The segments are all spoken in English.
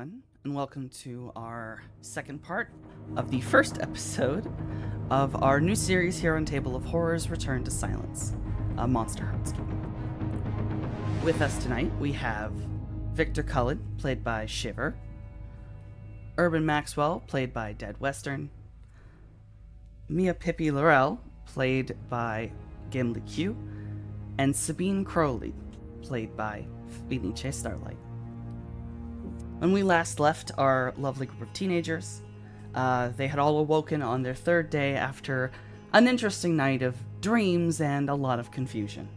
everyone, and welcome to our second part of the first episode of our new series here on Table of Horrors, Return to Silence, a Monsterhearts game. With us tonight, we have Victor Cullen, played by Shiver, Urban Maxwell, played by Dead Western, Mia Pippi Laurel, played by Gimli Q, and Sabine Crowley, played by Fenice Starlight. When we last left our lovely group of teenagers, they had all awoken on their third day after an interesting night of dreams and a lot of confusion.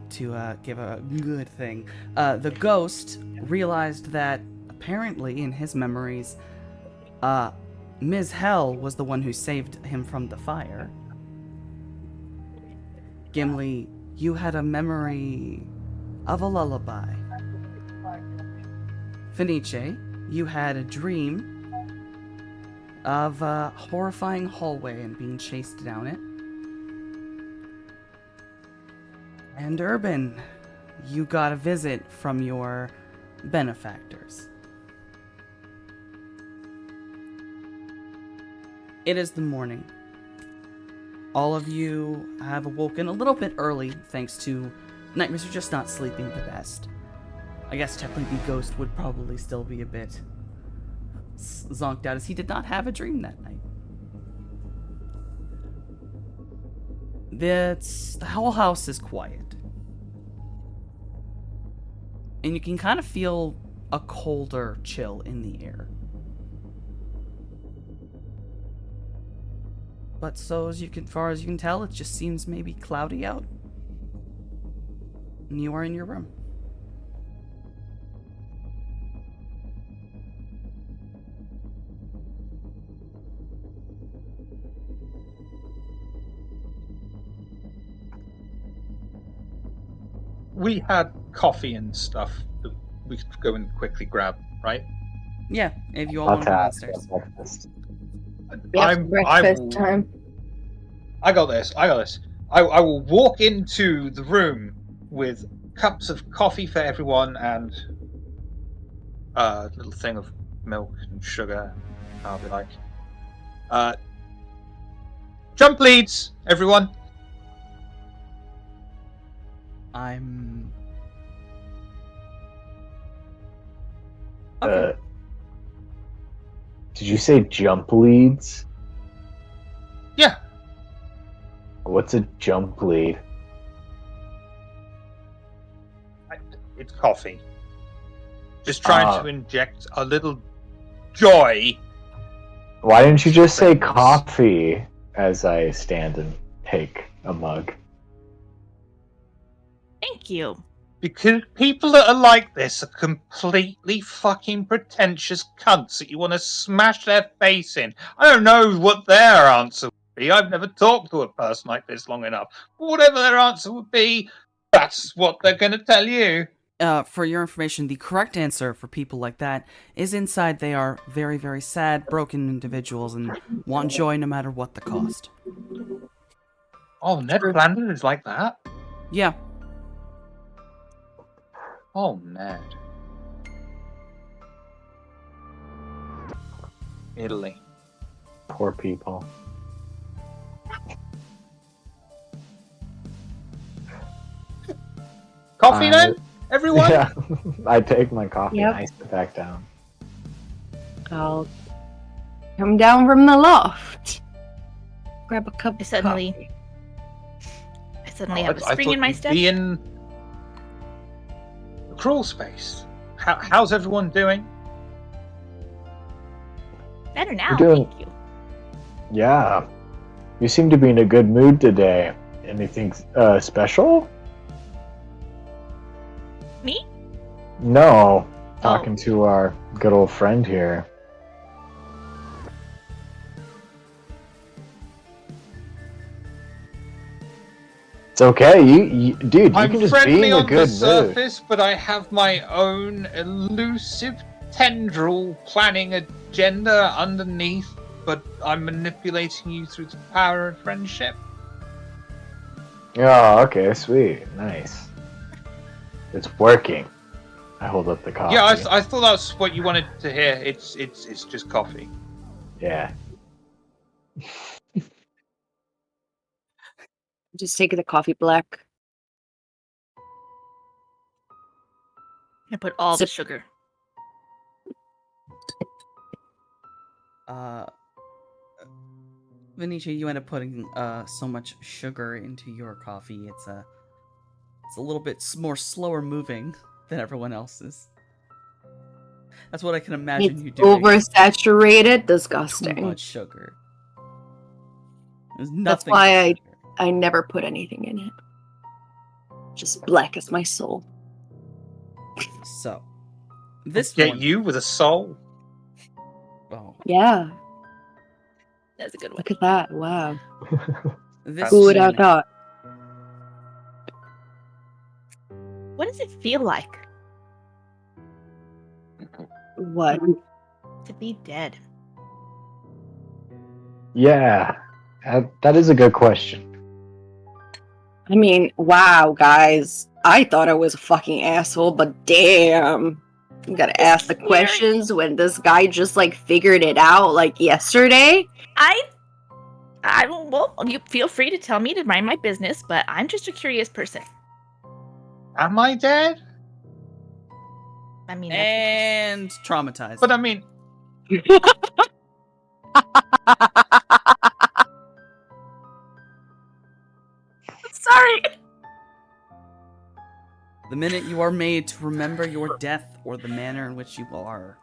To give a good thing, the ghost realized that apparently in his memories, Ms. Hell was the one who saved him from the fire. Gimli, you had a memory of a lullaby. Fenice, you had a dream of a horrifying hallway and being chased down it. And Urban, you got a visit from your benefactors. It is the morning. All of you have awoken a little bit early thanks to nightmares are just not sleeping the best. I guess technically the ghost would probably still be a bit zonked out as he did not have a dream that night. The whole house is quiet. And you can kind of feel a colder chill in the air. But far as you can tell, it just seems maybe cloudy out. And you are in your room. We had coffee and stuff that we could go and quickly grab, right? Yeah, if you all want to go downstairs. Breakfast. Breakfast time. I got this. I will walk into the room with cups of coffee for everyone and a little thing of milk and sugar. I'll be like, jump leads, everyone. Okay. Did you say jump leads? Yeah. What's a jump lead? It's coffee. Just trying to inject a little joy. Why didn't you just say coffee as I stand and take a mug? Thank you. Because people that are like this are completely fucking pretentious cunts that you want to smash their face in. I don't know what their answer would be. I've never talked to a person like this long enough. But whatever their answer would be, that's what they're going to tell you. For your information, the correct answer for people like that is inside they are very, very sad, broken individuals and want joy no matter what the cost. Oh, Ned Flanders is like that? Yeah. Oh, Ned. Italy. Poor people. Coffee then? Everyone? Yeah. I take my coffee Yep. and I sit back down. I'll come down from the loft. Grab a cup of suddenly- coffee. I suddenly have a spring in my step. Be in the crawl space. How's everyone doing? Better now, We're doing- thank you. Yeah. You seem to be in a good mood today. Anything special? Me? No. Talking to our good old friend here. It's okay, dude. I'm you can just friendly be in a on good the mood. surface, but I have my own elusive tendril planning agenda underneath. But I'm manipulating you through the power of friendship. Oh, okay, sweet, nice. It's working. I hold up the coffee. Yeah, I thought that's what you wanted to hear. It's just coffee. Yeah. Just take the coffee black. I put all the Sip. sugar. Venetia, you end up putting so much sugar into your coffee. It's a little bit more slower moving than everyone else's. That's what I can imagine It's you doing. oversaturated, Too disgusting. much sugar. There's nothing. That's why I never put anything in it. Just black as my soul. So, this Get morning. you with a soul. Oh, Yeah, That's a good one. look at that. Wow. this Who would have morning. thought? What does it feel like What? to be dead? Yeah. That is a good question. I mean, wow, guys. I thought I was a fucking asshole, but damn. You gotta ask the scary. questions when this guy just like figured it out like yesterday. Well, you feel free to tell me to mind my business, but I'm just a curious person. Am I dead? I mean, And traumatized. But I mean, sorry. The minute you are made to remember your death or the manner in which you are.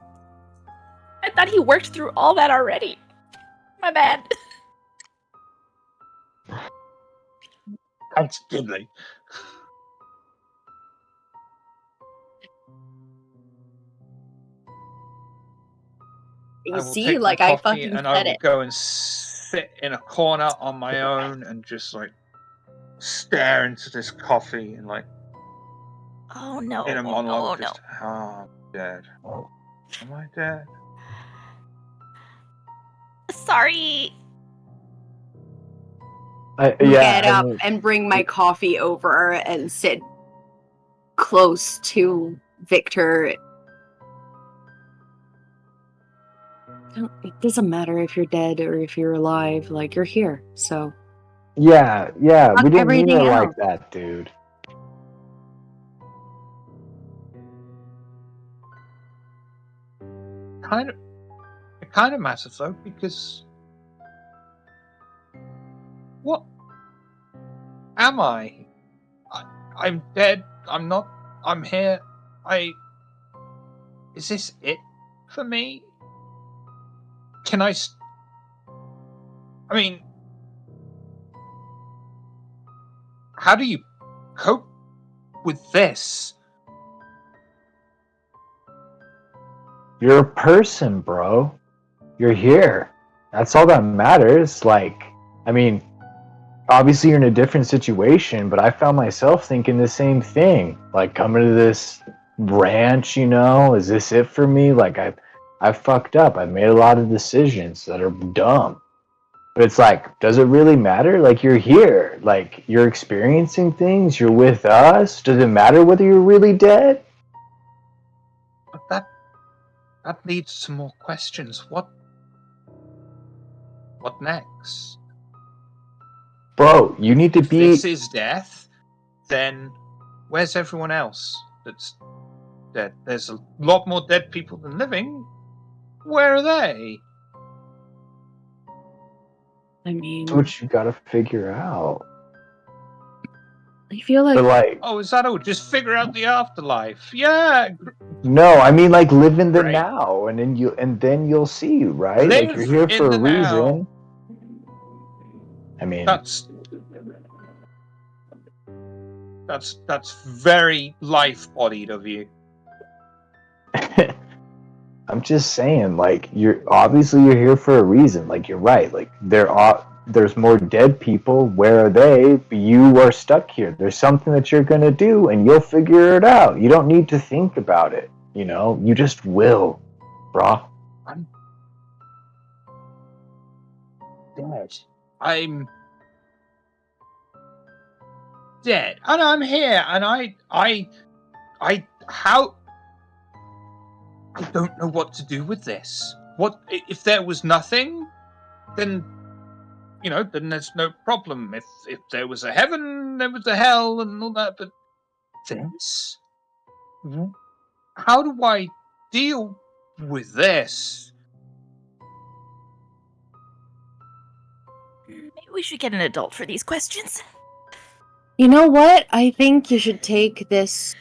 I thought he worked through all that already. My bad. thanks, Ghibli. You I will see, take like my I coffee fucking and I said will it. go and sit in a corner on my own and just like stare into this coffee and like Oh no. in a monologue. No. Just, oh, I'm dead. Am I dead? Sorry. Get up and bring my coffee over and sit close to Victor. It doesn't matter if you're dead or if you're alive. Like, you're here, so. Yeah, we Fuck didn't mean everything it like else. that, dude. It kind of matters though, because what am I? I'm dead. I'm not. I'm here. Is this it for me? Can I? I mean, how do you cope with this? You're a person, bro. You're here. That's all that matters. Like, I mean, obviously you're in a different situation, but I found myself thinking the same thing. Like, coming to this ranch, is this it for me? Like, I've fucked up. I've made a lot of decisions that are dumb. But it's like, does it really matter? Like, you're here. Like, you're experiencing things. You're with us. Does it matter whether you're really dead? But that leads to more questions. What next? Bro, you need to If be... this is death, then where's everyone else that's dead? There's a lot more dead people than living. Where are they? I mean, That's what you gotta figure out. I feel like. But like... Oh, is that all? Just figure out the afterlife. Yeah. No, I mean like live in the Great. now, and then you'll see, right? Live like you're here in for a the now. reason. I mean, That's very life-bodied of you. I'm just saying, like you're here for a reason. Like you're right. Like there's more dead people. Where are they? You are stuck here. There's something that you're gonna do, and you'll figure it out. You don't need to think about it. You just will, brah. I'm dead. I'm dead, and I'm here, and I how I don't know what to do with this. What if there was nothing? Then, then there's no problem. If there was a heaven, there was a hell, and all that. But this, how do I deal with this? Maybe we should get an adult for these questions. You know what? I think you should take this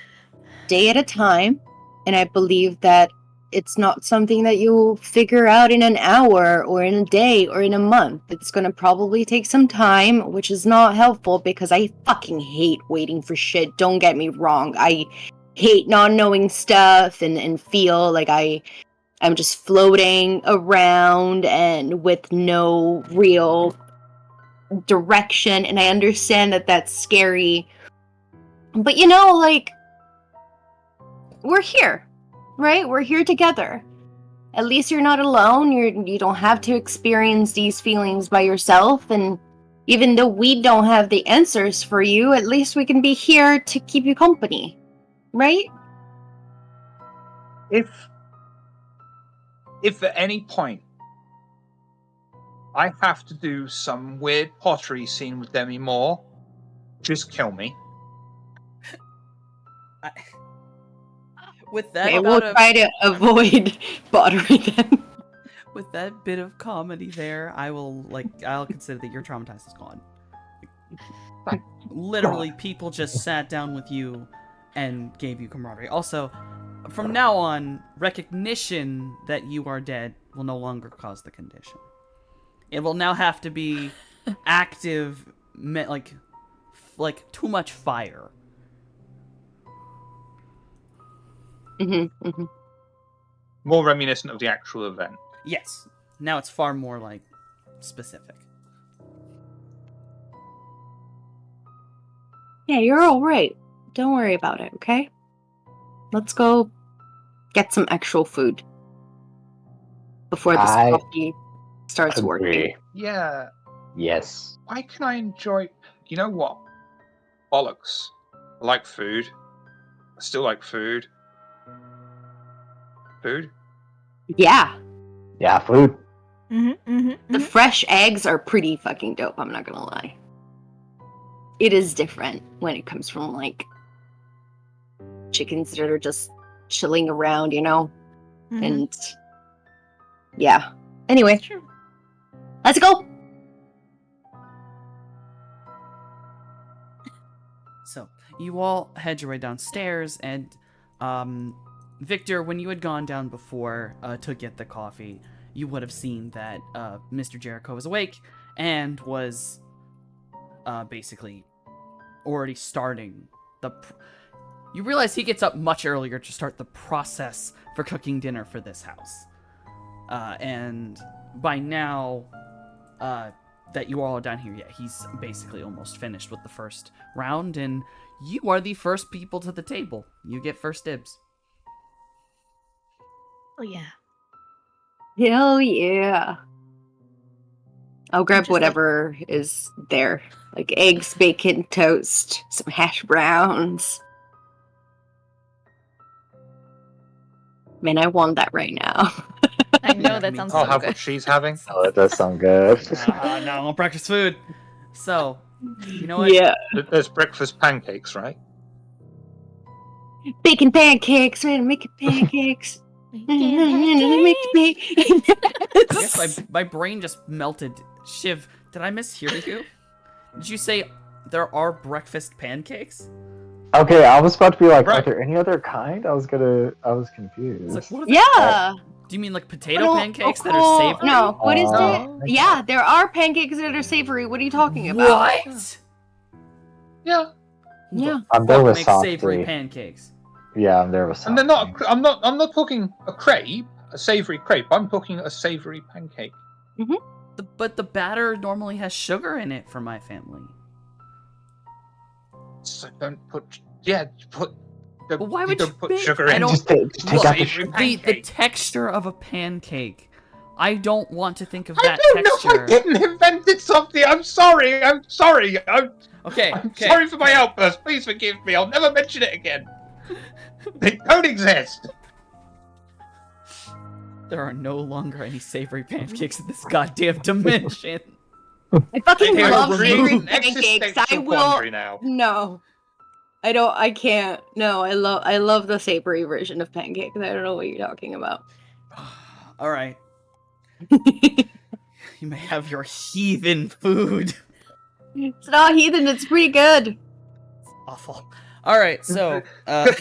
day at a time, and I believe that it's not something that you'll figure out in an hour or in a day or in a month. It's gonna probably take some time, which is not helpful because I fucking hate waiting for shit. Don't get me wrong. I hate not knowing stuff and feel like I'm just floating around and with no real direction, and I understand that that's scary. But we're here. Right? We're here together. At least you're not alone. You don't have to experience these feelings by yourself. And even though we don't have the answers for you, at least we can be here to keep you company. Right? If at any point I have to do some weird pottery scene with Demi Moore, just kill me. With that, Okay, we'll try to avoid pottery then. With that bit of comedy there, I'll consider that your traumatized is gone. Literally, people just sat down with you and gave you camaraderie. Also, from now on, recognition that you are dead will no longer cause the condition. It will now have to be active, like too much fire. More reminiscent of the actual event. Yes. Now it's far more specific. Yeah, you're all right. Don't worry about it, okay? Let's go get some actual food before this coffee starts working. Yeah. Yes. Why can I enjoy... You know what? Bollocks. I like food. I still like food. Food? Yeah. Yeah, food. The fresh eggs are pretty fucking dope, I'm not gonna lie. It is different when it comes from chickens that are just chilling around, And yeah. Anyway, let's go. So you all head your way downstairs, and Victor, when you had gone down before to get the coffee, you would have seen that Mr. Jericho was awake and was basically already starting you realize he gets up much earlier to start the process for cooking dinner for this house. And by now, that you all are down here, he's basically almost finished with the first round, and you are the first people to the table. You get first dibs. Oh, yeah. Hell yeah. I'll grab Just whatever is there. Like eggs, bacon, toast, some hash browns. Man, I want that right now. I know Yeah, that me sounds too. I'll so have good. what she's having. Oh, that does sound good. No, breakfast food. So, you know what? Yeah. There's breakfast pancakes, right? Bacon pancakes. We're making pancakes. Pancakes. Yes, my brain just melted. Shiv, did I mishear you? Did you say there are breakfast pancakes? Okay, I was about to be like, Right. are there any other kind? I was confused. It's like, what are they? Yeah. Do you mean like potato pancakes that are Oh, savory? no, what is No. it? Yeah, there are pancakes that are savory. What are you talking about? What? Yeah. Yeah. I'm there Fuck with makes savory Softy. pancakes. Yeah, I'm there with Softy. And they're not. I'm not talking a crepe, a savory crepe. I'm talking a savory pancake. But the batter normally has sugar in it for my family. So don't put. Yeah, put. Well, why would you don't put make- sugar I in? don't- Just take Look, out the savory sugar. The pancake. texture of a pancake. I don't want to think of I that don't texture. know. I didn't invented something. I'm sorry. I'm sorry. Okay, I'm okay. sorry for my outburst. Please forgive me. I'll never mention it again. They don't exist. There are no longer any savory pancakes in this goddamn dimension. I fucking They're love removed. savory pancakes. I will. Now. No, I don't. I can't. No, I love the savory version of pancakes. I don't know what you're talking about. All right. You may have your heathen food. It's not heathen. It's pretty good. It's awful. All right, so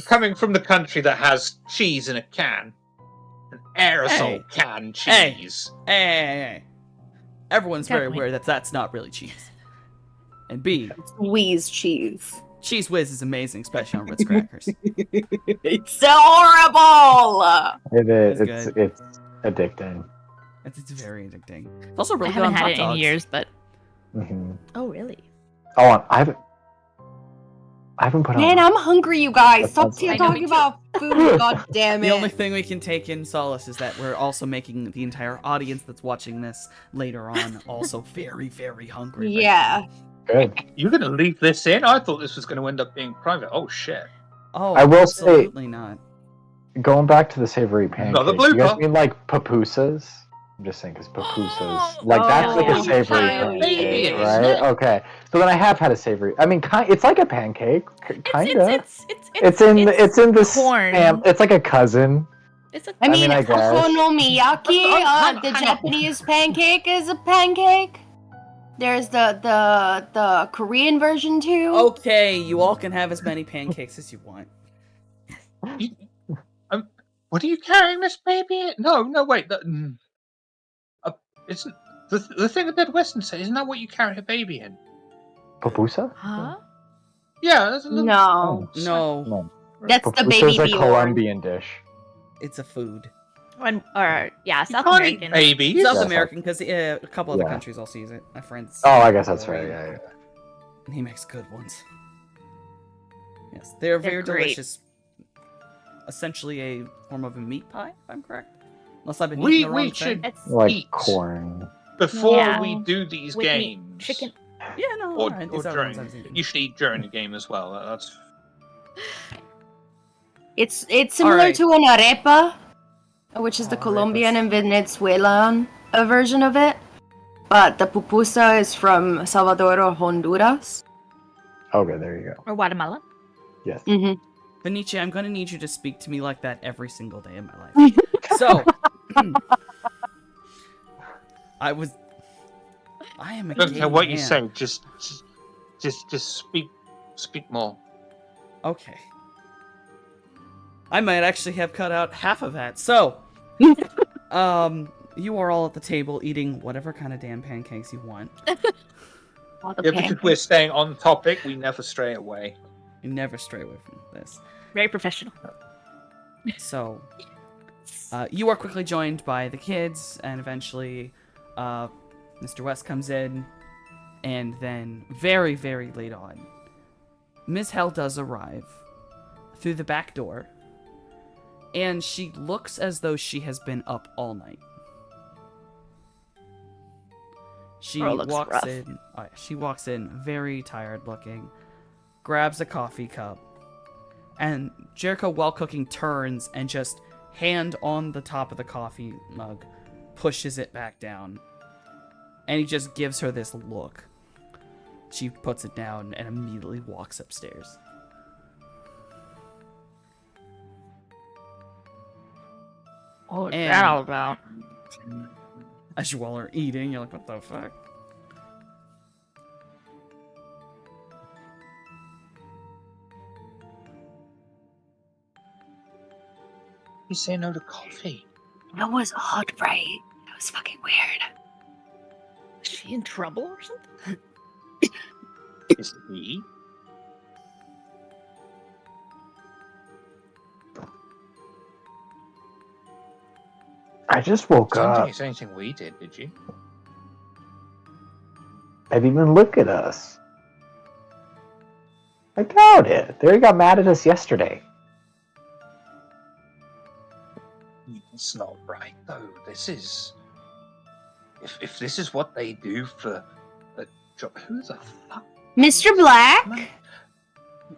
Coming from the country that has cheese in a can, an aerosol can cheese. Hey. Everyone's very Definitely. aware that that's not really cheese. And B, Wheeze cheese. Cheese Whiz is amazing, especially on Ritz crackers. It's so horrible. It is. It's It's addicting. It's very addicting. It's also really I good on haven't hot had it in dogs. years, but Hmm oh really? Oh, I haven't put on. Man, I'm hungry, you guys. Stop That's- talking about food. God damn it. The only thing we can take in solace is that we're also making the entire audience that's watching this later on also very, very hungry. right Yeah. Good. You're gonna leave this in? I thought this was gonna end up being private. Oh shit! now. Oh, I will say- absolutely not. Going back to the savory Another pancakes. You guys blooper. mean like pupusas? I'm just saying because pupusas, Oh, like that's like yeah. a savory Oh, pancake, yeah. right? Okay. So then I have had a savory. I mean, it's like a pancake, kinda. It's It's in the corn. it's like a cousin. It's a I mean, I guess. okonomiyaki, the Japanese pancake is a pancake. There's the Korean version too. Okay, you all can have as many pancakes as you want. What are you carrying this baby in? No, wait. Isn't the thing that Dead Western said? Isn't that what you carry a baby in? Pupusa? Huh? Yeah, there's a little. No, No, No. that's the Pupusa's baby a Bjorn. Colombian dish. it's a food. Or yeah, South You can't eat American. babies. South Yeah. American, because a couple other Yeah. countries also use it. My friend's. Oh, I guess that's fair. Yeah, yeah. And he makes good ones. Yes, they're very great. delicious. Essentially a form of a meat pie, if I'm correct. Unless I've been We- eating the wrong we thing. should- It's Like Eat. corn. Before Yeah. we do these with meat, games, chicken. Yeah, no, or, alright, or these are the ones during, I've eaten. you should eat during the game as well. That's It's similar Alright. to an arepa, which is the Oh, Colombian arepas. and Venezuelan version of it. But the pupusa is from Salvador or Honduras. Okay, there you go. Or Guatemala. Yes. Mm-hmm. Benicia, I'm gonna need you to speak to me like that every single day of my life. So, I am a don't gay care what you man. say. Just speak more. Okay. I might actually have cut out half of that. So, you are all at the table eating whatever kind of damn pancakes you want. Yeah, because we're staying on topic, we never stray away. You never stray away from this. Very professional. So, you are quickly joined by the kids, and eventually, Mr. West comes in, and then very, very late on, Ms. Hell does arrive through the back door, and she looks as though she has been up all night. She Girl looks walks rough. in. She walks in very tired looking, grabs a coffee cup, and Jericho, while cooking, turns and just hand on the top of the coffee mug, pushes it back down, and he just gives her this look. She puts it down and immediately walks upstairs. What's And- that all about? As you all are eating, you're like, what the fuck? You say no to coffee. That was odd, right? That was fucking weird. Is she in trouble or something? Is he? I just woke I don't up. think it's anything we did you? I didn't even look at us. I doubt it. They got mad at us yesterday. It's not right though. This is if this is what they do for a job, who the fuck? Mr. Black, Man?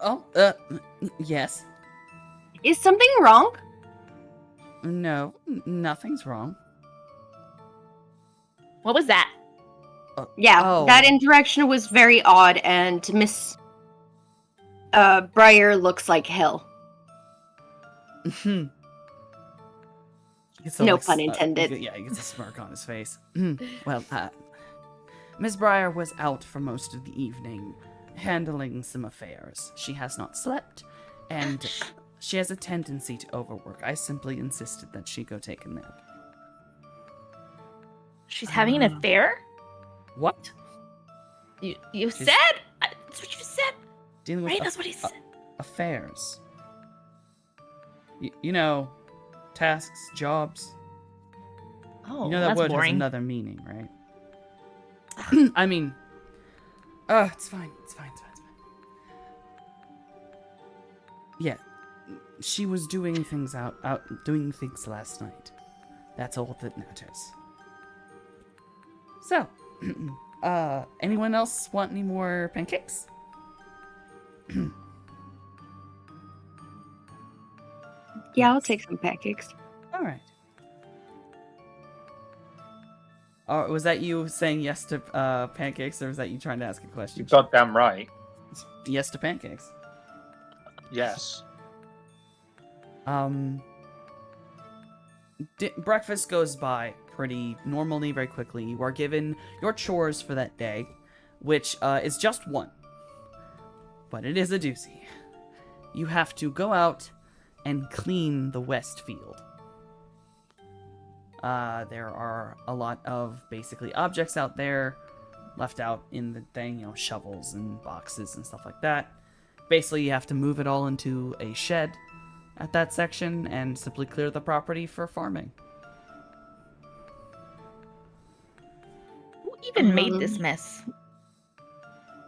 Oh, yes. is something wrong? No, nothing's wrong. What was that? Yeah, Oh. that interaction was very odd, and Miss Briar looks like hell. He gets a, No like, pun intended. he gets a smirk on his face. Well, Ms. Briar was out for most of the evening, handling some affairs. She has not slept, and she has a tendency to overwork. I simply insisted that she go take a nap. She's having an affair? What? You She's- said? That's what you said. Dealing with Right? That's what he said. affairs. You know, tasks, jobs. Oh, You know that that's word has boring. another meaning, right? I mean, it's fine. It's fine. Yeah, she was doing things doing things last night. That's all that matters. So, anyone else want any more pancakes? Yeah, I'll take some pancakes. All right. Was that you saying yes to pancakes, or was that you trying to ask a question? You're goddamn right. Yes to pancakes. Yes. Breakfast goes by pretty normally, very quickly. You are given your chores for that day, which is just one. But it is a doozy. You have to go out and clean the West Field. There are a lot of basically objects out there left out in the thing, shovels and boxes and stuff like that. Basically, you have to move it all into a shed at that section and simply clear the property for farming. Who even made this mess?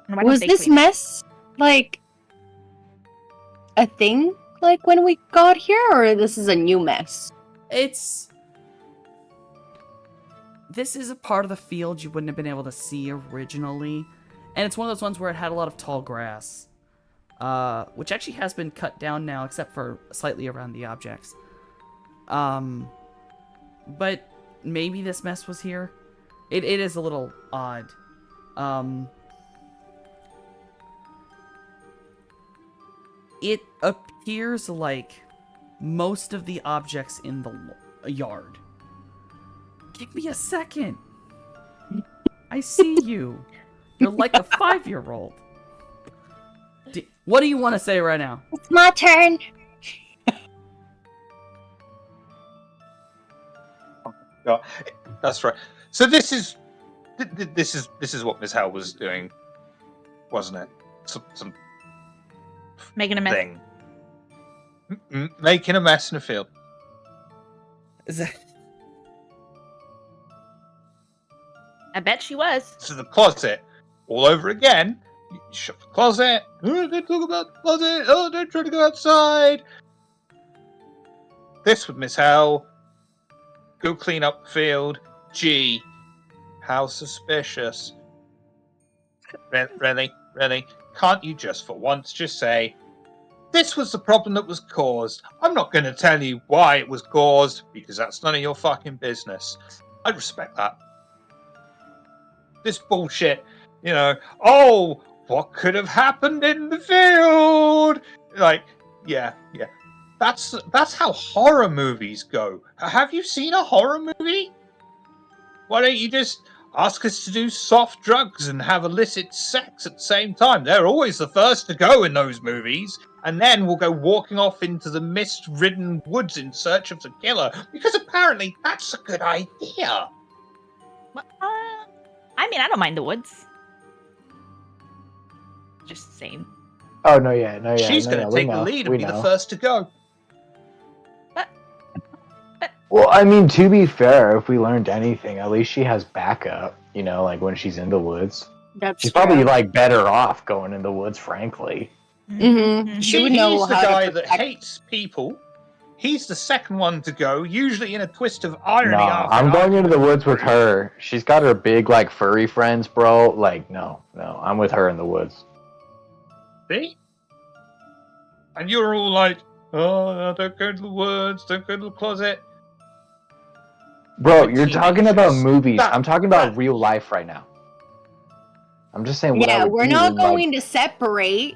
And why don't Was they this clean it? mess, like, a thing, like, when we got here, or this is a new mess? This is a part of the field you wouldn't have been able to see originally, and it's one of those ones where it had a lot of tall grass, which actually has been cut down now, except for slightly around the objects. But maybe this mess was here. It is a little odd. It appears like most of the objects in the yard. Give me a second. I see you. You're like a 5-year-old. What do you want to say right now? It's my turn. Yeah, that's right. So this is what Miss Howell was doing, wasn't it? Some Making a mess. thing. Making a mess in the field. Is that... I bet she was. To the closet all over again. You shut the closet. Oh, don't talk about the closet. Oh, don't try to go outside. This with Miss Howell. Go clean up the field. Gee, how suspicious. Really? Can't you just for once just say, this was the problem that was caused. I'm not going to tell you why it was caused, because that's none of your fucking business. I respect that. This bullshit, oh, what could have happened in the field? Like, yeah. That's how horror movies go. Have you seen a horror movie? Why don't you just ask us to do soft drugs and have illicit sex at the same time? They're always the first to go in those movies. And then we'll go walking off into the mist-ridden woods in search of the killer. Because apparently that's a good idea. I mean, I don't mind the woods. Just saying. Oh no, yeah. She's no, going to we take the know, lead we and be the know. first to go. Well, I mean, to be fair, if we learned anything, at least she has backup. Like when she's in the woods, That's she's probably true. like better off going in the woods, frankly. Mm-hmm. She would know He's the how to guy that protect- hates people. He's the second one to go, usually in a twist of irony. No, after I'm going into the argument. woods with her. She's got her big like furry friends, bro. Like, no, I'm with her in the woods. See? And you're all like, Oh, no, don't go to the woods. Don't go to the closet. Bro, With you're talking about teenagers. movies. That- I'm talking about real life right now. I'm just saying what I Yeah, would we're do. not Like, going to separate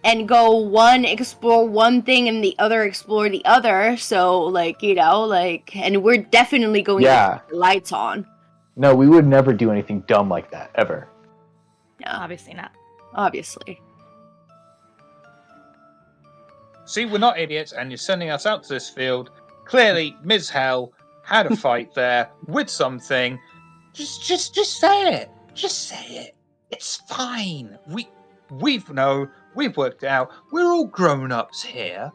and go one explore one thing and the other explore the other. So, like, and we're definitely going to yeah. keep the lights on. No, we would never do anything dumb like that, ever. Yeah, Obviously not. obviously. See, we're not idiots, and you're sending us out to this field. Clearly, Ms. Hell had a fight there with something. Just say it. Just say it. It's fine. We've worked it out. We're all grown-ups here.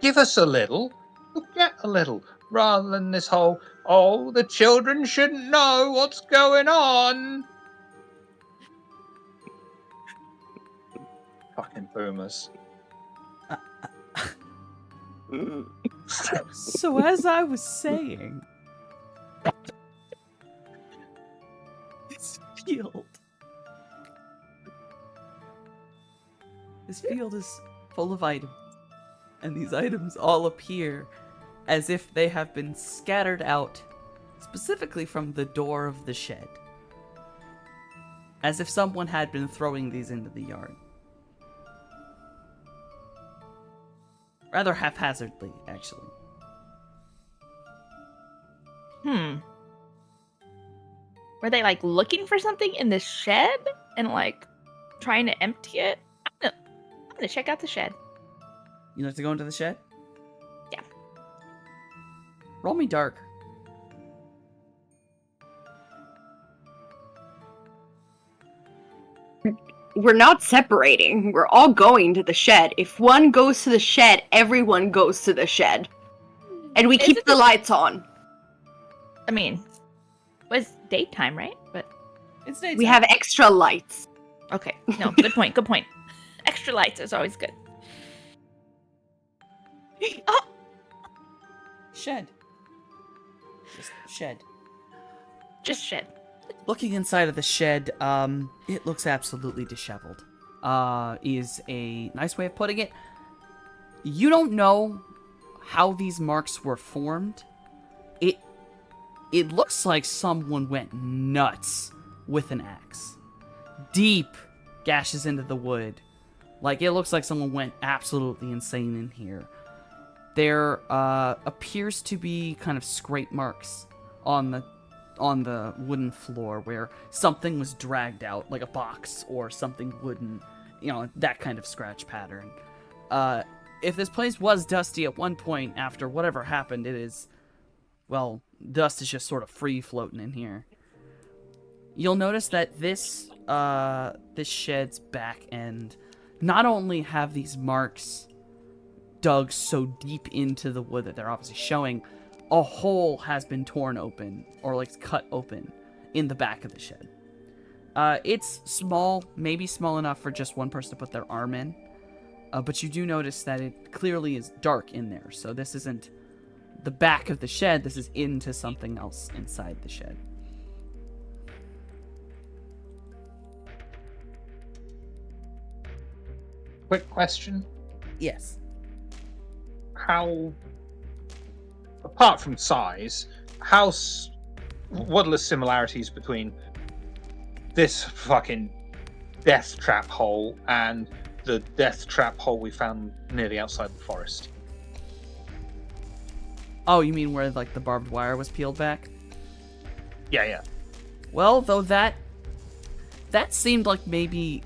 Give us a little. We'll get a little. Rather than this whole, oh, the children shouldn't know what's going on. Fucking boomers. So as I was saying, this field is full of items, and these items all appear as if they have been scattered out specifically from the door of the shed, as if someone had been throwing these into the yard. Rather haphazardly, actually. Were they like looking for something in the shed and like trying to empty it? I'm gonna check out the shed. You like to go into the shed? Yeah. Roll me dark. We're not separating. We're all going to the shed. If one goes to the shed, everyone goes to the shed. And we Is keep it the lights on. I mean, it was daytime, right? But It's daytime. We have extra lights. okay, no, good point. Good point. Extra lights is always good. Oh, Shed. Just shed. just shed. Looking inside of the shed, it looks absolutely disheveled. Is a nice way of putting it. You don't know how these marks were formed. It looks like someone went nuts with an axe. Deep gashes into the wood. Like, it looks like someone went absolutely insane in here. There appears to be kind of scrape marks on the wooden floor where something was dragged out, like a box or something wooden, that kind of scratch pattern. If this place was dusty at one point after whatever happened, it is, well, dust is just sort of free floating in here. You'll notice that this shed's back end not only have these marks dug so deep into the wood that they're obviously showing, a hole has been torn open, or like cut open, in the back of the shed. It's small, maybe small enough for just one person to put their arm in, but you do notice that it clearly is dark in there, so this isn't the back of the shed, this is into something else inside the shed. Quick question. Yes. How, apart from size, what are the similarities between this fucking death trap hole and the death trap hole we found nearly outside the forest? Oh, you mean where, like, the barbed wire was peeled back? Yeah. Well, though that seemed like maybe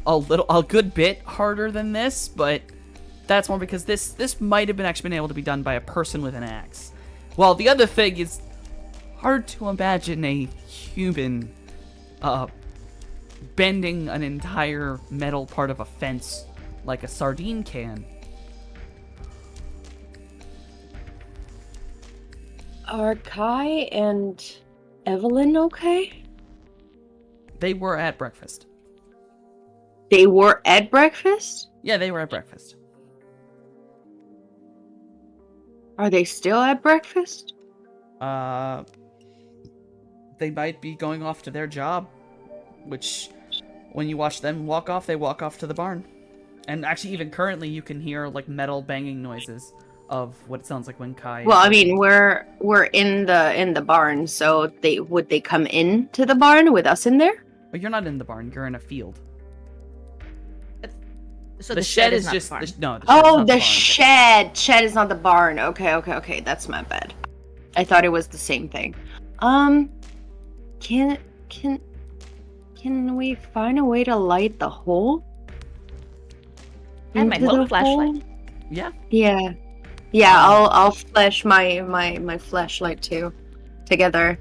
a good bit harder than this, but that's more because this might have been actually been able to be done by a person with an axe. Well, the other thing is hard to imagine a human bending an entire metal part of a fence like a sardine can. Are Kai and Evelyn okay? They were at breakfast. They were at breakfast? Yeah, they were at breakfast. Are they still at breakfast? They might be going off to their job, which, when you watch them walk off, they walk off to the barn. And actually, even currently, you can hear like metal banging noises of what it sounds like when Kai. Well, I mean, we're in the barn, so would they come into the barn with us in there? But you're not in the barn. You're in a field. So the shed is not just the barn. no. The shed is Oh, not the barn. shed. Shed is not the barn. Okay. That's my bad. I thought it was the same thing. Can we find a way to light the hole? I have my Into little the flashlight. hole? Yeah. Yeah. I'll flash my flashlight too. Together,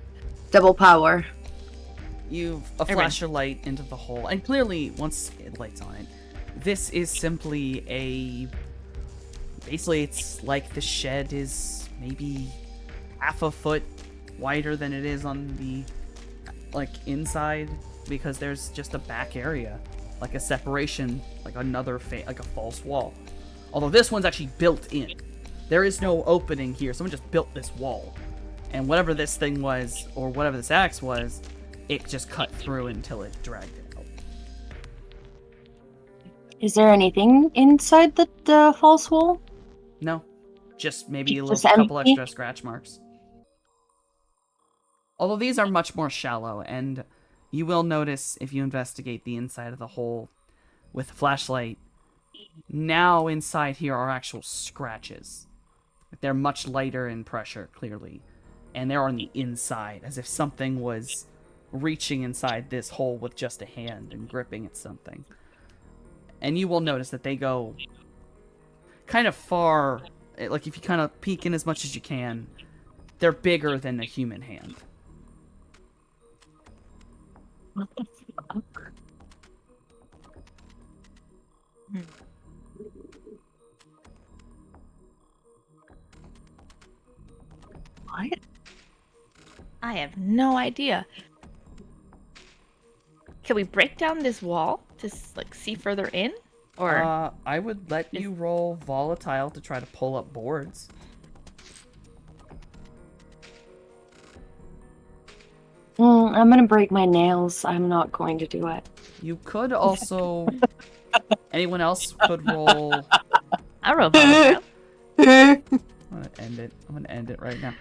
double power. You flash your light into the hole, and clearly, once it lights on it, this is simply basically, it's like the shed is maybe half a foot wider than it is on the, like, inside, because there's just a back area, like a separation, like another, like a false wall. Although this one's actually built in. There is no opening here. Someone just built this wall. And whatever this thing was, or whatever this axe was, it just cut through until it dragged it out. Is there anything inside the false wall? No. Just maybe a Just little couple empty? extra scratch marks. Although these are much more shallow, and you will notice if you investigate the inside of the hole with a flashlight, now inside here are actual scratches. They're much lighter in pressure, clearly. And they're on the inside, as if something was reaching inside this hole with just a hand and gripping at something. And you will notice that they go kind of far, like if you kind of peek in as much as you can, they're bigger than a human hand. What the fuck? What? I have no idea. Can we break down this wall to like see further in, or I would let you roll volatile to try to pull up boards. I'm gonna break my nails. I'm not going to do it. You could also. Anyone else could roll. I roll volatile. I'm gonna end it right now.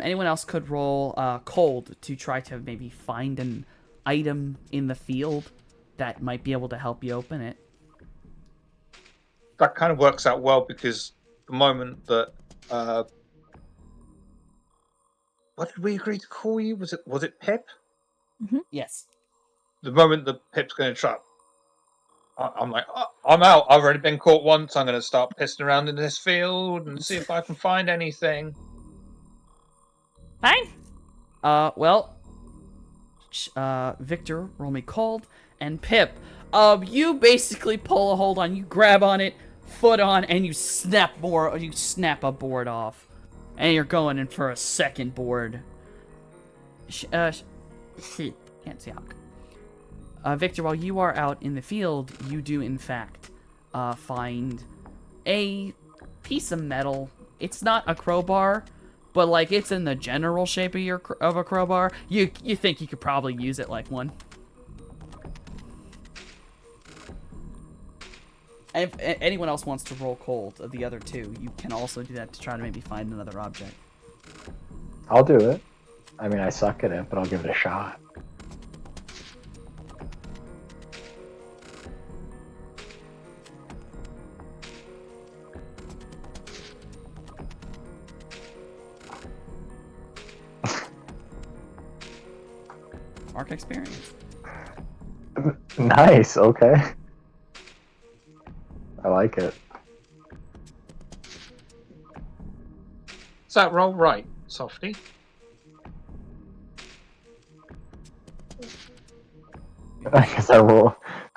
Anyone else could roll cold to try to maybe find an item in the field that might be able to help you open it. That kind of works out well because the moment that what did we agree to call you? Was it Pip? Yes. The moment that Pip's going to try, I'm like, oh, I'm out. I've already been caught once. I'm going to start pissing around in this field and see if I can find anything. Fine. Well, Victor, roll me cold, and Pip, you basically pull a hold on, you grab on it, foot on, and you snap a board off, and you're going in for a second board. Can't see how. Victor, while you are out in the field, you do in fact find a piece of metal. It's not a crowbar, but like it's in the general shape of a crowbar. You think you could probably use it like one. And if anyone else wants to roll cold of the other two, you can also do that to try to maybe find another object. I'll do it. I mean, I suck at it, but I'll give it a shot. Mark experience. Nice, okay. I like it. Is that roll right, Softy? I guess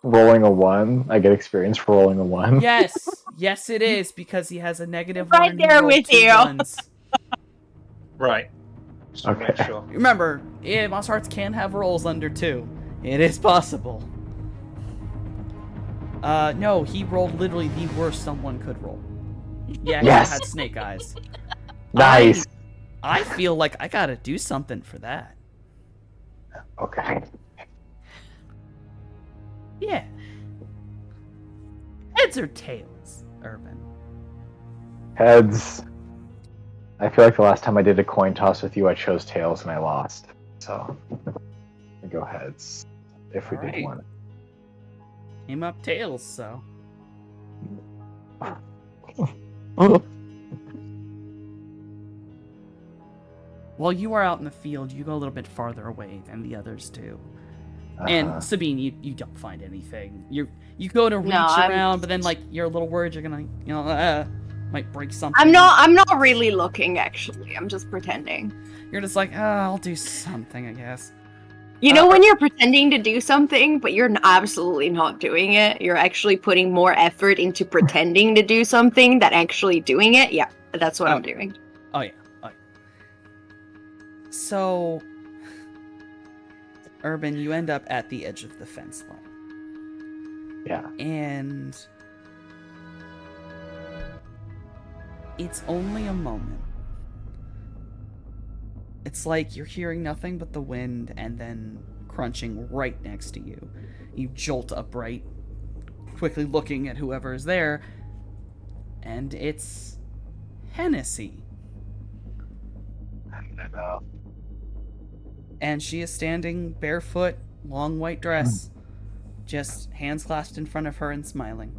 rolling a 1. I get experience for rolling a 1. Yes, it is because he has a negative Right one. and he there rolled with 2 you. ones. Right. Just to make Okay. sure. Remember, Monsterhearts can have rolls under 2. It is possible. No, he rolled literally the worst someone could roll. Yeah, Yes. he had snake eyes. Nice. I feel like I gotta do something for that. Okay. Yeah. Heads or tails, Urban? Heads. I feel like the last time I did a coin toss with you, I chose tails and I lost. So I go heads if we did Alright. one. Came up tails, so. While you are out in the field, you go a little bit farther away than the others do. And Sabine, you don't find anything. You go to reach around, but then like you're a little worried you're gonna might break something. I'm not really looking actually. I'm just pretending. You're just like, I'll do something, I guess. You know when you're pretending to do something, but you're absolutely not doing it? You're actually putting more effort into pretending to do something than actually doing it? Yeah, that's what I'm doing. Oh yeah. So, Urban, you end up at the edge of the fence line. Yeah. And it's only a moment. It's like you're hearing nothing but the wind and then crunching right next to you. You jolt upright, quickly looking at whoever is there, and it's Hennessy. I know. And she is standing barefoot, long white dress, just hands clasped in front of her and smiling.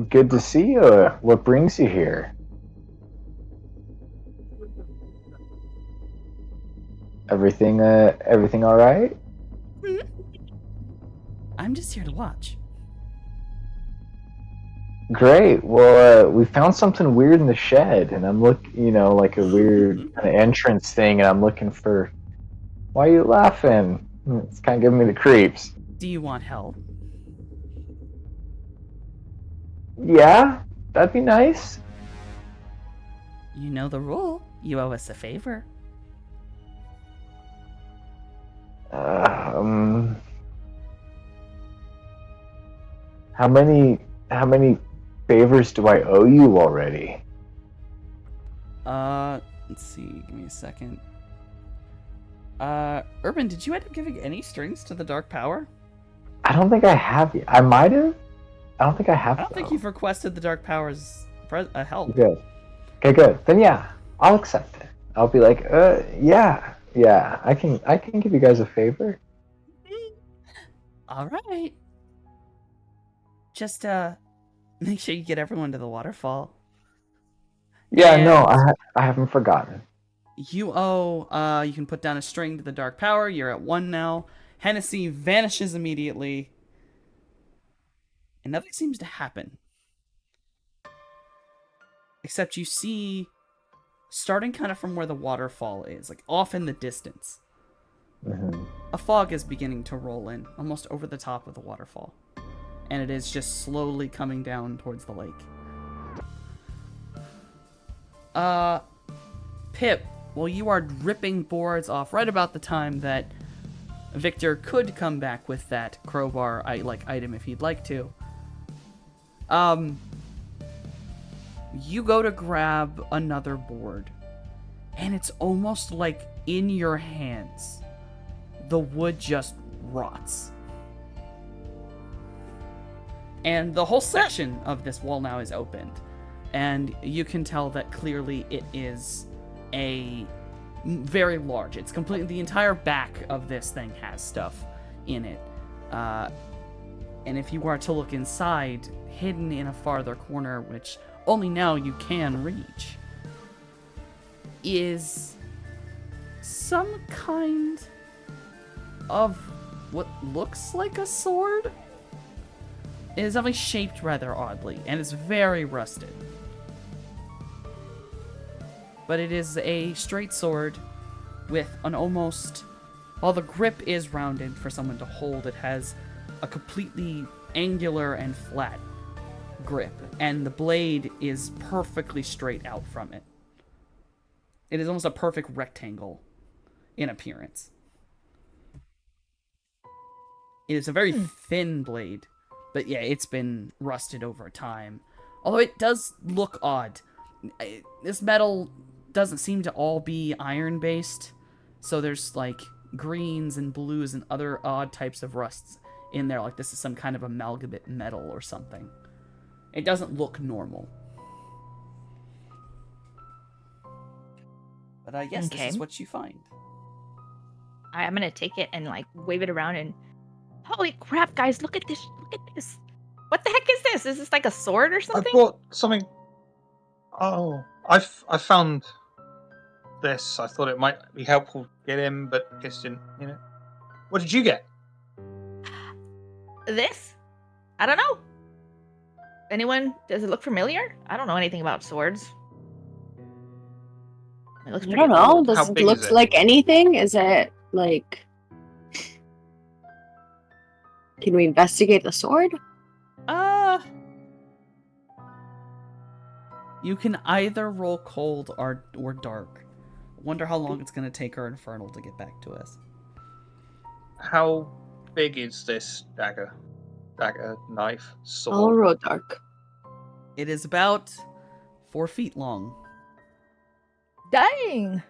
Good to see you. What brings you here? Everything all right? I'm just here to watch. Great. Well, we found something weird in the shed, and I'm looking, like a weird kind of entrance thing, and I'm looking for. Why are you laughing? It's kind of giving me the creeps. Do you want help? Yeah, that'd be nice. You know the rule. You owe us a favor. How many favors do I owe you already? Let's see. Give me a second. Urban, did you end up giving any strings to the Dark Power? I don't think I have yet. I might have. I don't think I have. I don't think you've requested the Dark Power's help. Good. Okay, good. Then yeah, I'll accept it. I'll be like, yeah. I can give you guys a favor. All right. Just make sure you get everyone to the waterfall. Yeah, And no, I haven't forgotten. you owe. You can put down a string to the Dark Power. You're at 1 now. Hennessy vanishes immediately. And nothing seems to happen. Except you see, starting kind of from where the waterfall is, like off in the distance, a fog is beginning to roll in, almost over the top of the waterfall. And it is just slowly coming down towards the lake. Pip, well, you are ripping boards off right about the time that Victor could come back with that crowbar item if he'd like to. You go to grab another board, and it's almost like in your hands, the wood just rots. And the whole section of this wall now is opened, and you can tell that clearly it is a very large. It's completely, the entire back of this thing has stuff in it. And if you were to look inside, hidden in a farther corner, which only now you can reach, is some kind of what looks like a sword. It is definitely shaped rather oddly, and it's very rusted. But it is a straight sword with an almost... While the grip is rounded for someone to hold, it has a completely angular and flat grip, and the blade is perfectly straight out from it. It is almost a perfect rectangle in appearance. It is a very thin blade, but yeah, it's been rusted over time. Although it does look odd. This metal doesn't seem to all be iron-based, so there's like greens and blues and other odd types of rusts in there, like this is some kind of amalgamate metal or something. It doesn't look normal. But yes, Okay. this is what you find. I'm gonna take it and like wave it around and holy crap, guys, look at this! Look at this! What the heck is this? Is this like a sword or I something? brought something. Oh, I found this. I thought it might be helpful to get in, but I guess didn't. You know, what did you get? This? I don't know. Anyone? Does it look familiar? I don't know anything about swords. It looks I pretty don't know. old. Does How it big look is it? like anything? Is it like? Can we investigate the sword? You can either roll cold or dark. Wonder how long it's gonna take our infernal to get back to us. How big is this dagger? Dagger, knife, I'll sword. roll dark. It is about 4 feet long. Dang!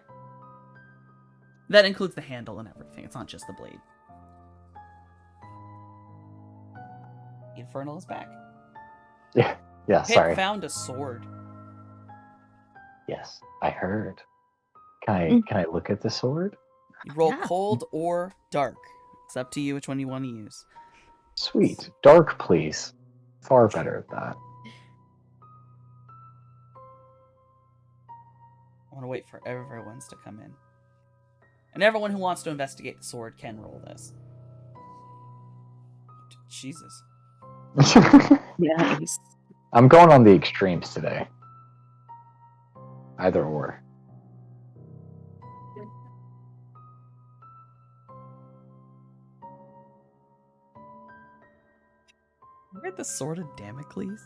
That includes the handle and everything. It's not just the blade. Infernal is back. Yeah, Pip sorry. found a sword. Yes, I heard. Can Mm. I look at the sword? You roll Yeah. cold or dark. It's up to you which one you want to use. Sweet. Dark, please. Far better at that. I want to wait for everyone's to come in. And everyone who wants to investigate the sword can roll this. Jesus. Nice. I'm going on the extremes today. Either or. You read the Sword of Damocles?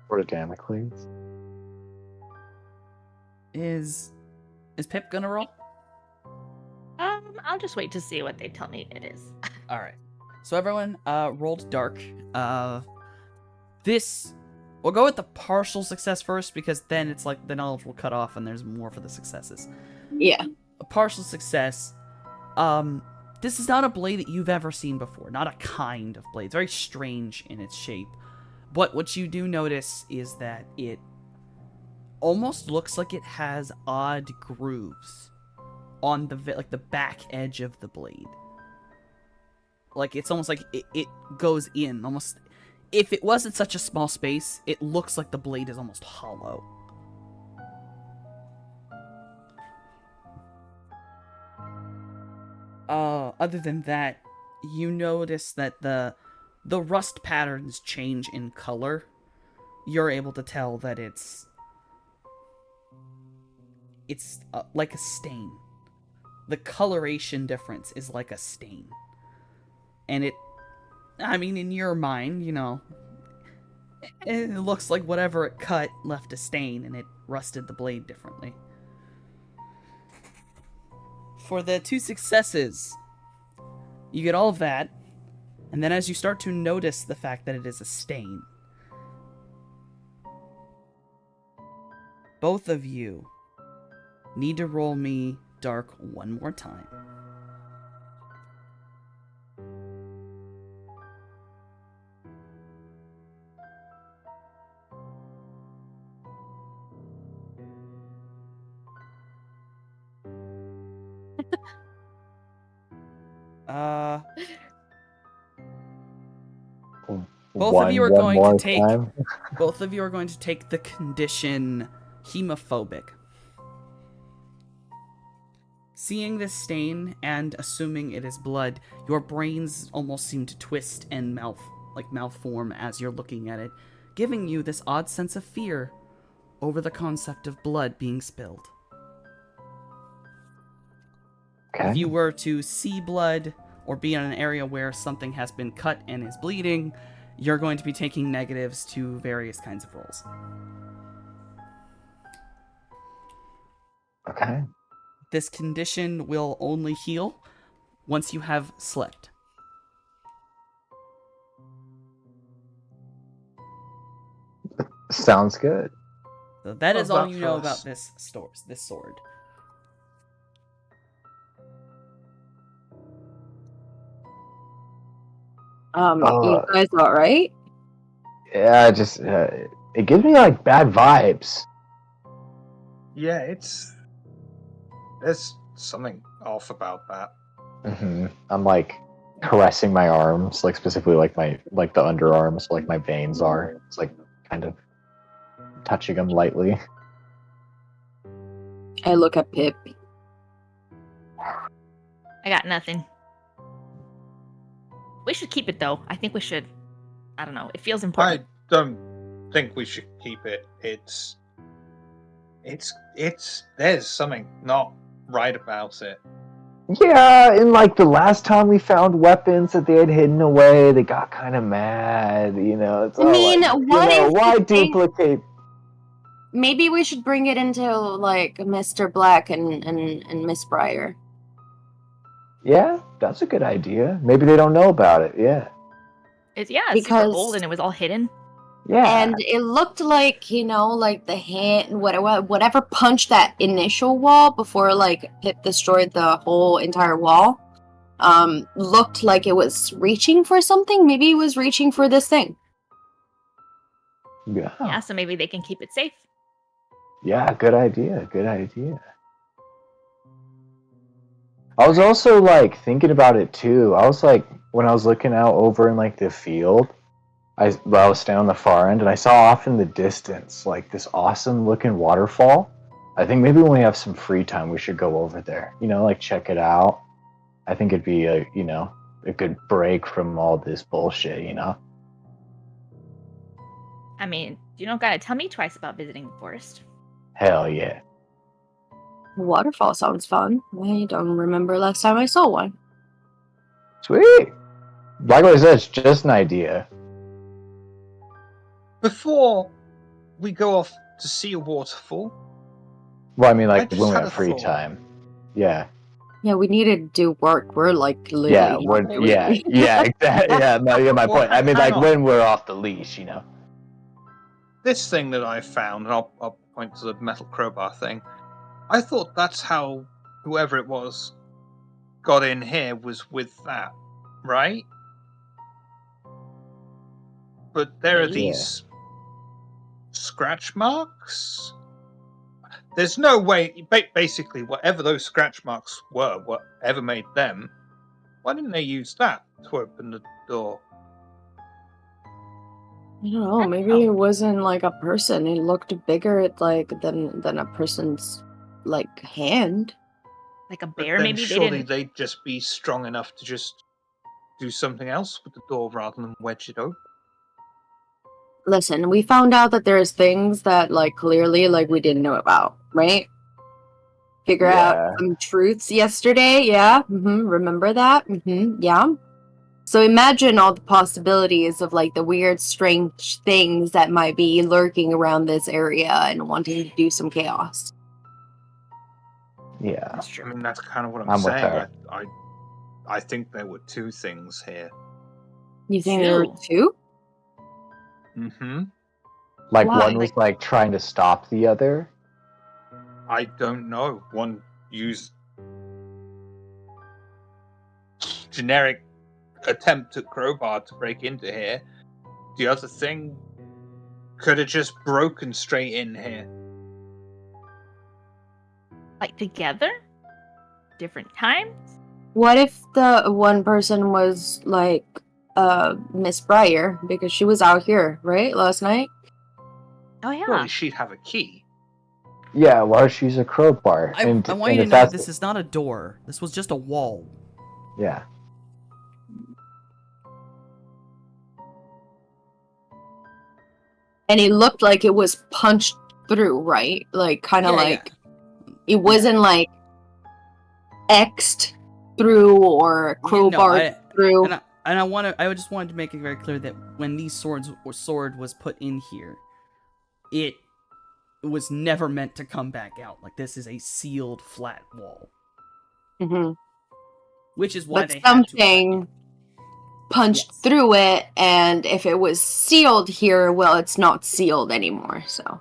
Sword of Damocles. Is Pip gonna roll? I'll just wait to see what they tell me it is. All right. So everyone rolled dark. This we'll go with the partial success first because then it's like the knowledge will cut off and there's more for the successes. Yeah. A partial success. This is not a blade that you've ever seen before. Not a kind of blade. It's very strange in its shape. But what you do notice is that it almost looks like it has odd grooves on the back edge of the blade. Like it's almost like it goes in almost. If it wasn't such a small space, it looks like the blade is almost hollow. Other than that, you notice that the rust patterns change in color. You're able to tell that it's like a stain. The coloration difference is like a stain. And I mean, in your mind, you know, it looks like whatever it cut left a stain and it rusted the blade differently. For the 2 successes, you get all of that, and then as you start to notice the fact that it is a stain, both of you need to roll me dark one more time. Both of you are One going more to take time. both of you are going to take the condition hemophobic. Seeing this stain and assuming it is blood, your brains almost seem to twist and malform as you're looking at it, giving you this odd sense of fear over the concept of blood being spilled. Okay. If you were to see blood or be in an area where something has been cut and is bleeding, you're going to be taking negatives to various kinds of rolls. Okay. This condition will only heal once you have slept. Sounds good. So that is Love all that you for know us. about this sword. You guys all right? Yeah, just it gives me like bad vibes. Yeah, there's something off about that. I'm like caressing my arms, like specifically like the underarms, like my veins are. It's like kind of touching them lightly. I look at Pip. I got nothing. We should keep it though. I think we should. I don't know. It feels important. I don't think we should keep it. There's something not right about it. Yeah, and like the last time we found weapons that they had hidden away, they got kind of mad. It's I all mean, like, what if why the thing- duplicate? Maybe we should bring it into like Mr. Black and Miss Briar. Yeah, that's a good idea. Maybe they don't know about it. Yeah, It's super Because- old and it was all hidden. yeah. And it looked like, like the hand, whatever punched that initial wall before like Pip destroyed the whole entire wall, looked like it was reaching for something. Maybe it was reaching for this thing. Yeah. Yeah, so maybe they can keep it safe. Yeah, good idea. Good idea. I was also like thinking about it too. I was like, when I was looking out over in like the field, I was standing on the far end and I saw off in the distance like this awesome looking waterfall. I think maybe when we have some free time, we should go over there. Like check it out. I think it'd be a good break from all this bullshit. I mean, you don't gotta tell me twice about visiting the forest. Hell yeah. Waterfall sounds fun. I don't remember last time I saw one. Sweet. Like I said, it's just an idea. Before we go off to see a waterfall, Well, I mean, I like just when we had have a free thought. time. Yeah. Yeah, we need to do work. We're like literally. Yeah. not doing Yeah. it. Yeah. Exactly. Yeah. No, yeah. My Well, point. I mean, hang like on. when we're off the leash. This thing that I found, and I'll point to the metal crowbar thing. I thought that's how whoever it was got in here was with that, right? But there are Maybe. these scratch marks. There's no way. Basically, whatever those scratch marks were, whatever made them, why didn't they use that to open the door? I don't know. Maybe it wasn't like a person. It looked bigger, like than a person's like hand. Like a But bear, then maybe they surely didn't. they'd just be strong enough to just do something else with the door rather than wedge it open. Listen, we found out that there's things that like clearly like we didn't know about, right? Figure out Yeah. some truths yesterday, yeah. Remember that? Yeah. So imagine all the possibilities of like the weird, strange things that might be lurking around this area and wanting to do some chaos. Yeah. That's I true. mean, that's kind of what I'm I'm with saying. her. I think there were two things here. You think there were two? Mm-hmm. Like Why? one was like trying to stop the other. I don't know. One used generic attempt at crowbar to break into here. The other thing could have just broken straight in here. Like together? Different times? What if the one person was like Miss Briar because she was out here, right, last night? Oh yeah. Surely she'd have a key. Yeah. Well, she's a crowbar. I want you to know this is not a door. This was just a wall. Yeah. And it looked like it was punched through, right? Like kind of Yeah, like it wasn't like X'd through or crowbar through. I just wanted to make it very clear that when these sword was put in here, it was never meant to come back out. Like this is a sealed flat wall, Mhm. which is why But they had to something punched Yes. through it, and if it was sealed here, well, it's not sealed anymore. So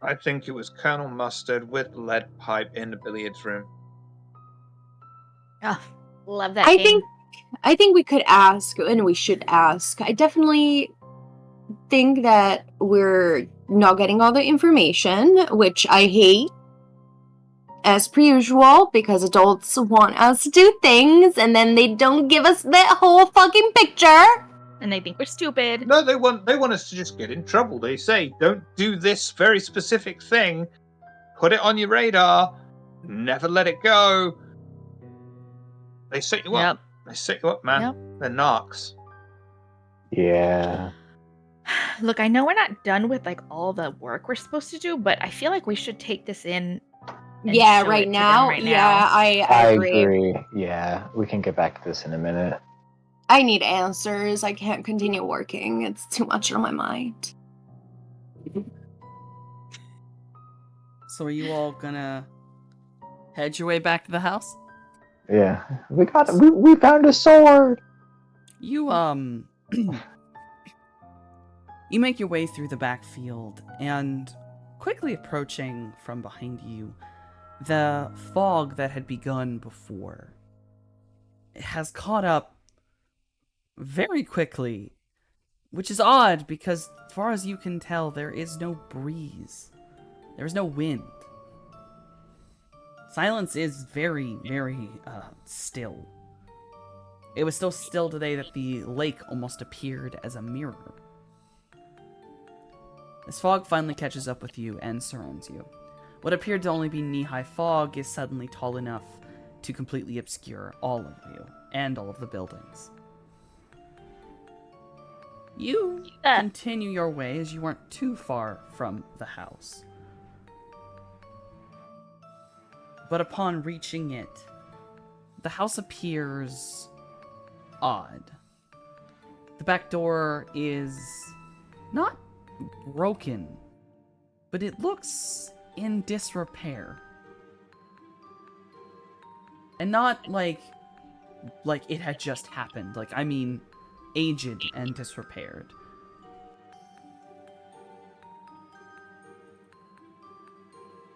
I think it was Colonel Mustard with lead pipe in the billiards room. Oh, love that I game. think we could ask, and we should ask. I definitely think that we're not getting all the information, which I hate, as per usual, because adults want us to do things, and then they don't give us that whole fucking picture. And they think we're stupid. No, they want us to just get in trouble. They say, don't do this very specific thing. Put it on your radar. Never let it go. They set you up. They set you up, man. Yep. They're narcs. Yeah. Look, I know we're not done with like all the work we're supposed to do, but I feel like we should take this in. And Yeah, show it right to them now. right Yeah, now. I agree. Yeah, we can get back to this in a minute. I need answers. I can't continue working. It's too much on my mind. So are you all gonna head your way back to the house? Yeah, we found a sword. You you make your way through the backfield, and quickly approaching from behind you, the fog that had begun before has caught up very quickly, which is odd because, as far as you can tell, there is no breeze. There is no wind. Silence is very, very still. It was so still today that the lake almost appeared as a mirror. As fog finally catches up with you and surrounds you, what appeared to only be knee-high fog is suddenly tall enough to completely obscure all of you and all of the buildings. You continue your way as you weren't too far from the house. But upon reaching it, the house appears odd. The back door is not broken, but it looks in disrepair. And not like it had just happened. Like, I mean, aged and disrepaired.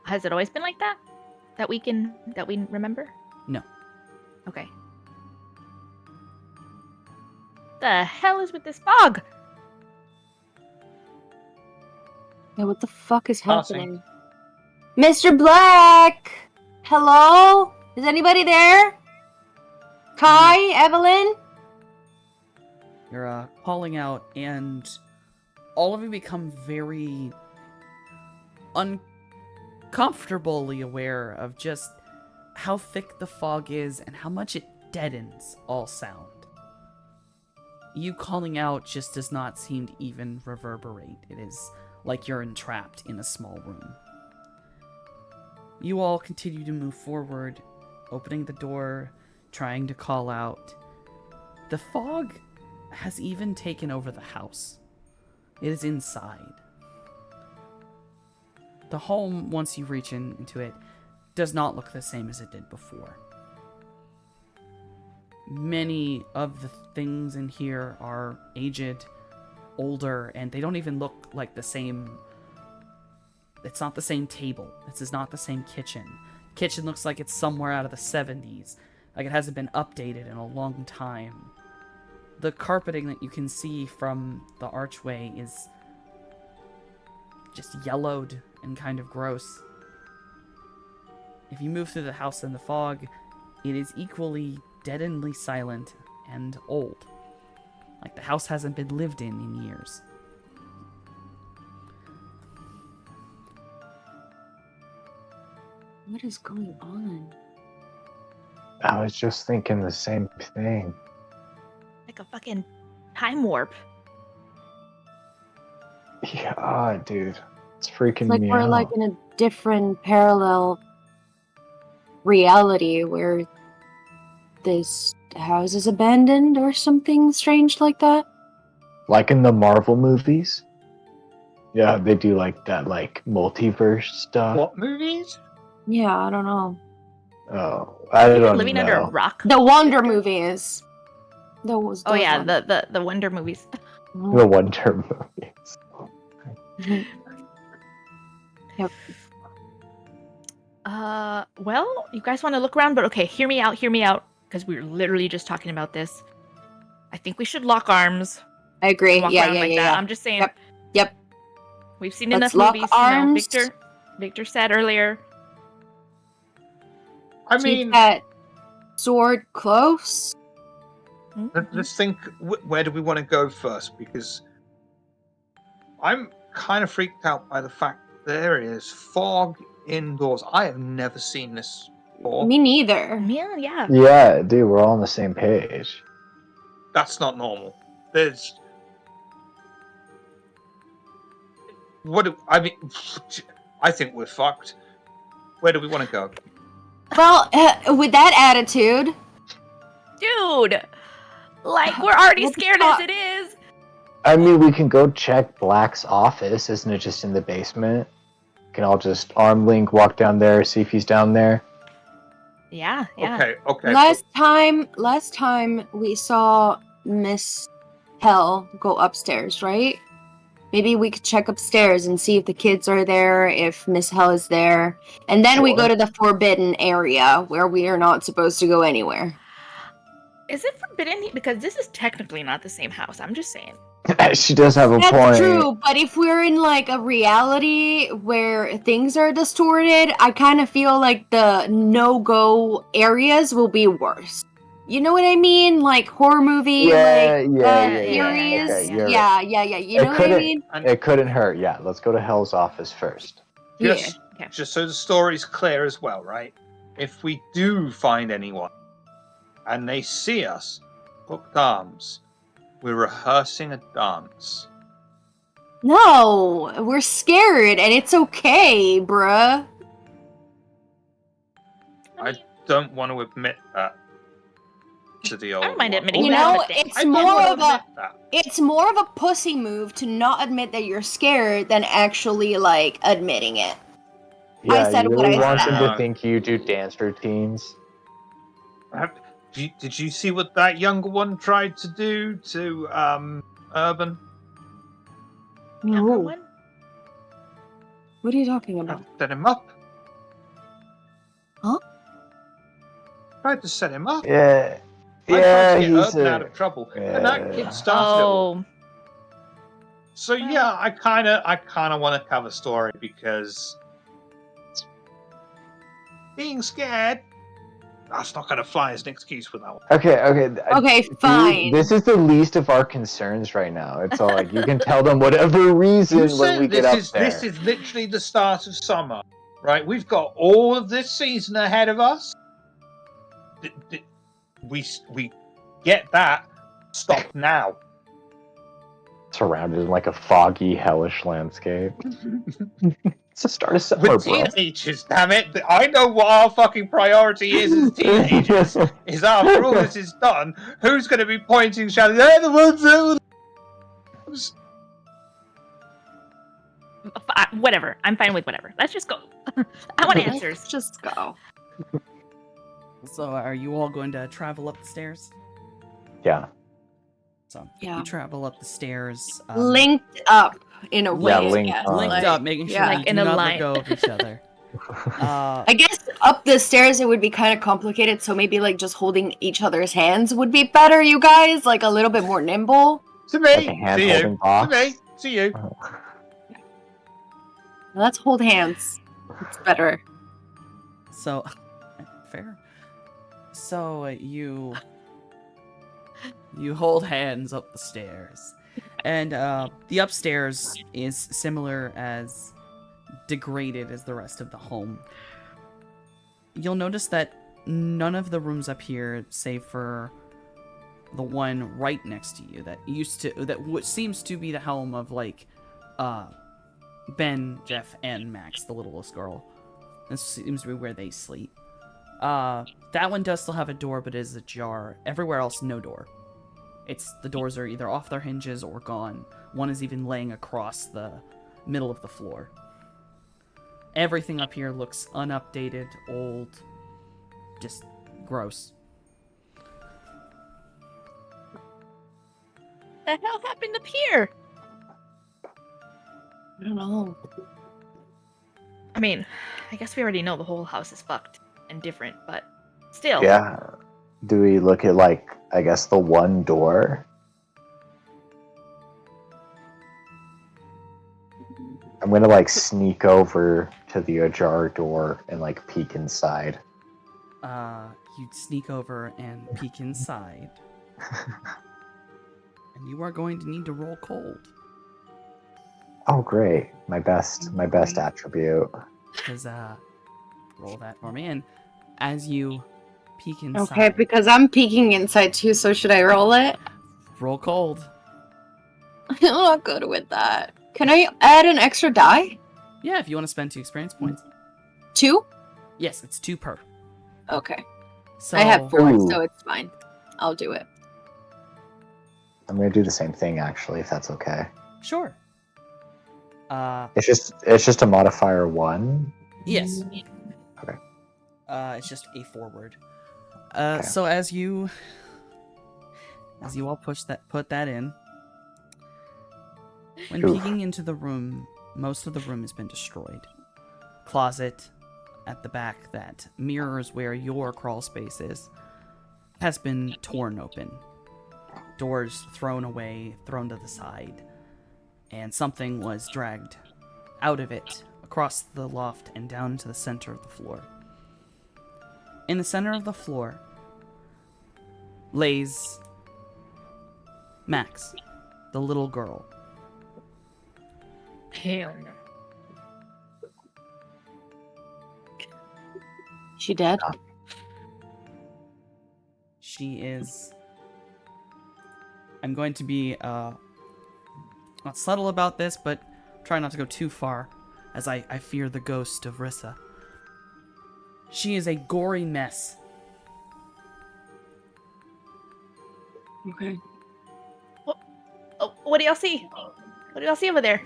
Has it always been like that? That we remember? No. Okay. The hell is with this fog? Yeah, what the fuck is Passing. happening? Mr. Black! Hello? Is anybody there? Kai? Evelyn? You're calling out, and all of you become very uncomfortably aware of just how thick the fog is and how much it deadens all sound. You calling out just does not seem to even reverberate. It is like you're entrapped in a small room. You all continue to move forward, opening the door, trying to call out. The fog has even taken over the house. It is inside. The home, once you reach into it, does not look the same as it did before. Many of the things in here are aged, older, and they don't even look like the same. It's not the same table. This is not the same kitchen. Kitchen looks like it's somewhere out of the 70s. Like it hasn't been updated in a long time. The carpeting that you can see from the archway is just yellowed and kind of gross. If you move through the house in the fog, it is equally deadenly silent and old. Like the house hasn't been lived in years. What is going on? I was just thinking the same thing. Like a fucking time warp. Yeah, dude. It's freaking It's like me we're out. like in a different parallel reality where this house is abandoned or something strange like that. Like in the Marvel movies. Yeah, they do like that, like multiverse stuff. What movies? Yeah, I don't know. Oh, I don't know. Living under a rock. The Wonder movies. Those Oh yeah, ones. the Wonder movies. The Wonder movies. Yep. Well, you guys want to look around, but okay, hear me out, because we were literally just talking about this. I think we should lock arms. I agree. Walk Yeah, around yeah, like yeah, that. yeah. I'm just saying. Yep. Yep. We've seen Let's enough lock movies. arms. Victor said earlier. I Keep mean, that sword close. let's think. Where do we want to go first? Because I'm kind of freaked out by the fact there is fog indoors. I have never seen this before. Me neither. Yeah. Yeah, dude, we're all on the same page. That's not normal. There's. I mean, I think we're fucked. Where do we want to go? Well, with that attitude, Dude, like we're already What the scared fuck? as it is. I mean, we can go check Black's office. Isn't it just in the basement? We can all just arm link, walk down there, see if he's down there. Yeah. Okay. last time we saw Miss Hell go upstairs, right? Maybe we could check upstairs and see if the kids are there, if Miss Hell is there, and then we go Sure. to the forbidden area where we are not supposed to go anywhere. Is it forbidden? Because this is technically not the same house. I'm just saying. She does have a That's point. true, but if we're in like a reality where things are distorted, I kind of feel like the no-go areas will be worse. You know what I mean? Like horror movie, Yeah, like yeah. theories. Okay, you're yeah, right. yeah, yeah. You know what I mean? It couldn't hurt. Yeah, let's go to Hell's office first. Just, Okay. just so the story's clear as well, right? If we do find anyone and they see us, hooked arms, we're rehearsing a dance. No, we're scared, and it's okay, bruh. I don't want to admit that to the old don't mind one. admitting You that. know, I'm a thing. it's I don't more want of to a admit that. it's more of a pussy move to not admit that you're scared than actually like admitting it. Yeah, said you what really I want them said. to think you do dance routines. Did you see what that younger one tried to do to Urban? Younger No. one? What are you talking about? Set him up. Huh? Tried to set him up. Yeah, I tried yeah, to get he's Urban out of trouble, and that yeah. kid started it all. Oh. So yeah, I kind of want to cover story because being scared, that's not going to fly as an excuse for that one. Okay. Okay, Dude, fine. this is the least of our concerns right now. It's all like you can tell them whatever reason You when said we get up this there. is literally the start of summer, right? We've got all of this season ahead of us. We get that. Stop now. Surrounded in like a foggy, hellish landscape. It's the start of summer, We're bro. teenagers, damn it! I know what our fucking priority is as teenagers. Is after all this is done, who's going to be pointing, shouting, "They're the ones that was." Whatever. I'm fine with whatever. Let's just go. I want answers. Let's just go. So, are you all going to travel up the stairs? Yeah. So, Yeah. you travel up the stairs. Linked up in a way. Yeah, I linked guess. up. Linked Like, up, making sure yeah. you Like do in a not line. let go of each other. I guess up the stairs it would be kind of complicated, so maybe like just holding each other's hands would be better, you guys. Like a little bit more nimble. To me, Like a hand to you, holding box. to me, to you. Let's hold hands. It's better. So, fair. So you hold hands up the stairs, and the upstairs is similar as degraded as the rest of the home. You'll notice that none of the rooms up here, save for the one right next to you, that seems to be the home of like Ben, Jeff, and Max, the littlest girl. This seems to be where they sleep. That one does still have a door, but it is ajar. Everywhere else, no door. The doors are either off their hinges or gone. One is even laying across the middle of the floor. Everything up here looks unupdated, old, just gross. What the hell happened up here? I don't know. I mean, I guess we already know the whole house is fucked and different, but still. Yeah. Do we look at, like, I guess the one door? I'm gonna, like, sneak over to the ajar door and, like, peek inside. You sneak over and peek inside. And you are going to need to roll cold. Oh, great. My best attribute. Because, roll that for me. And as you peek inside... Okay, because I'm peeking inside too, so should I roll it? Roll cold. I'm not good with that. Can I add an extra die? Yeah, if you want to spend 2 experience points. 2? Yes, it's 2 per. Okay. So, I have 4, Ooh. so it's fine. I'll do it. I'm gonna do the same thing, actually, if that's okay. Sure. It's just a modifier 1. Yes. Okay. It's just a forward. Okay. So as you all put that in, when Oof. peeking into the room, most of the room has been destroyed. Closet at the back that mirrors where your crawl space is has been torn open. Doors thrown away, thrown to the side, and something was dragged out of it, across the loft, and down into the center of the floor. In the center of the floor lays Max, the little girl. Hell no. She dead? She is... I'm going to be not subtle about this, but try not to go too far, as I fear the ghost of Rissa. She is a gory mess. Okay. Oh, what do y'all see? What do y'all see over there?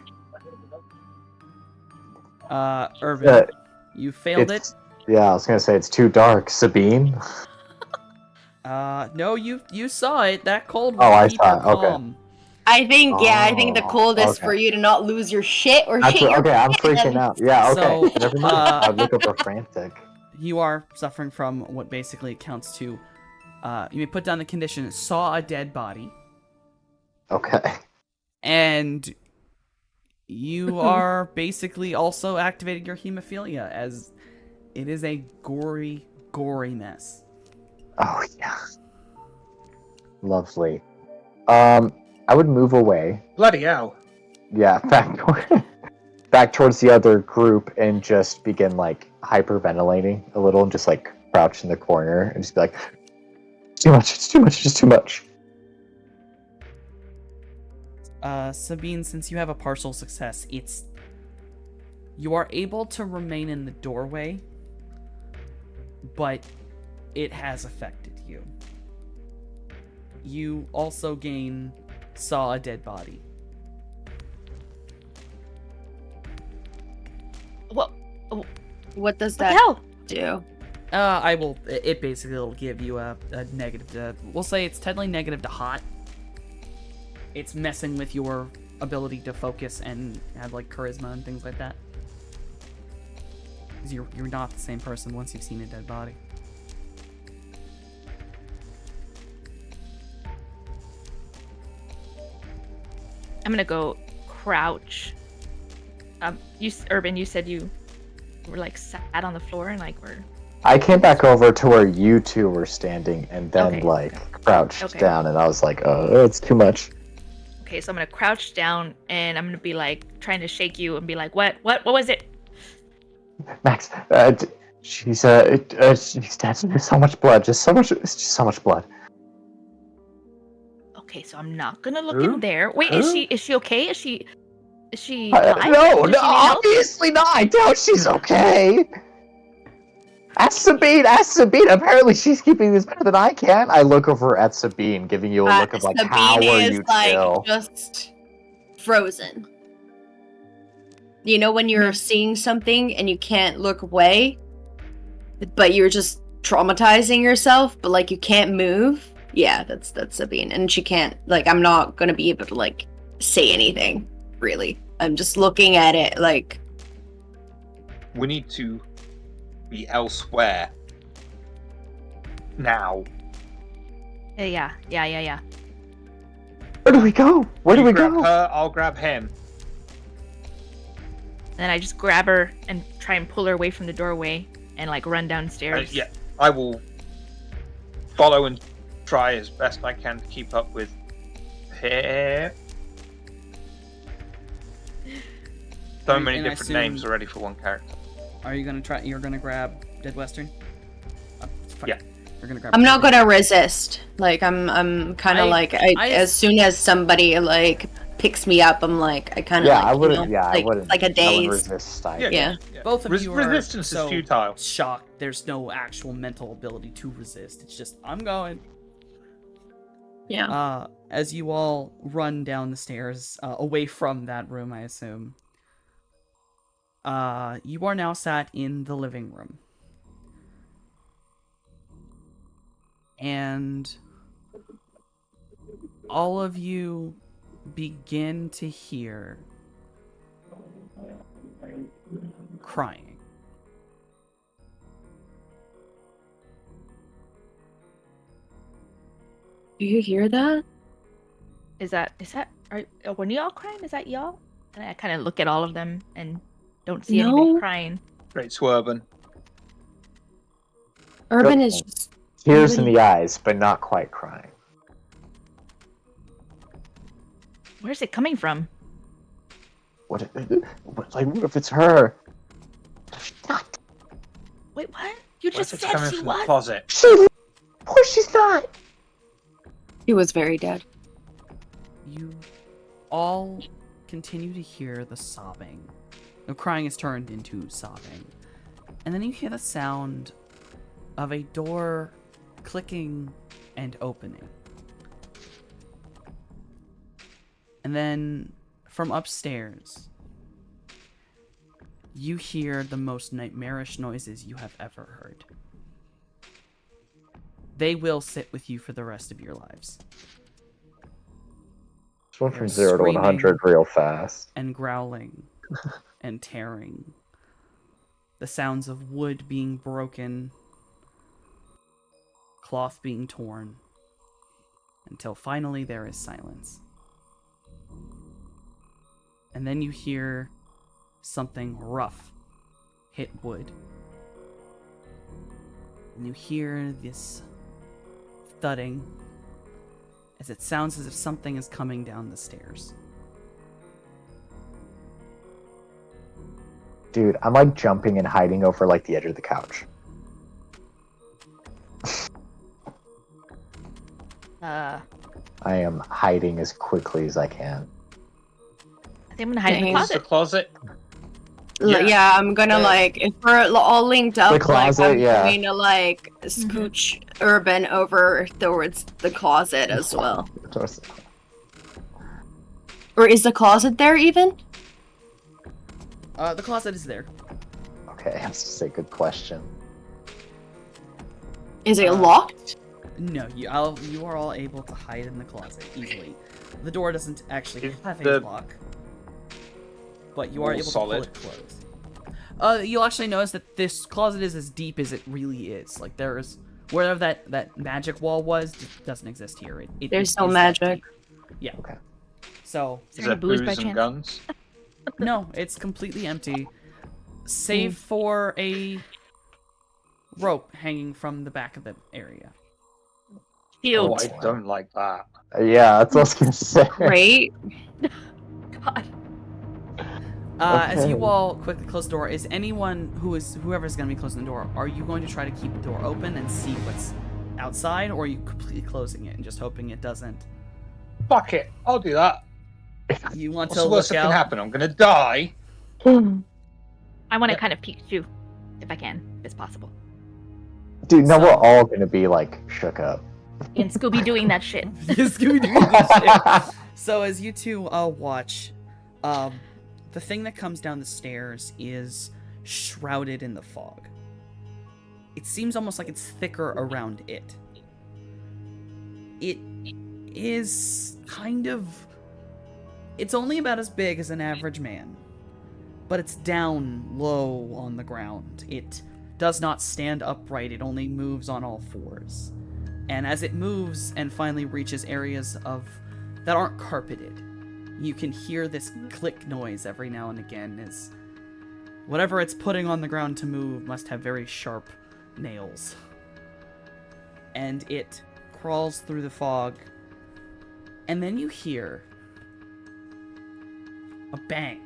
Irvin, you failed it. It's- Yeah, I was gonna say it's too dark. Sabine? No, you saw it. That cold Oh, will I keep her saw it, okay. calm. I think the Oh, cold is for okay. you to not lose your shit or That's shit what, your okay, I'm pants. freaking out. Yeah, okay. So, Never mind. I'd look over frantic. You are suffering from what basically counts to, you may put down the condition, saw a dead body, Okay. and you are basically also activating your hemophilia, as it is a gory, gory mess. Oh, yeah. Lovely. I would move away. Bloody hell. Yeah, back towards the other group and just begin, like, hyperventilating a little and just, like, crouch in the corner and just be like, too much, it's too much, just too much. Sabine, since you have a partial success, you are able to remain in the doorway, but it has affected you. You also saw a dead body. What does What the that hell? do? It basically will give you a negative to, we'll say it's technically negative to hot. It's messing with your ability to focus and have, like, charisma and things like that. 'Cause you're not the same person once you've seen a dead body. I'm gonna go crouch. Urban, you said you were like sat on the floor and like were. I came back over to where you two were standing and then, Okay, like, okay. crouched Okay. down, and I was like, oh, it's too much. Okay, so I'm gonna crouch down and I'm gonna be like trying to shake you and be like, what was it? Max, she's dead. There's so much blood, it's just so much blood. Okay, so I'm not gonna look Who? in there. Wait, Who? is she okay? Is she alive? No, Does she need help? obviously not. I doubt she's okay. Ask Sabine. Apparently, she's keeping this better than I can. I look over at Sabine, giving you a look of like, Sabine how are is you like chill? just frozen. You know when you're seeing something and you can't look away, but you're just traumatizing yourself, but like you can't move? Yeah, that's Sabine. And she can't, like, I'm not gonna be able to like say anything, really. I'm just looking at it like, We need to be elsewhere. Now. Yeah. Where do we go? Where do You we grab go? her, I'll grab him. Then I just grab her and try and pull her away from the doorway and like run downstairs. Yeah, I will follow and try as best I can to keep up with him. So many And I different assume- names already for one character. Are you gonna try? You're gonna grab Dead Western? It's fine. Yeah. You're gonna grab. I'm not Dead gonna resist. Like I'm kind of like as soon as somebody like picks me up, I'm like I kind of Yeah, like, I wouldn't. you know, Yeah, like, I wouldn't. like a I wouldn't daze. resist either. Yeah. Both of you are resistance so is futile. shocked. There's no actual mental ability to resist. It's just I'm going. Yeah. As you all run down the stairs, away from that room, I assume. You are now sat in the living room. And all of you begin to hear crying. Do you hear that? Is that are when y'all crying? Is that y'all? And I kind of look at all of them and don't see No. anybody crying. Great Swerben. Urban is just Tears in the eyes, but not quite crying. Where's it coming from? What if it's her? Wait, what? You Where's just it said coming she from the was. closet? Of course she's not. He was very dead. You all continue to hear the sobbing. The crying is turned into sobbing. And then you hear the sound of a door clicking and opening. And then from upstairs, you hear the most nightmarish noises you have ever heard. They will sit with you for the rest of your lives. Just went from They're 0 to 100 real fast. And growling and tearing. The sounds of wood being broken, cloth being torn, until finally there is silence. And then you hear something rough hit wood. And you hear this thudding as it sounds as if something is coming down the stairs. Dude, I'm like jumping and hiding over like the edge of the couch. I I am hiding as quickly as I can. think I'm gonna hide in the Dang. Is the closet. closet? Yeah, I'm gonna like if we're all linked up, The closet, like I'm yeah. going to like scooch Urban over towards the closet as well. Or is the closet there even? The closet is there. Okay, I have to say, good question. Is it Uh, locked? No, you are all able to hide in the closet easily. The door doesn't actually Is have a the lock, but you are wall able to solid? pull it closed. You'll actually notice that this closet is as deep as it really is. Like there's wherever that magic wall was doesn't exist here. There's it no is that magic. deep. Yeah. Okay. So Is Is there there any booze by booze and chance? guns? no, it's completely empty, save for a rope hanging from the back of the area. Oh, Cute. I don't like that. Yeah, that's what I was gonna say. Great. God. As you Okay. all quickly close the door, is whoever's going to be closing the door, are you going to try to keep the door open and see what's outside, or are you completely closing it and just hoping it doesn't? Fuck it, I'll do that. You want What's to the worst look that can out? happen? I'm gonna die. I want to Yeah. kind of peek too, if I can, if it's possible. Dude, no, So- we're all gonna be like shook up. And Scooby doing that shit. Scooby-Doo this shit. So as you two watch, the thing that comes down the stairs is shrouded in the fog. It seems almost like it's thicker around it. It is kind of... It's only about as big as an average man, but it's down low on the ground. It does not stand upright, it only moves on all fours. And as it moves and finally reaches areas that aren't carpeted, you can hear this click noise every now and again as whatever it's putting on the ground to move must have very sharp nails. And it crawls through the fog, and then you hear a bang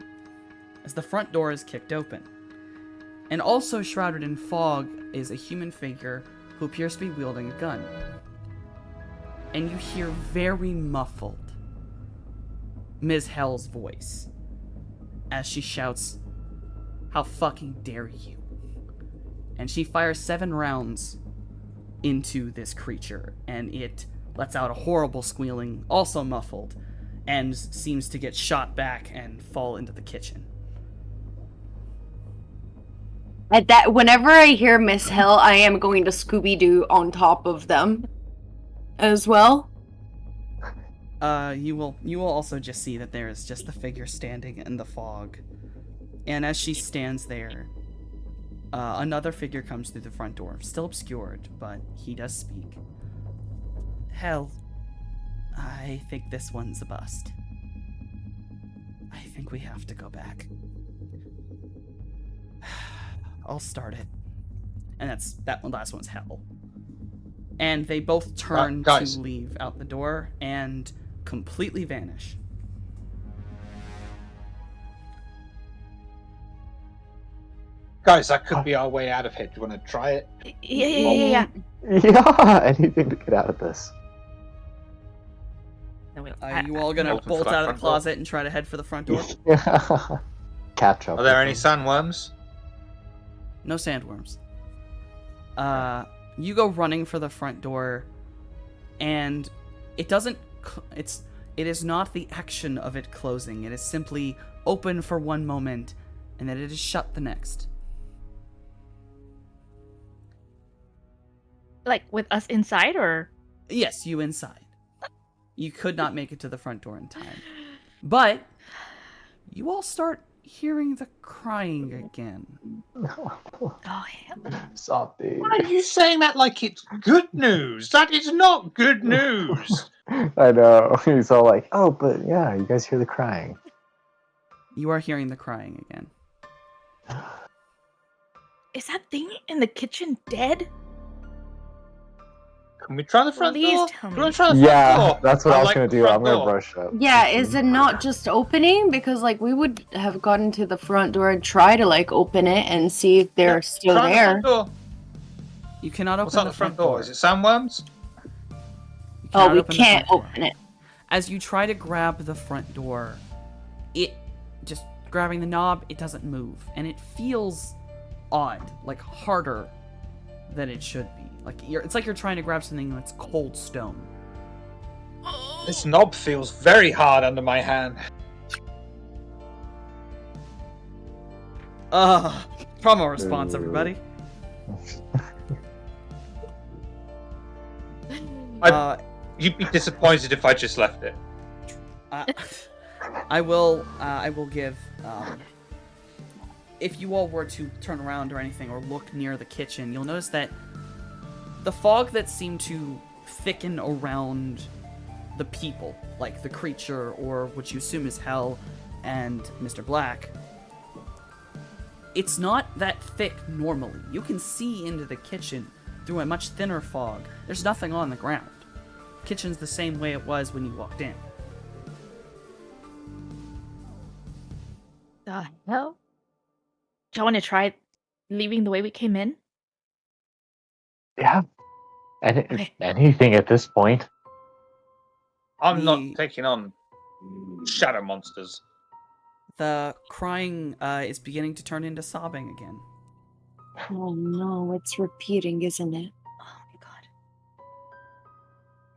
as the front door is kicked open. And also shrouded in fog is a human figure who appears to be wielding a gun. And you hear very muffled Ms. Hell's voice as she shouts, "How fucking dare you?" And she fires 7 rounds into this creature, and it lets out a horrible squealing, also muffled, and seems to get shot back and fall into the kitchen. At that, whenever I hear Miss Hell, I am going to Scooby-Doo on top of them as well. You will also just see that there is just the figure standing in the fog. And as she stands there, another figure comes through the front door, still obscured, but he does speak. "Hell, I think this one's a bust. I think we have to go back. I'll start it." And that last one's Hell. And they both turn guys. to leave out the door and completely vanish. Guys, that could be our way out of here. Do you want to try it? Yeah. Yeah, anything to get out of this. No, wait, Are you all gonna Open bolt for that out of the front door. closet and try to head for the front door? Catch up. Are there with any them. sandworms? No sandworms. You go running for the front door, and it doesn't. It is not the action of it closing. It is simply open for one moment, and then it is shut the next. Like with us inside, or Yes, you inside. You could not make it to the front door in time, but you all start hearing the crying again. oh hell. Softy. Why are you saying that like it's good news? That is not good news. I know. He's all like, "Oh, but yeah, you guys hear the crying." You are hearing the crying again. Is that thing in the kitchen dead? Can we try the front Please door? tell Do me. you want to try the front Yeah, door? that's what I was like gonna the do. front I'm gonna door. brush up. Yeah, is it not just opening? Because like we would have gotten to the front door and try to like open it and see if they're Yeah, still try the there. front door. You cannot open What's out the front door? Is it sandworms? You Oh, cannot we open the can't front door. open it. As you try to grab the front door, it just grabbing the knob, it doesn't move, and it feels odd, like harder than it should be. It's like you're trying to grab something that's cold stone. This knob feels very hard under my hand. Promo response, everybody. You'd be disappointed if I just left it. I will give. If you all were to turn around or anything or look near the kitchen, you'll notice that the fog that seemed to thicken around the people, like the creature or what you assume is Hell and Mr. Black, it's not that thick normally. You can see into the kitchen through a much thinner fog. There's nothing on the ground. Kitchen's the same way it was when you walked in. The hell? Do you want to try leaving the way we came in? Yeah. Okay. Anything at this point. I'm not The- taking on shadow monsters. The crying is beginning to turn into sobbing again. Oh no, it's repeating, isn't it? Oh my god.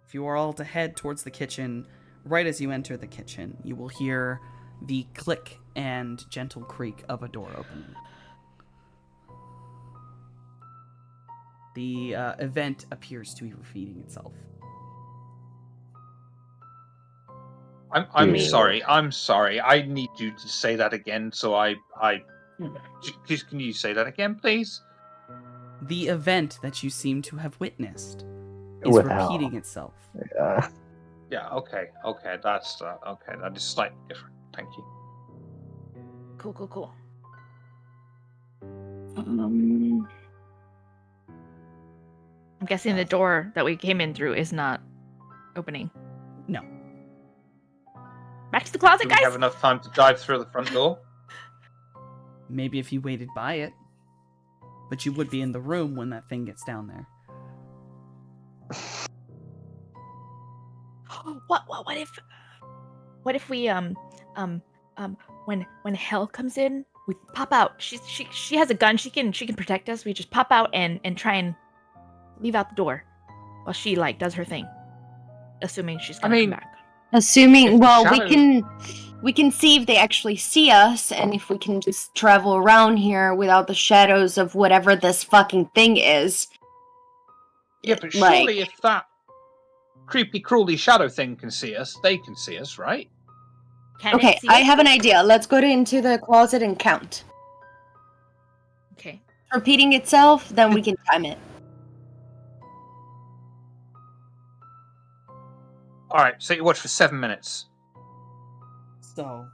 If you are all to head towards the kitchen, right as you enter the kitchen, you will hear the click and gentle creak of a door opening. The event appears to be repeating itself. I'm Yeah. sorry. I'm sorry. I need you to say that again. So just can you say that again, please? The event that you seem to have witnessed is With repeating hell. itself. Yeah. Yeah. Okay. That's okay. That is slightly different. Thank you. Cool. Um, I'm guessing the door that we came in through is not opening. No. Back to the closet, Do we guys. have enough time to dive through the front door? Maybe if you waited by it. But you would be in the room when that thing gets down there. What if we when hell comes in, we pop out. She has a gun. She can protect us. We just pop out and try and leave out the door while she like does her thing, assuming she's gonna come back. assuming, If the well, shadow- we can see if they actually see us, and if we can just travel around here without the shadows of whatever this fucking thing is. Yeah, but Like- surely if that creepy, crawly shadow thing can see us, they can see us, right? Can Okay, it see I us? have an idea. Let's go into the closet and count. Okay. Repeating itself, then we can time it. All right. Set your watch for 7 minutes. So,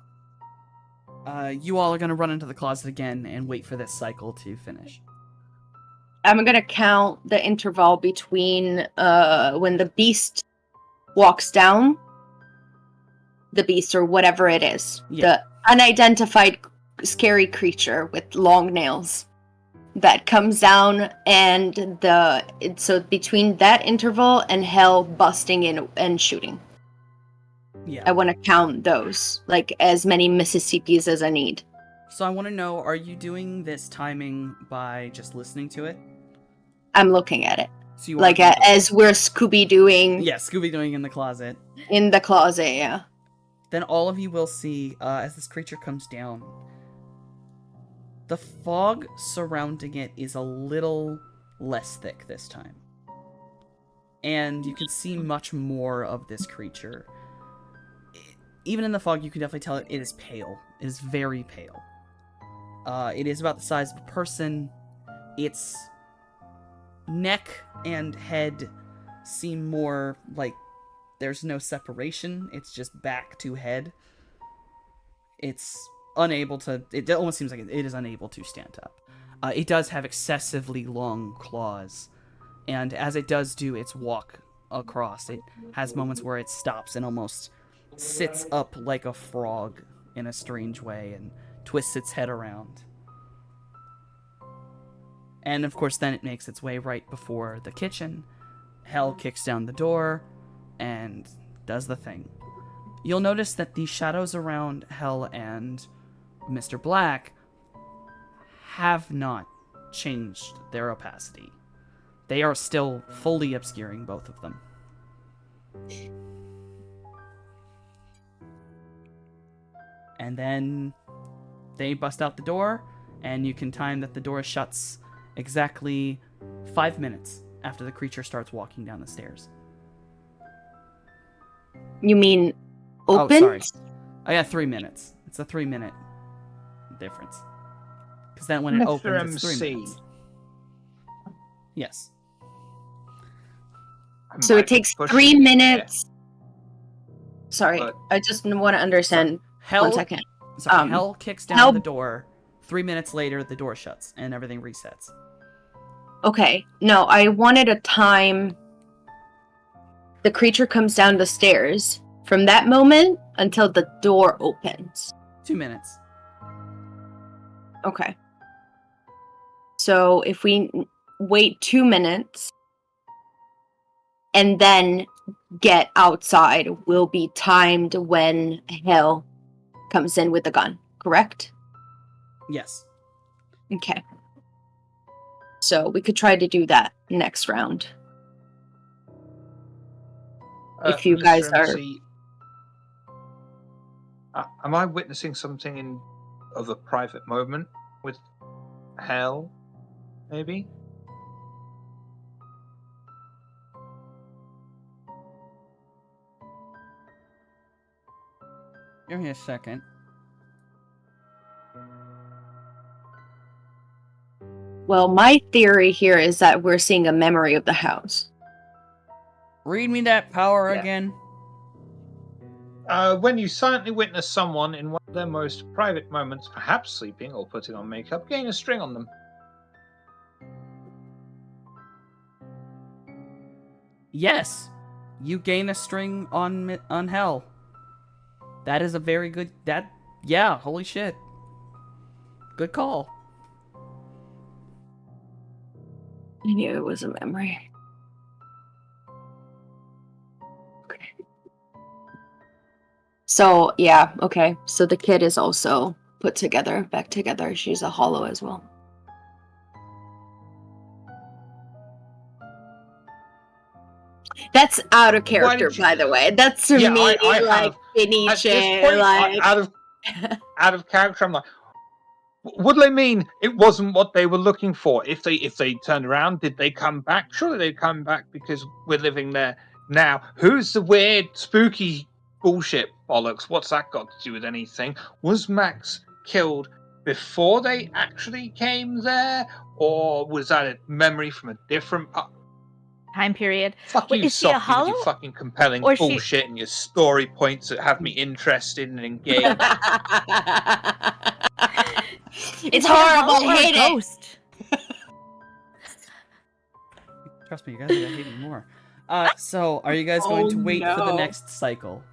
you all are going to run into the closet again and wait for this cycle to finish. I'm gonna count the interval between when the beast walks down, the beast or whatever it is, Yeah. the unidentified scary creature with long nails that comes down, and so between that interval and hell busting in and shooting. Yeah. I want to count those, like as many Mississippis as I need. So I want to know, are you doing this timing by just listening to it? I'm looking at it, So you like are doing as we're Scooby-Dooing yeah, Scooby doing in the closet. in the closet. Yeah. Then all of you will see, as this creature comes down, the fog surrounding it is a little less thick this time. And you can see much more of this creature. Even in the fog, you can definitely tell it is pale. It is very pale. It is about the size of a person. Its neck and head seem more like there's no separation. It's just back to head. It's unable to... It almost seems like it is unable to stand up. It does have excessively long claws. And as it does do its walk across, it has moments where it stops and almost sits up like a frog in a strange way and twists its head around. And of course, then it makes its way right before the kitchen. Hell kicks down the door and does the thing. You'll notice that the shadows around Hell and Mr. Black have not changed their opacity. They are still fully obscuring both of them. And then they bust out the door, and you can time that the door shuts exactly 5 minutes after the creature starts walking down the stairs. You mean open? Oh, sorry. I got 3 minutes. It's a 3-minute difference. Because then when it Mr. opens, it's 3 MC. minutes. Yes. I So might it be takes pushing 3 it here, minutes. Sorry, but- I just want to understand. Hell, 1 second. Sorry, Hell kicks down Hell- the door. 3 minutes later, the door shuts, and everything resets. Okay, no, I wanted a time. The creature comes down the stairs from that moment until the door opens. 2 minutes. Okay. So if we wait 2 minutes and then get outside, will be timed when Hell comes in with the gun, correct? Yes. Okay. So we could try to do that next round. If you Mr. guys are- MC, am I witnessing something of a private moment with Hell? Maybe. Give me a second. Well, my theory here is that we're seeing a memory of the house. Read me that power Yeah. again. When you silently witness someone in one of their most private moments, perhaps sleeping or putting on makeup, gain a string on them. Yes, you gain a string on Hell. That is a very good. Yeah, holy shit. Good call. I knew it was a memory. Okay. So, yeah, okay. So the kid is also put together, back together. She's a hollow as well. That's out of Why character, did you- by the way. That's to Yeah, me, I like, have- At Finiche, this point, like... out of character, I'm like, what do they mean? It wasn't what they were looking for. If they turned around, did they come back? Surely they'd come back because we're living there now. Who's the weird, spooky bullshit bollocks? What's that got to do with anything? Was Max killed before they actually came there, or was that a memory from a different part? Time period. Fuck Wait, you, is she a Sophie, with your hollow? fucking compelling Or she- bullshit and your story points that have me interested and engaged. It's Is it a horrible. hollow or I a hate it. ghost? Trust me, you guys are gonna hate me more. So are you guys going to Oh, wait for the no. next cycle?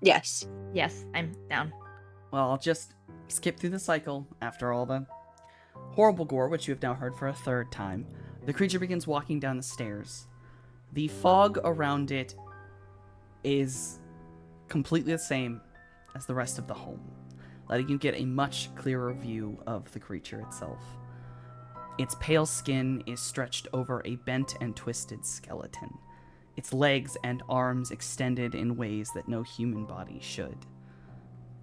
Yes. Yes, I'm down. Well, I'll just skip through the cycle after all the horrible gore, which you have now heard for a third time. The creature begins walking down the stairs. The fog around it is completely the same as the rest of the home, letting you get a much clearer view of the creature itself. Its pale skin is stretched over a bent and twisted skeleton, its legs and arms extended in ways that no human body should.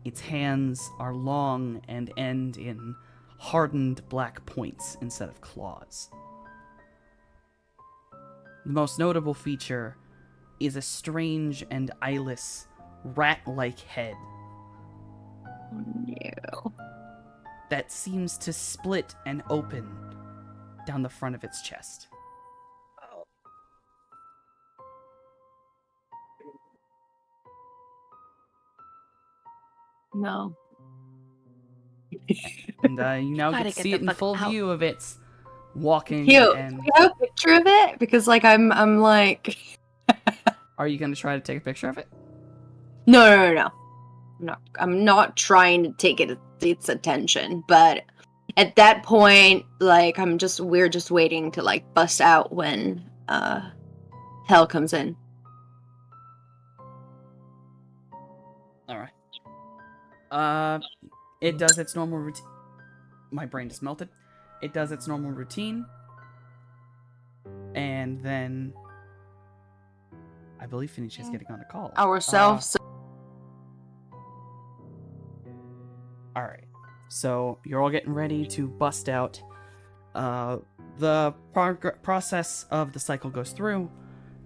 Its hands are long and end in hardened black points instead of claws. The most notable feature is a strange and eyeless, rat-like head No. that seems to split and open down the front of its chest. No. And you now Gotta get to get see the it in fuck full out. view of its walking Cute. and... Do you have a picture of it? Because, like, I'm like... Are you going to try to take a picture of it? No. No. I'm not trying to take its attention, but at that point, like, we're just waiting to, like, bust out when, Hell comes in. Alright. It does its normal routine. My brain just melted. It does its normal routine. And then... I believe Finish is getting on a call. Ourselves. Alright. So, you're all getting ready to bust out. The process of the cycle goes through.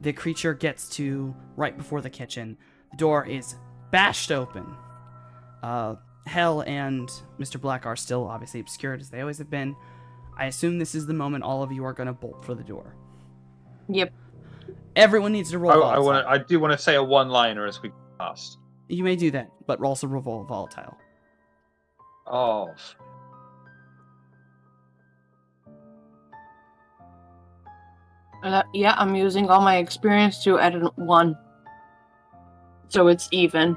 The creature gets to right before the kitchen. The door is bashed open. Hell and Mr. Black are still obviously obscured as they always have been. I assume this is the moment all of you are going to bolt for the door. Yep. Everyone needs to roll volatile. I do want to say a one-liner as we go past. You may do that, but also roll volatile. Oh. Yeah, I'm using all my experience to add 1. So it's even.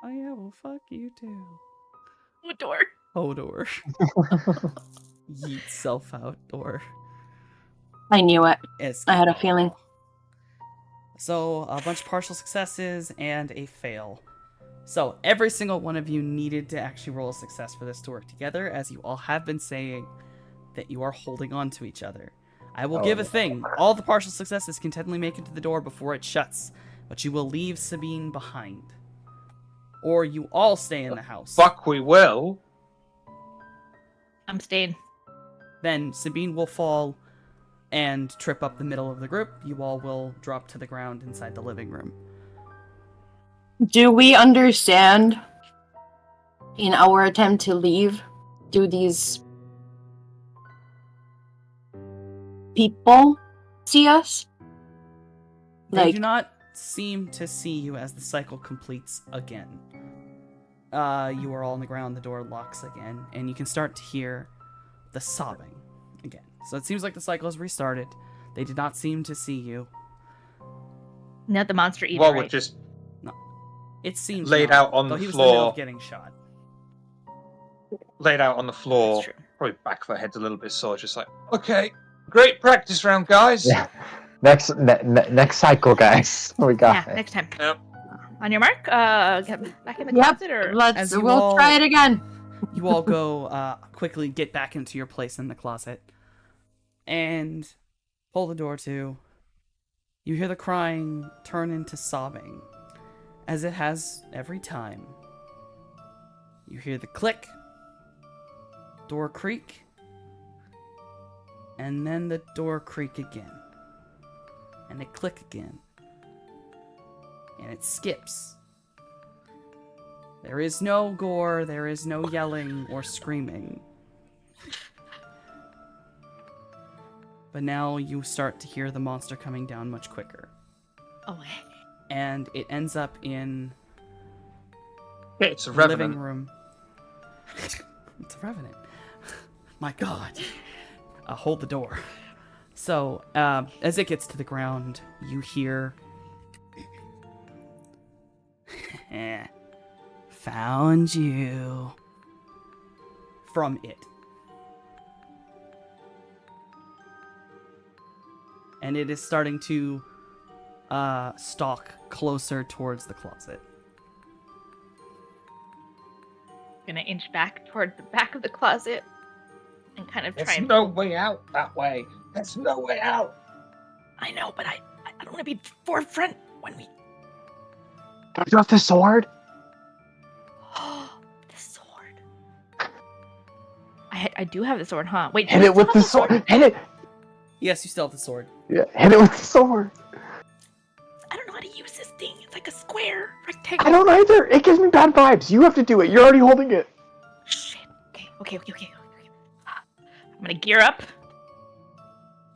Oh yeah, well fuck you too. Door. Hodor. Yeet self out door. I knew it. Escape. I had a feeling. So, a bunch of partial successes and a fail. So, every single one of you needed to actually roll a success for this to work together, as you all have been saying that you are holding on to each other. I will give a thing. All the partial successes can technically make it to the door before it shuts, but you will leave Sabine behind. Or you all stay in the house. Fuck, we will. I'm staying. Then Sabine will fall and trip up the middle of the group. You all will drop to the ground inside the living room. Do we understand in our attempt to leave? Do these people see us? They do not seem to see you as the cycle completes again. You are all on the ground, the door locks again, and you can start to hear the sobbing again. So it seems like the cycle has restarted. They did not seem to see you. Not the monster either, Well, we're right? just It seems laid not, out on though the he was in the middle floor. of getting shot. Laid out on the floor. That's true. Probably back of our heads a little bit sore. Just like, okay, great practice round, guys. Yeah. Next cycle, guys. We got Yeah, it. next time. Yep. On your mark, get back in the Yep. closet, or As you We'll all- try it again. You all go quickly get back into your place in the closet and pull the door to. You hear the crying turn into sobbing, as it has every time. You hear the click, door creak, and then the door creak again. And it click again. And it skips. There is no gore, there is no yelling or screaming. But now you start to hear the monster coming down much quicker. oh, And it ends up in Yeah, it's a the living revenant. room. It's a revenant. My god. Hold the door. So, as it gets to the ground, you hear... Found you. From it. And it is starting to stalk closer towards the closet. gonna inch back toward the back of the closet and kind of try There's and. no way out that way. There's no way out. I know, but I don't want to be forefront when we. Don't you have the sword? The sword. I do have the sword, huh? Wait, Hit do I it with still the have sword. Hit it. Yes, you still have the sword. Yeah, hit it with the sword. I don't know how to use this thing. It's like a square I rectangle. don't either. It gives me bad vibes. You have to do it. You're already holding it. Shit. Okay. I'm gonna gear up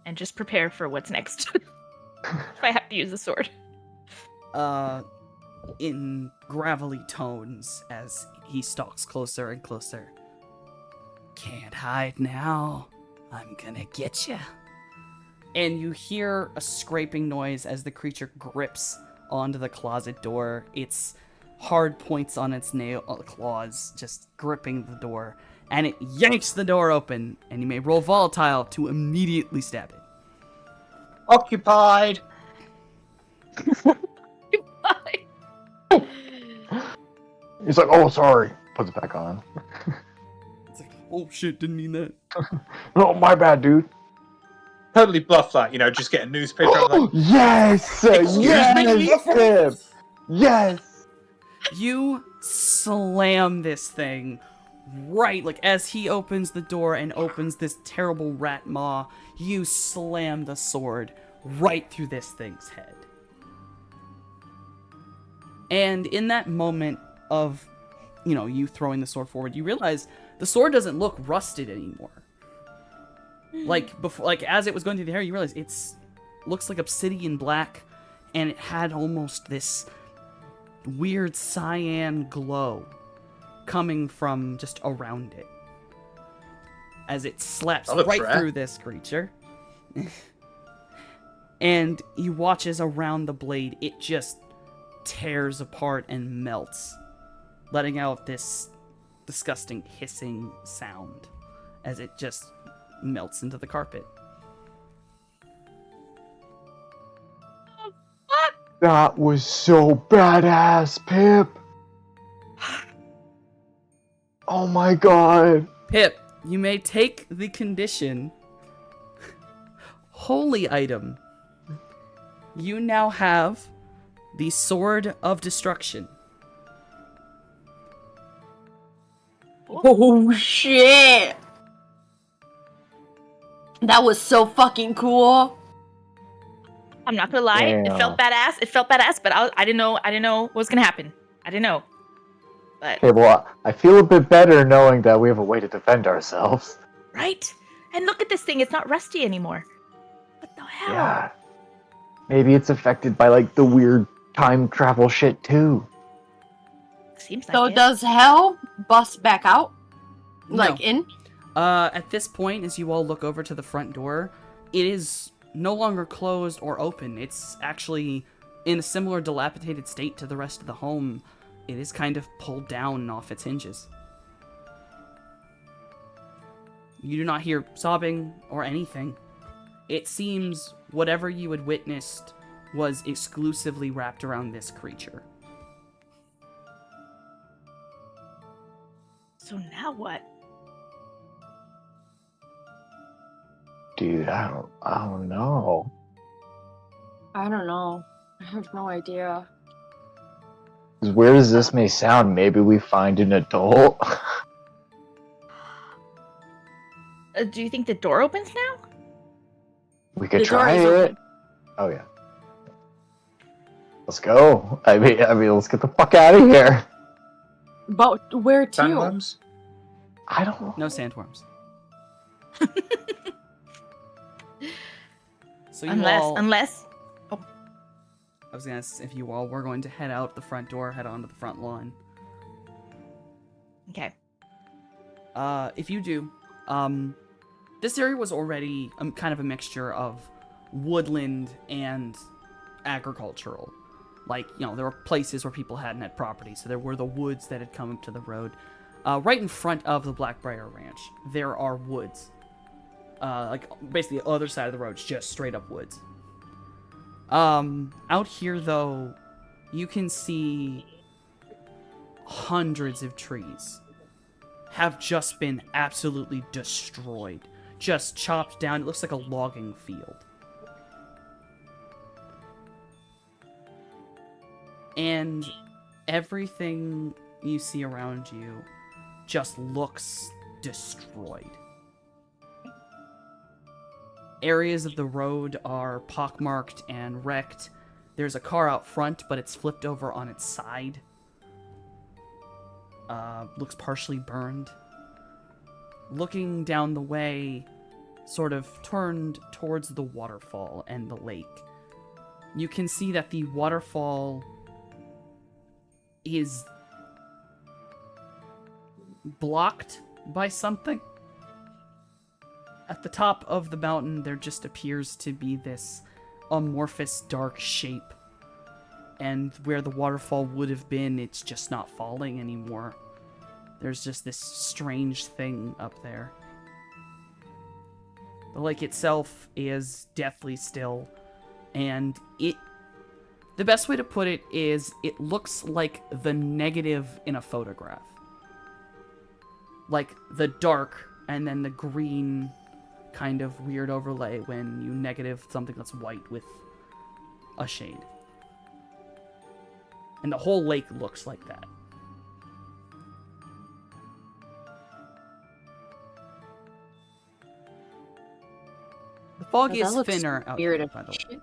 and just prepare for what's next. If I have to use the sword. In gravelly tones as he stalks closer and closer. Can't hide now. I'm gonna get you. And you hear a scraping noise as the creature grips onto the closet door. Its hard points on its claws just gripping the door. And it yanks the door open, and you may roll volatile to immediately stab it. Occupied. He's like, oh, sorry. Puts it back on. It's like, oh shit, didn't mean that. Oh, my bad, dude. Totally bluff that, just get a newspaper out like, Yes! Excuse me? Yes, Pip! Yes! You slam this thing right, like as he opens the door and opens this terrible rat maw, you slam the sword right through this thing's head. And in that moment of, you throwing the sword forward, you realize the sword doesn't look rusted anymore. Like before, like as it was going through the air, you realize looks like obsidian black, and it had almost this weird cyan glow coming from just around it as it slaps That looks right rare. through this creature. And you watch as around the blade it just tears apart and melts, letting out this disgusting hissing sound as it just melts into the carpet. That was so badass, Pip! Oh my god. Pip, you may take the condition holy item. You now have the Sword of Destruction. Oh shit! That was so fucking cool. I'm not gonna lie, it felt badass, but I didn't know what was gonna happen. I didn't know. But Okay, well, I feel a bit better knowing that we have a way to defend ourselves. right? And look at this thing, it's not rusty anymore. hell? Yeah. Maybe it's affected by like the weird time travel shit too. Seems like So it. does hell bust back out? Like No. in? At this point, as you all look over to the front door, it is no longer closed or open. It's actually in a similar dilapidated state to the rest of the home. It is kind of pulled down and off its hinges. You do not hear sobbing or anything. It seems whatever you had witnessed was exclusively wrapped around this creature. So now what? Dude, I don't know. I don't know. I have no idea. As weird as this may sound, maybe we find an adult. Do you think the door opens now? We could The door try is it. open. Oh yeah. Let's go. I mean, let's get the fuck out of here. But where to? Sandworms? I don't know. No sandworms. So you all... Unless. I was gonna ask if you all were going to head out the front door, head onto the front lawn. Okay. If you do, this area was already kind of a mixture of woodland and agricultural. Like, you know, there were places where people hadn't had property, so there were the woods that had come up to the road. Right in front of the Blackbriar Ranch, there are woods. Like, basically the other side of the road is just straight up woods. Out here, though, you can see hundreds of trees have just been absolutely destroyed. Just chopped down. It looks like a logging field. And everything you see around you just looks destroyed. Areas of the road are pockmarked and wrecked. There's a car out front, but it's flipped over on its side. Looks partially burned. Looking down the way, sort of turned towards the waterfall and the lake. You can see that the waterfall is blocked by something. At the top of the mountain, there just appears to be this amorphous dark shape. And where the waterfall would have been, it's just not falling anymore. There's just this strange thing up there. The lake itself is deathly still, and the best way to put it is it looks like the negative in a photograph. Like the dark and then the green kind of weird overlay when you negative something that's white with a shade. And the whole lake looks like that. The fog Oh, that is looks thinner out weird there, as by the way. shit.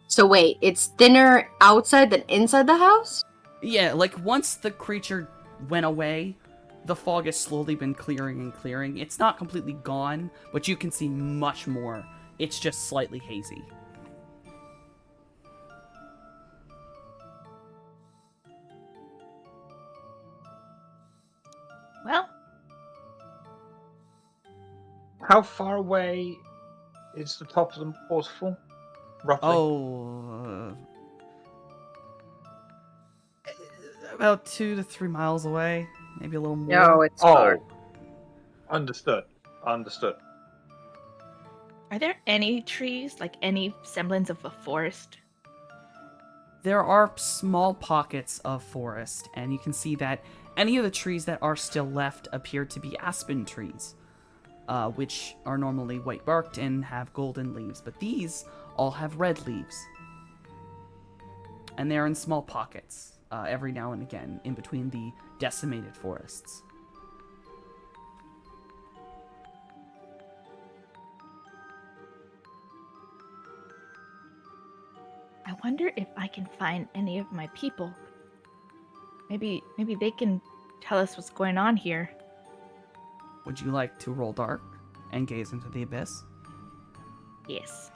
So wait, it's thinner outside than inside the house? Yeah, like once the creature went away, the fog has slowly been clearing and clearing. It's not completely gone, but you can see much more. It's just slightly hazy. Well, How far away is the top of the waterfall? Roughly. Oh, about 2 to 3 miles away, maybe a little more. No, it's far. Understood. Understood. are there any trees, like any semblance of a forest? There are small pockets of forest, and you can see that any of the trees that are still left appear to be aspen trees, which are normally white-barked and have golden leaves, but these all have red leaves. And they're in small pockets, every now and again, in between the decimated forests. I wonder if I can find any of my people. Maybe they can tell us what's going on here. Would you like to roll dark and gaze into the abyss? Yes.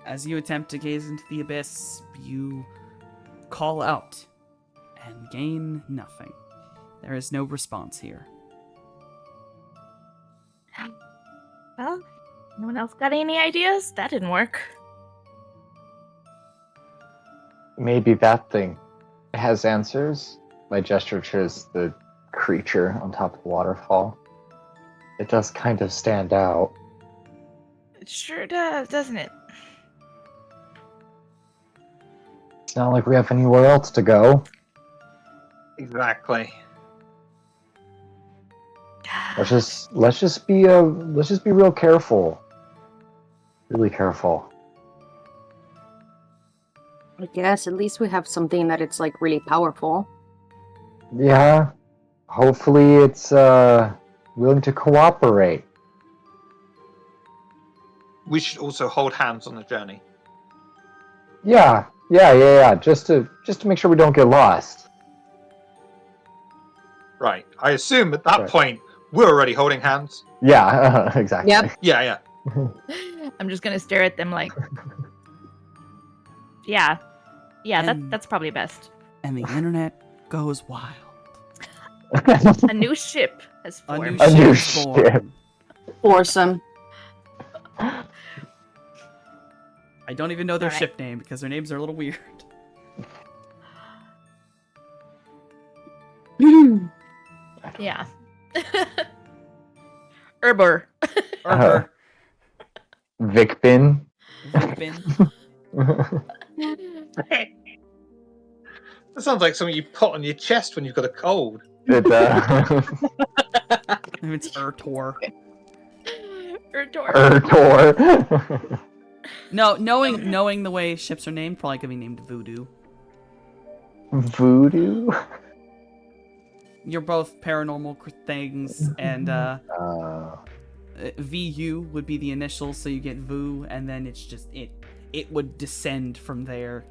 As you attempt to gaze into the abyss, you call out and gain nothing. There is no response here. Well, anyone else got any ideas? That didn't work. Maybe that thing has answers. My gesture towards the creature on top of the waterfall. It does kind of stand out. It sure does, doesn't it? It's not like we have anywhere else to go. Exactly. Let's just be real careful. Really careful. I guess at least we have something that it's like really powerful. Yeah. Hopefully it's willing to cooperate. We should also hold hands on the journey. Yeah. Just to make sure we don't get lost. Right. I assume at that Right. point we're already holding hands. Yeah, exactly. Yep. Yeah. I'm just gonna stare at them like, yeah, And- that's probably best. And the internet goes wild. A new ship has A new formed. A new ship is born. ship. Foursome. I don't even know their Alright. ship name because their names are a little weird. Yeah. Herber. Herber, Vicbin. Vipin. That sounds like something you put on your chest when you've got a cold. It, It's Ertor. Erdor. Ertor. No, knowing the way ships are named, probably could be named Voodoo. Voodoo. You're both paranormal things, and VU would be the initials, so you get Vu, and then it's just it would descend from there.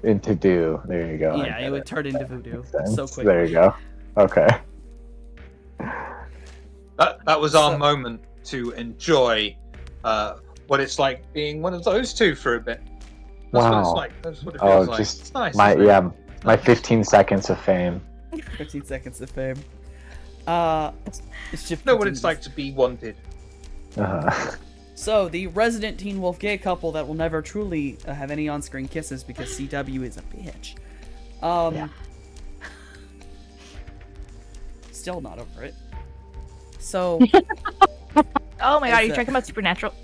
Into do. There you go. Yeah, it would turn into Voodoo Makes sense. so quickly. There you go. Okay. That was our So- moment to enjoy what it's like being one of those two for a bit. That's what it's Wow. like. That's what it Oh, feels like. just It's nice. my isn't it? yeah, my 15 seconds of fame. 15 seconds of fame. Ship Know what it's continues. like to be wanted. Uh-huh. So, the resident Teen Wolf gay couple that will never truly have any on-screen kisses because CW is a bitch. Yeah. Still not over it. So, Oh my god, are you Is, talking about Supernatural?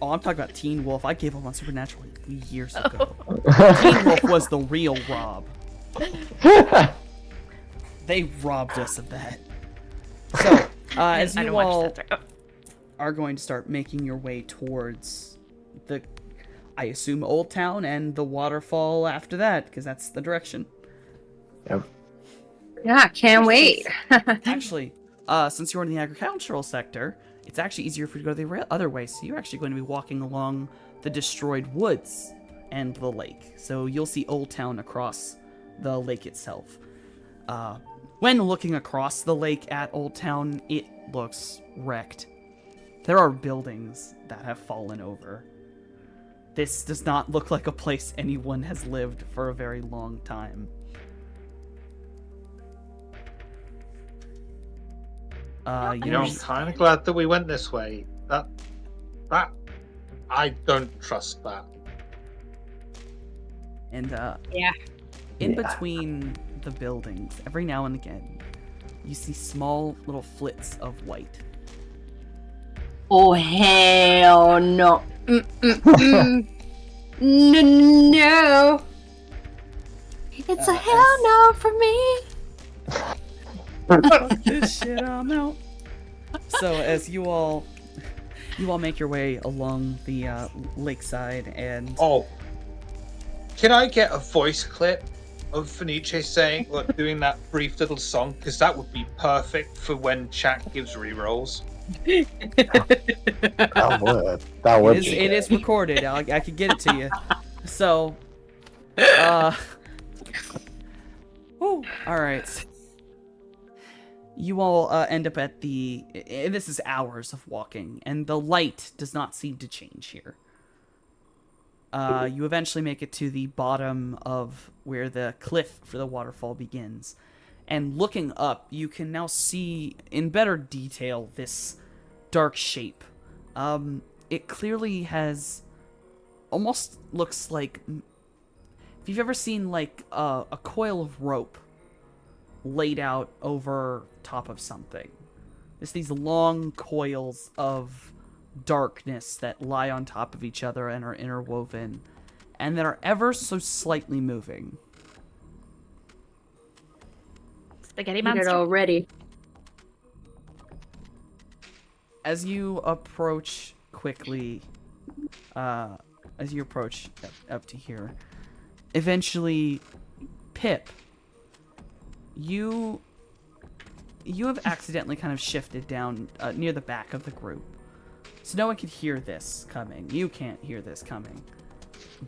I'm talking about Teen Wolf. I gave up on Supernatural years ago. Teen Wolf was the real Rob. They robbed us of that. So, as I you don't watch all that. Sorry. Oh. are going to start making your way towards the, I assume, Old Town and the waterfall after that, because that's the direction. Yep. Yeah, can't wait. Actually, since you're in the agricultural sector, it's actually easier for you to go the other way, so you're actually going to be walking along the destroyed woods and the lake. So you'll see Old Town across the lake itself. When looking across the lake at Old Town, it looks wrecked. There are buildings that have fallen over. This does not look like a place anyone has lived for a very long time. You know, I'm kind of glad that we went this way. That, I don't trust that. And Yeah. in Yeah. between the buildings, every now and again, you see small little flits of white. Oh hell no. No. It's a hell no for me. Fuck this shit, I'm out. So as you all make your way along the lakeside, and Oh, can I get a voice clip of Fenice saying, like, doing that brief little song, because that would be perfect for when chat gives rerolls. That would. That would. be It is good. recorded. I could get it to you. So, whew, all right. You all end up at the. This is hours of walking, and the light does not seem to change here. You eventually make it to the bottom of where the cliff for the waterfall begins. And looking up, you can now see in better detail this dark shape. It clearly has almost looks like if you've ever seen like a coil of rope laid out over top of something. It's these long coils of darkness that lie on top of each other and are interwoven, and that are ever so slightly moving. Spaghetti Eat it monster. already. As you approach quickly, up to here, eventually, Pip, you have accidentally kind of shifted down near the back of the group. So no one could hear this coming. You can't hear this coming.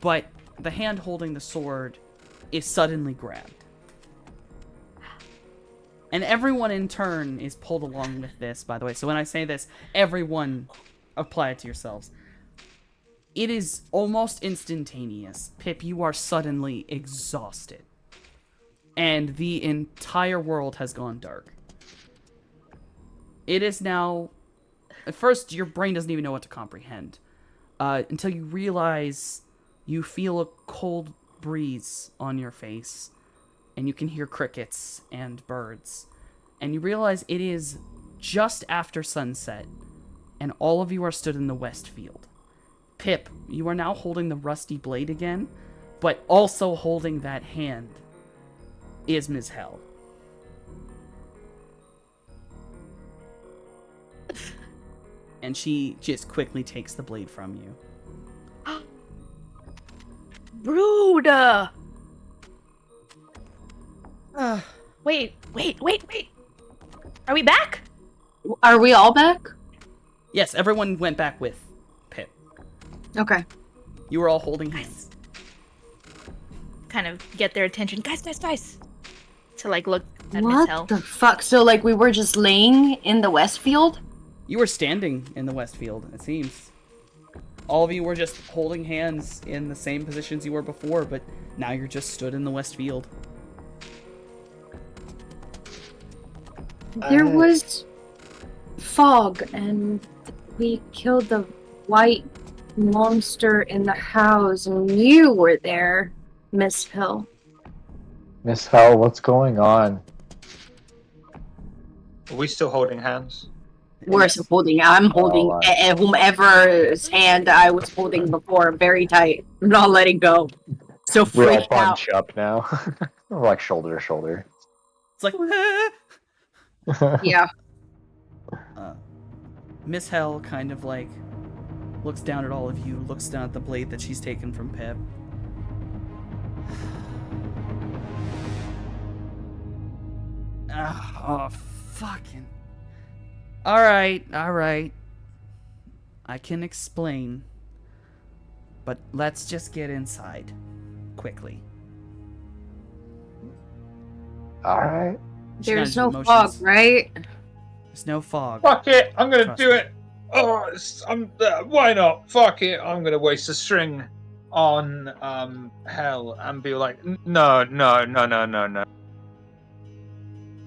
But the hand holding the sword is suddenly grabbed. And everyone in turn is pulled along with this, by the way. So when I say this, everyone apply it to yourselves. It is almost instantaneous. Pip, you are suddenly exhausted. And the entire world has gone dark. It is now... At first, your brain doesn't even know what to comprehend. Until you realize you feel a cold breeze on your face. And you can hear crickets and birds. And you realize it is just after sunset. And all of you are stood in the west field. Pip, you are now holding the rusty blade again. But also holding that hand is Ms. Hell. And she just quickly takes the blade from you. Rude! Wait. Are we back? Are we all back? Yes, everyone went back with Pip. Okay. You were all holding hands. Kind of get their attention. Guys. To like look at Miss Hell. What the fuck? So like we were just laying in the Westfield? You were standing in the Westfield, it seems. All of you were just holding hands in the same positions you were before, but now you're just stood in the Westfield. There was fog, and we killed the white monster in the house, and you were there, Miss Hill. Miss Hell, what's going on? Are we still holding hands? I'm holding Oh, whomever's hand I was holding before very tight. I'm not letting go. So We all freaked out. bunch up now. We're like shoulder to shoulder. It's like, Yeah. Miss Hell kind of like looks down at all of you, looks down at the blade that she's taken from Pip. Oh, fucking. Alright. I can explain. But let's just get inside. Quickly. Alright. She There's kinda no motions. fog, right? There's no fog. Fuck it, I'm gonna Trust do me. it. Oh, why not? Fuck it, I'm gonna waste a string on Hell and be like, no.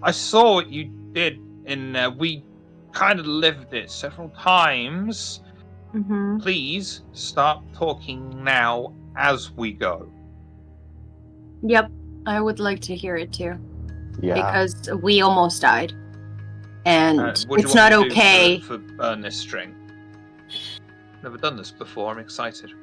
I saw what you did in there. We kind of lived it several times. Mm-hmm. Please start talking now as we go. Yep. I would like to hear it too. Yeah. Because we almost died. And What do you it's want not me to do okay. for burn this string. Never done this before. I'm excited.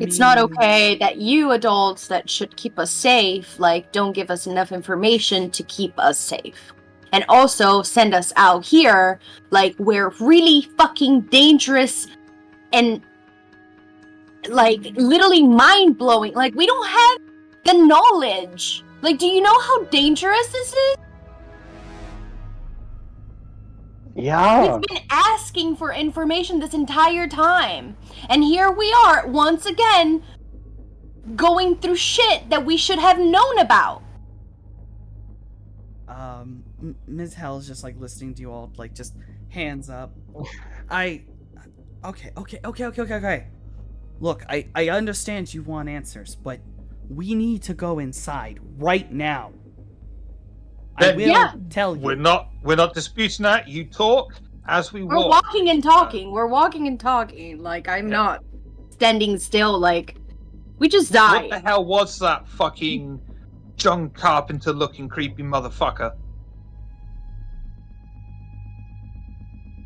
It's not okay that you adults that should keep us safe, like, don't give us enough information to keep us safe. And also send us out here, like, we're really fucking dangerous and, like, literally mind-blowing. Like, we don't have the knowledge. Like, do you know how dangerous this is? Yeah. We've been asking for information this entire time. And here we are, once again, going through shit that we should have known about. Ms. Hell's just like listening to you all, like just hands up. Okay. Look, I understand you want answers, but we need to go inside right now. I Then- will tell you. We're not disputing that. You talk as we We're walk. walking and talking. We're walking and talking. Like, I'm not standing still. Like, we just died. What the hell was that fucking John Carpenter looking creepy motherfucker?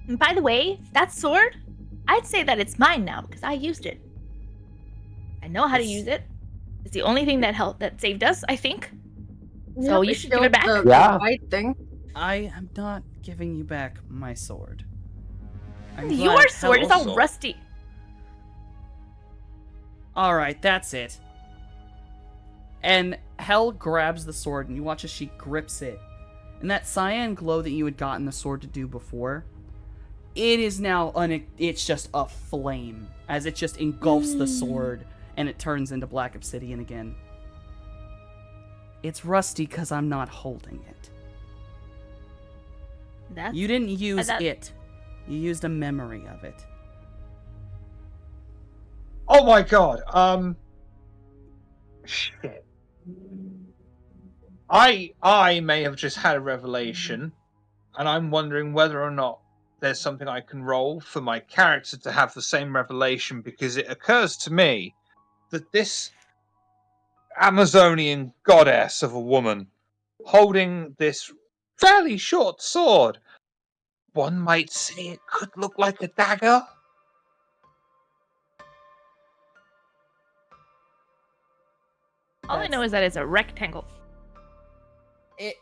And by the way, that sword, I'd say that it's mine now because I used it. I know how to use it. It's the only thing that helped, that saved us, I think. So you should give it back. Yeah. White thing. I am not giving you back my sword. I'm Your glad sword is all sword. rusty. Alright, that's it. And Hell grabs the sword, and you watch as she grips it. And that cyan glow that you had gotten the sword to do before, it is now, it's just a flame, as it just engulfs the sword, and it turns into black obsidian again. It's rusty because I'm not holding it. That's You didn't use that- it. You used a memory of it. Oh my god. Shit. I may have just had a revelation, and I'm wondering whether or not there's something I can roll for my character to have the same revelation, because it occurs to me that this Amazonian goddess of a woman holding this fairly short sword, one might say it could look like a dagger. all I know is that it's a rectangle. It.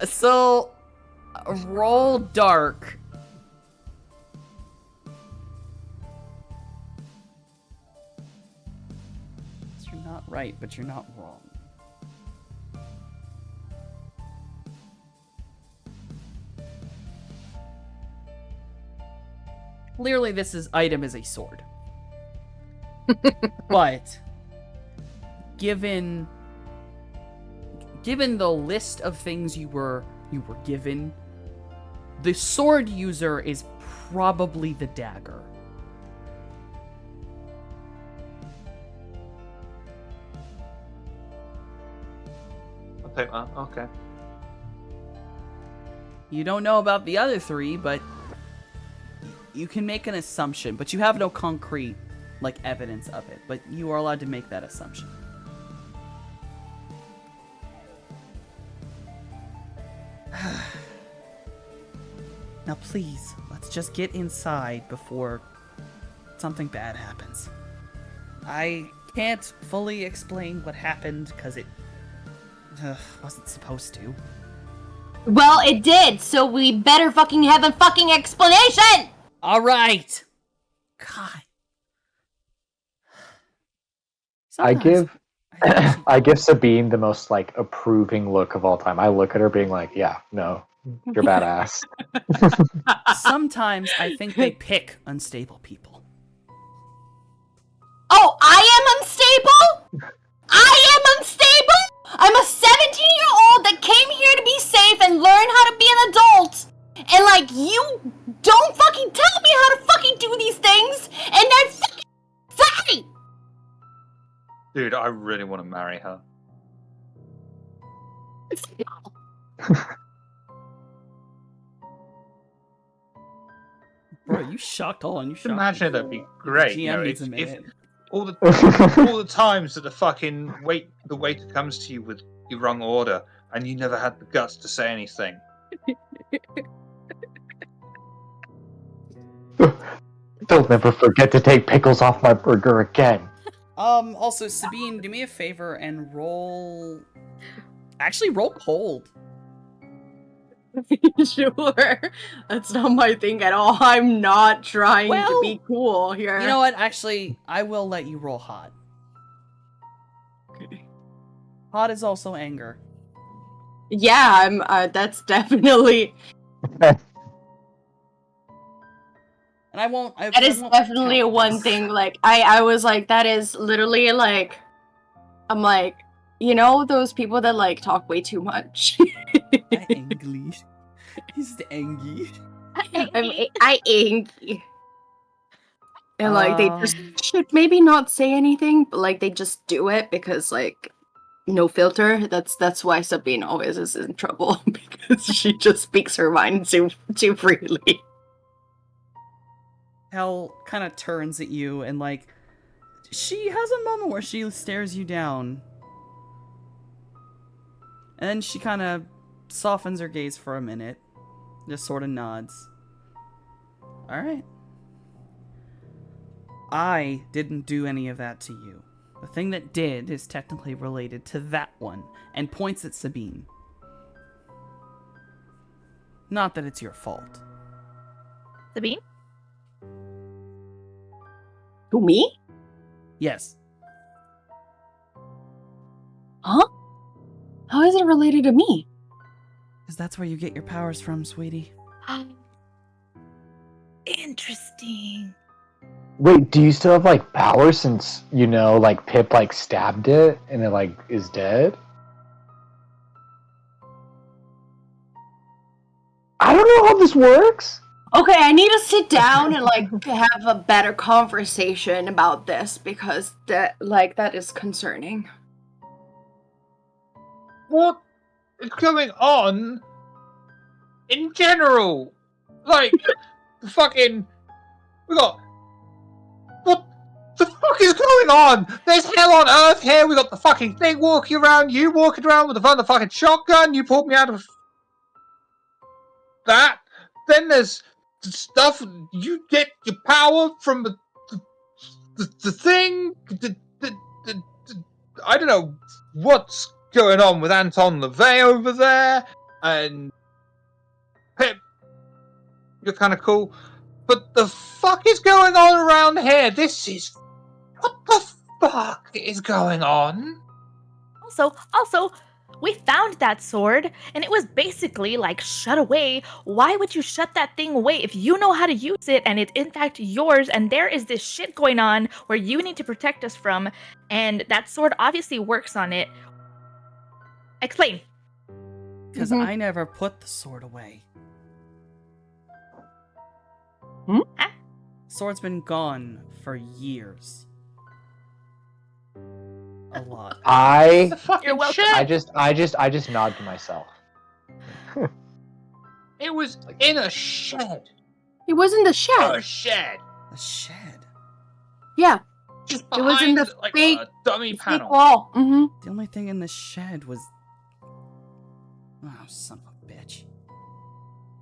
So, roll dark. You're not right, but you're not wrong. Clearly, this item is a sword. But given the list of things you were given, the sword user is probably the dagger. I'll take that. Okay. You don't know about the other three, but you can make an assumption, but you have no concrete like evidence of it, but you are allowed to make that assumption. Now please, let's just get inside before something bad happens. I can't fully explain what happened because it wasn't supposed to. Well, it did, so we better fucking have a fucking explanation! Alright! God. I Sometimes give I think she- I give Sabine the most like approving look of all time. I look at her being like, yeah, no, you're badass. Sometimes I think they pick unstable people. Oh, I am unstable? I am unstable? I'm a 17-year-old that came here to be safe and learn how to be an adult. And like, you don't fucking tell me how to fucking do these things, and I fucking sorry! Dude, I really want to marry her. Bro, you shocked all and you Just shocked imagine me. that'd be great. You GM know, needs a if minute. all the times that the waiter comes to you with your wrong order, and you never had the guts to say anything. They'll never forget to take pickles off my burger again. Also, Sabine, do me a favor and roll... Actually, roll cold. Sure. That's not my thing at all. I'm not trying Well, to be cool here. You know what? Actually, I will let you roll hot. Hot is also anger. Yeah, I'm. That's definitely. And I won't. That is definitely one thing. Like I was like, that is literally like, I'm like, those people that like talk way too much. English. He's angry. I angry. And like they just Um, should maybe not say anything, but like they just do it because like no filter. That's why Sabine always is in trouble because she just speaks her mind too freely. Hell kind of turns at you and like she has a moment where she stares you down. And then she kind of softens her gaze for a minute. Just sort of nods. Alright. I didn't do any of that to you. The thing that did is technically related to that one, and points at Sabine. Not that it's your fault. Sabine? To me? Yes. Huh? How is it related to me? Because that's where you get your powers from, sweetie. Interesting. Wait, do you still have like power since like Pip like stabbed it and it like is dead? I don't know how this works. Okay, I need to sit down and like have a better conversation about this because that is concerning. What is going on in general? Like, the fucking... We got... What the fuck is going on? There's hell on earth here. We got the fucking thing walking around. You walking around with the fucking shotgun. You pulled me out of that. Then there's stuff. You get your power from the thing. I don't know what's going on with Anton LaVey over there. And Pip, you're kind of cool. But the fuck is going on around here? What the fuck is going on? Also, we found that sword, and it was basically like shut away. Why would you shut that thing away if you know how to use it and it's in fact yours? And there is this shit going on where you need to protect us from, and that sword obviously works on it. Explain. Because I never put the sword away. Huh? Sword's been gone for years. A lot. The fucking You're welcome. shed. I just nod to myself. It was in a shed. It was in the A shed. shed. A shed. Yeah, Just it was in behind the like fake, a dummy fake panel. wall. Mm-hmm. The only thing in the shed was... Oh, son of a bitch.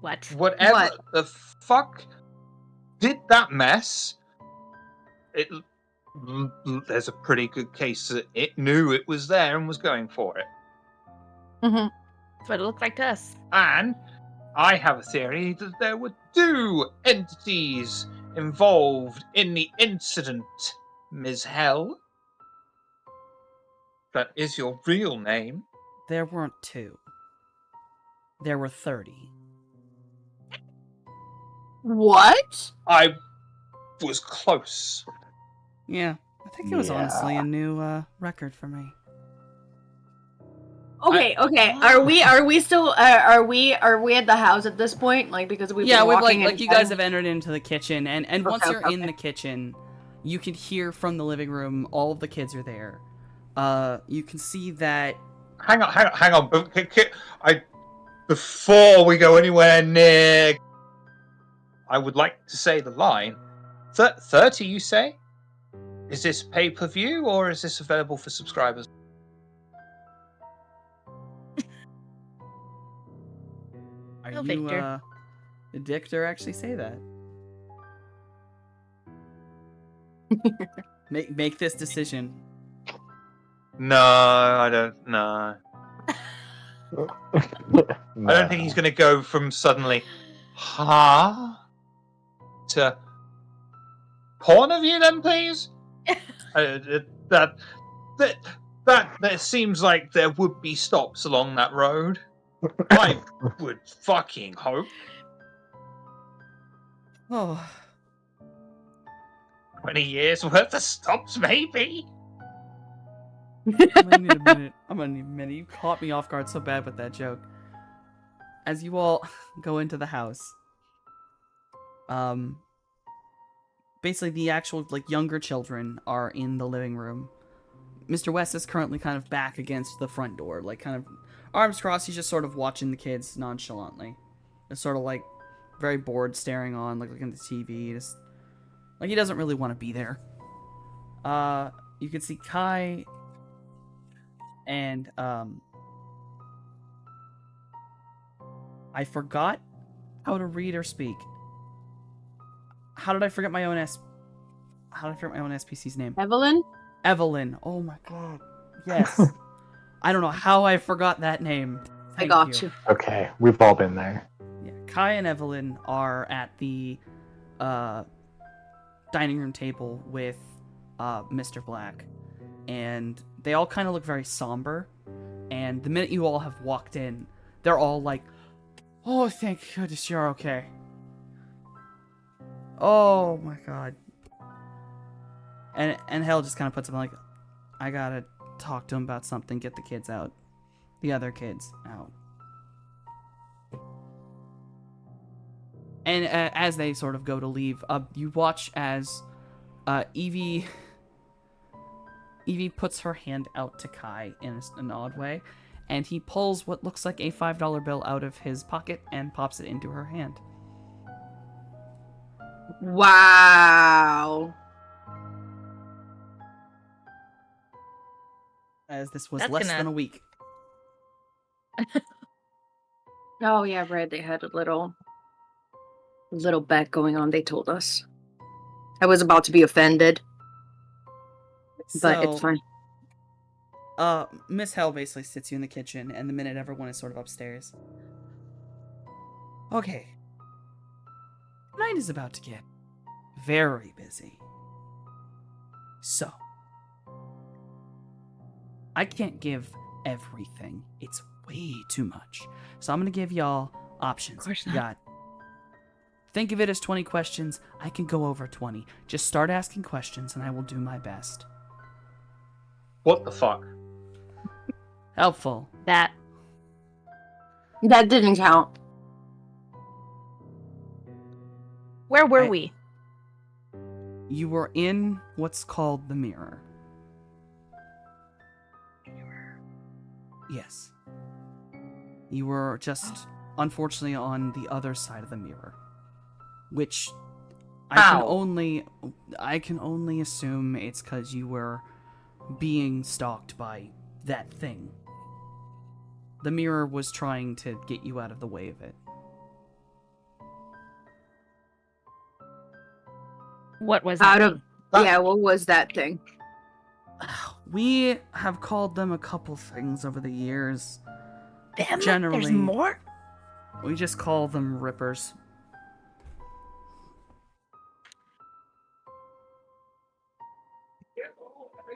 What? Whatever What? the fuck did that mess, there's a pretty good case that it knew it was there and was going for it. Mm-hmm. That's what it looked like to us. And I have a theory that there were two entities involved in the incident, Ms. Hell. That is your real name. There weren't two. There were 30. What? I was close. Yeah, I think it was honestly a new record for me. Okay. Are we still are we at the house at this point? Like because we've Yeah, been we've walking like and you guys have entered into the kitchen, and Okay, once you're in okay. the kitchen, you can hear from the living room. All of the kids are there. You can see that. Hang on. Before we go anywhere near, I would like to say the line. 30, you say? Is this pay-per-view or is this available for subscribers? Are No, you Victor. did Victor actually say that? Make this decision. No, I don't. No, No. I don't think he's going to go from suddenly, to porn of you. Then, please. that That seems like there would be stops along that road. I would fucking hope. Oh, 20 years worth of stops, maybe? I'm gonna need a minute. I'm gonna need a minute. You caught me off guard so bad with that joke. As you all go into the house, basically the actual like younger children are in the living room. Mr. West is currently kind of back against the front door, like kind of arms crossed. He's just sort of watching the kids nonchalantly. It's sort of like very bored, staring on, like looking at the TV. Just like he doesn't really want to be there. You can see Kai and I forgot how to read or speak. How did I forget my own SPC's name? Evelyn? Evelyn. Oh my god. Yes. I don't know how I forgot that name. I got you. Okay, we've all been there. Yeah. Kai and Evelyn are at the dining room table with Mr. Black. And they all kind of look very somber. And the minute you all have walked in, they're all like, "Oh, thank goodness you're okay. Oh my god." And Hell just kind of puts him like, "I gotta talk to him about something, get the kids out. The other kids out." And as they sort of go to leave, you watch as Evie puts her hand out to Kai in an odd way, and he pulls what looks like a $5 bill out of his pocket and pops it into her hand. Wow. As this was That's less gonna- than a week. Oh yeah, right. They had a little bet going on. They told us. I was about to be offended, but it's fine. Miss Hell basically sits you in the kitchen, and the minute everyone is sort of upstairs. Okay. Night is about to get very busy. So, I can't give everything. It's way too much. So I'm gonna give y'all options. Of course You not. got. Think of it as 20 questions. I can go over 20. Just start asking questions, and I will do my best. What the fuck? Helpful. That That didn't count. where were I- we? You were in what's called the mirror. Yes. You were just, unfortunately, on the other side of the mirror. Which I can only assume it's because you were being stalked by that thing. The mirror was trying to get you out of the way of it. What was that? Yeah, what was that thing? We have called them a couple things over the years. Them? generally- There's more? We just call them rippers.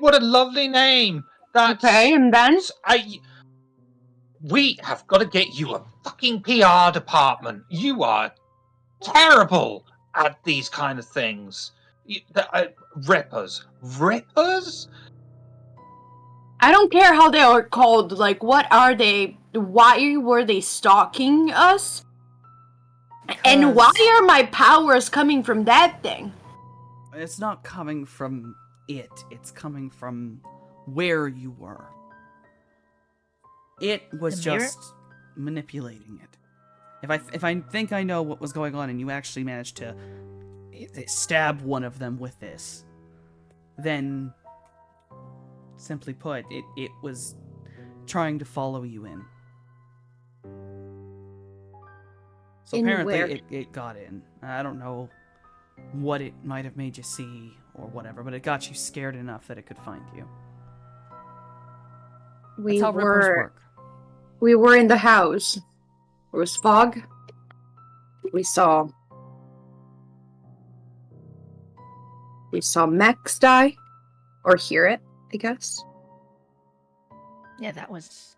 What a lovely name! That's... Okay, and then? We have got to get you a fucking PR department. You are terrible at these kind of things. Rippers. Rippers? I don't care how they are called. Like, what are they? Why were they stalking us? And why are my powers coming from that thing? It's not coming from it. It's coming from where you were. It was The mirror? just manipulating it. If I think I know what was going on, and you actually managed to stab one of them with this, then, simply put, it was trying to follow you in. So In apparently where? it got in. I don't know what it might have made you see or whatever, but it got you scared enough that it could find you. That's how rippers work. We were in the house. There was fog. We saw Max die. Or hear it, I guess. Yeah, that was.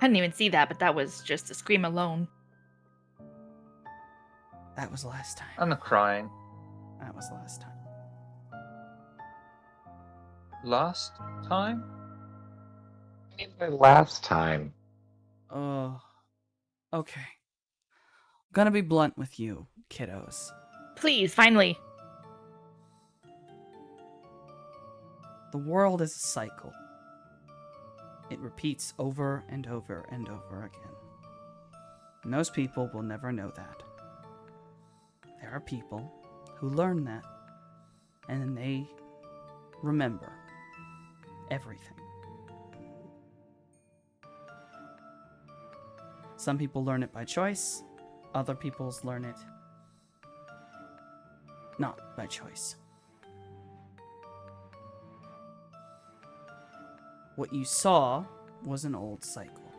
I didn't even see that, but that was just a scream alone. That was last time. And the crying. That was last time. Last time? Last time. Oh. Okay. I'm gonna be blunt with you, kiddos. Please, finally. The world is a cycle. It repeats over and over and over again. And those people will never know that. There are people who learn that, and then they remember everything. Some people learn it by choice, other people's learn it not by choice. What you saw was an old cycle.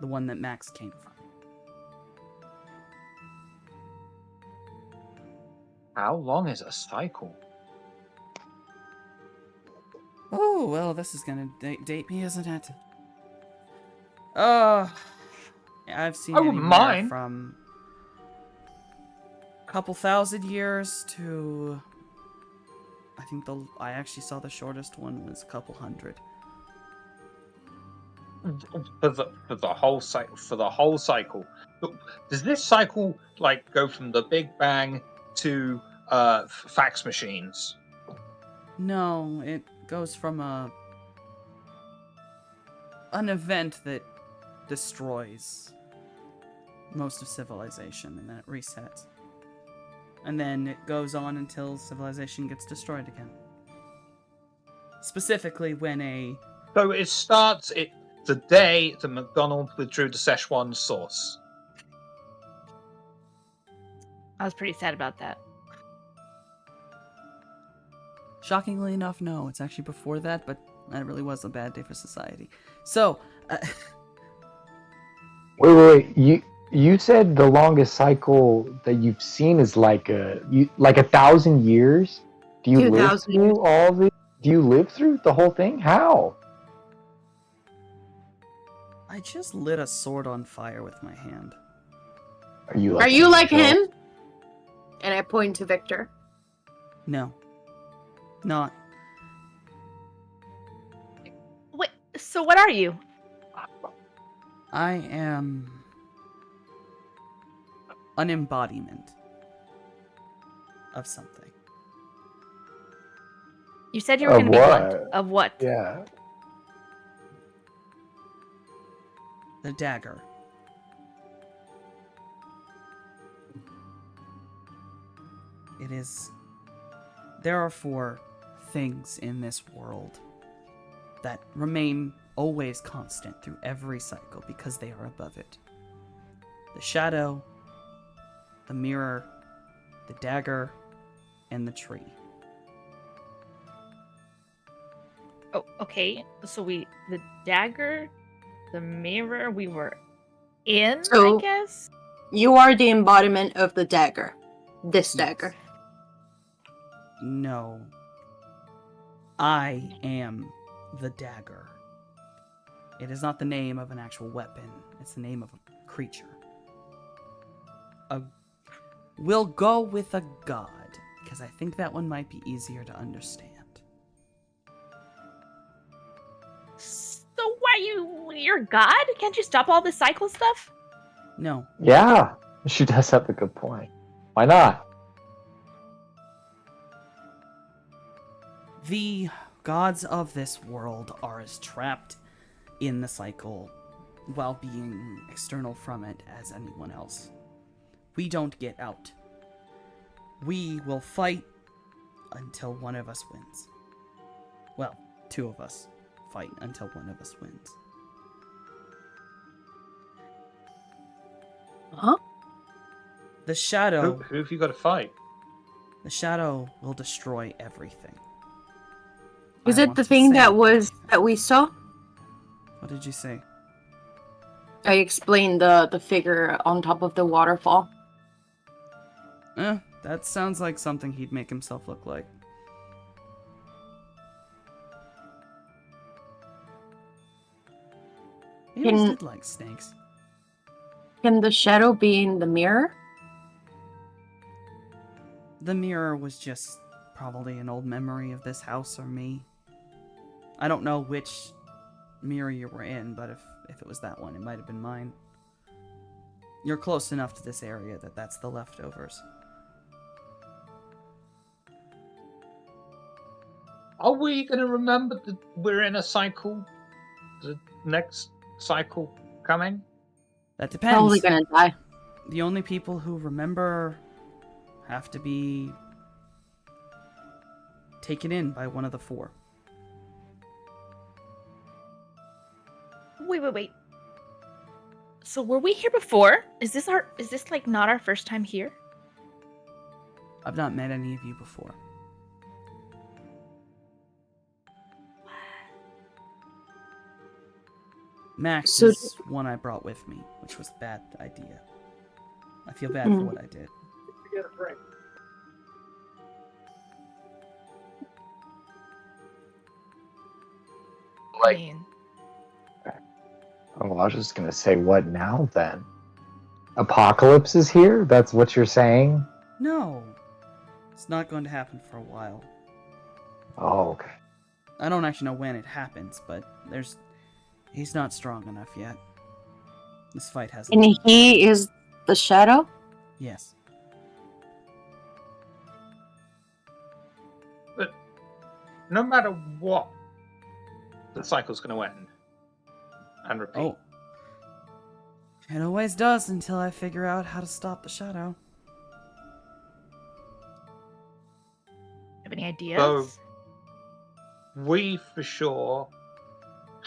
The one that Max came from. How long is a cycle? Oh, well, this is gonna date me, isn't it? I've seen I wouldn't anywhere mind. from a couple thousand years to... I think I actually saw the shortest one was a couple hundred. For the whole cycle. But does this cycle like go from the Big Bang to fax machines? No, it goes from an event that destroys most of civilization, and then it resets. And then it goes on until civilization gets destroyed again. Specifically when So it starts the day that McDonald withdrew the Szechuan sauce. I was pretty sad about that. Shockingly enough, no, it's actually before that, but that really was a bad day for society. So, Wait. You said the longest cycle that you've seen is like 1,000 years. Do you live 2,000 through all the? Do you live through the whole thing? How? I just lit a sword on fire with my hand. Are you like him? And I point to Victor. No. Not. Wait, so what are you? I am an embodiment of something. You said you were Of going to be blunt. what? Of what? Yeah. The dagger. It is... There are 4 things in this world that remain always constant through every cycle because they are above it. The shadow, the mirror, the dagger, and the tree. Oh, okay. So the dagger, the mirror, we were in, So- I guess? You are the embodiment of the dagger. This Yes. dagger. No. I am the dagger. It is not the name of an actual weapon. It's the name of a creature. We'll go with a god, because I think that one might be easier to understand. So why you're God? Can't you stop all this cycle stuff? No. Yeah. She does have a good point. Why not? The gods of this world are as trapped in the cycle while being external from it as anyone else. We don't get out. We will fight until one of us wins. Well, 2 of us fight until one of us wins. Huh? The shadow, Who have you got to fight? the shadow will destroy everything. Is I it want the to thing say that everything. we saw? What did you say? I explained the figure on top of the waterfall. That sounds like something he'd make himself look like. always Can- did like snakes. Can the shadow be in the mirror? The mirror was just probably an old memory of this house or me. I don't know which mirror you were in, but if it was that one, it might have been mine. You're close enough to this area that that's the leftovers. Are we going to remember that we're in a cycle? The next cycle coming? That Probably depends. gonna die. The only people who remember have to be taken in by one of the four. Wait. So were we here before? Is this like not our first time here? I've not met any of you before. Max So- is one I brought with me, which was a bad idea. I feel bad for what I did. I mean, Oh, I was just gonna say, what now then? Apocalypse is here? That's what you're saying? No, it's not going to happen for a while. Oh, okay. I don't actually know when it happens, but he's not strong enough yet. This fight hasn't. And he is the shadow? Yes. But no matter what, the cycle's going to end. And repeat. Oh. It always does until I figure out how to stop the shadow. have any ideas? So- We for sure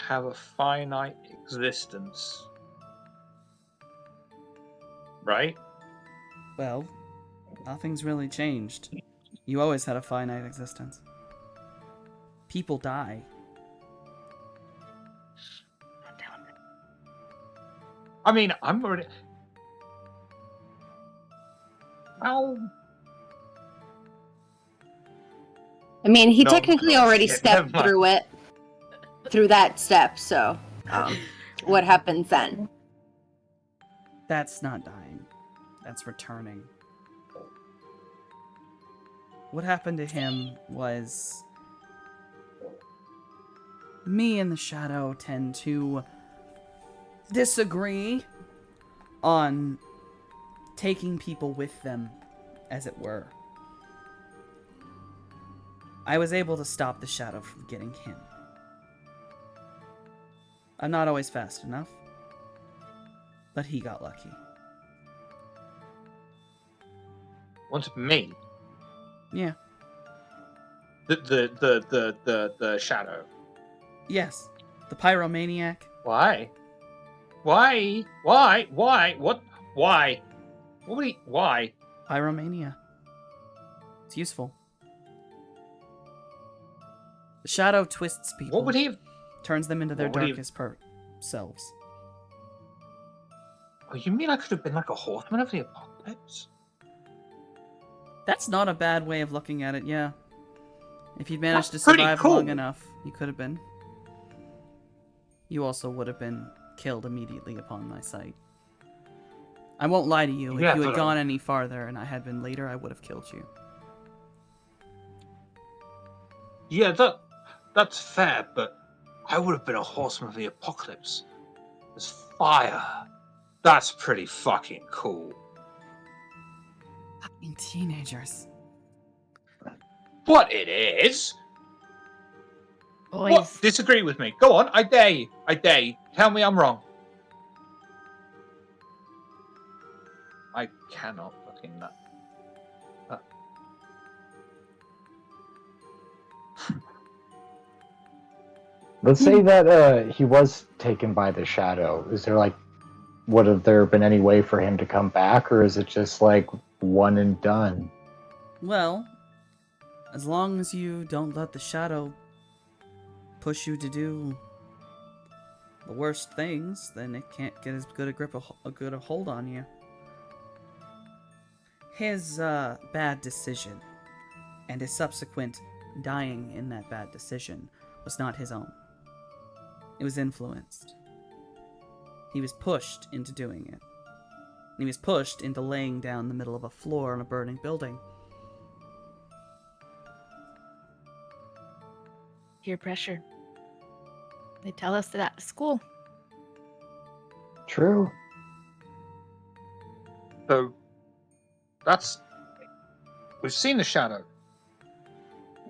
have a finite existence. Right? Well, nothing's really changed. You always had a finite existence. People die. God damn it. I mean, I'm already. Well, I mean, he No, technically no, already shit, never stepped mind. through it. Through that step, so what happens then? That's not dying. That's returning. What happened to him was... Me and the Shadow tend to disagree on taking people with them, as it were. I was able to stop the Shadow from getting him. I'm not always fast enough, but he got lucky. wanted me. Yeah. The shadow. Yes. The pyromaniac. Why? Why? Why? Why? What? Why? What would he? Why? Pyromania. It's useful. The Shadow twists people. What would he have? Turns them into their What would he have- darkest selves. Oh, you mean I could have been like a horseman of the apocalypse? That's not a bad way of looking at it, yeah. If you'd managed That's to pretty survive cool. long enough, you could have been. You also would have been killed immediately upon my sight. I won't lie to you, Yeah, if you had but, gone any farther and I had been later, I would have killed you. Yeah, that's fair, but I would have been a horseman of the apocalypse. There's fire. That's pretty fucking cool. Fucking teenagers. What it is? Boys. What? Disagree with me. Go on, I dare you. I dare you. Tell me I'm wrong. I cannot fucking nut. Let's say that he was taken by the shadow. Is there would have there been any way for him to come back, or is it just like one and done? Well, as long as you don't let the Shadow push you to do the worst things, then it can't get as good a good a hold on you. His bad decision and his subsequent dying in that bad decision was not his own. It was influenced. He was pushed into doing it. He was pushed into laying down in the middle of a floor in a burning building. Peer pressure. They tell us that at school. True. So that's we've seen the shadow.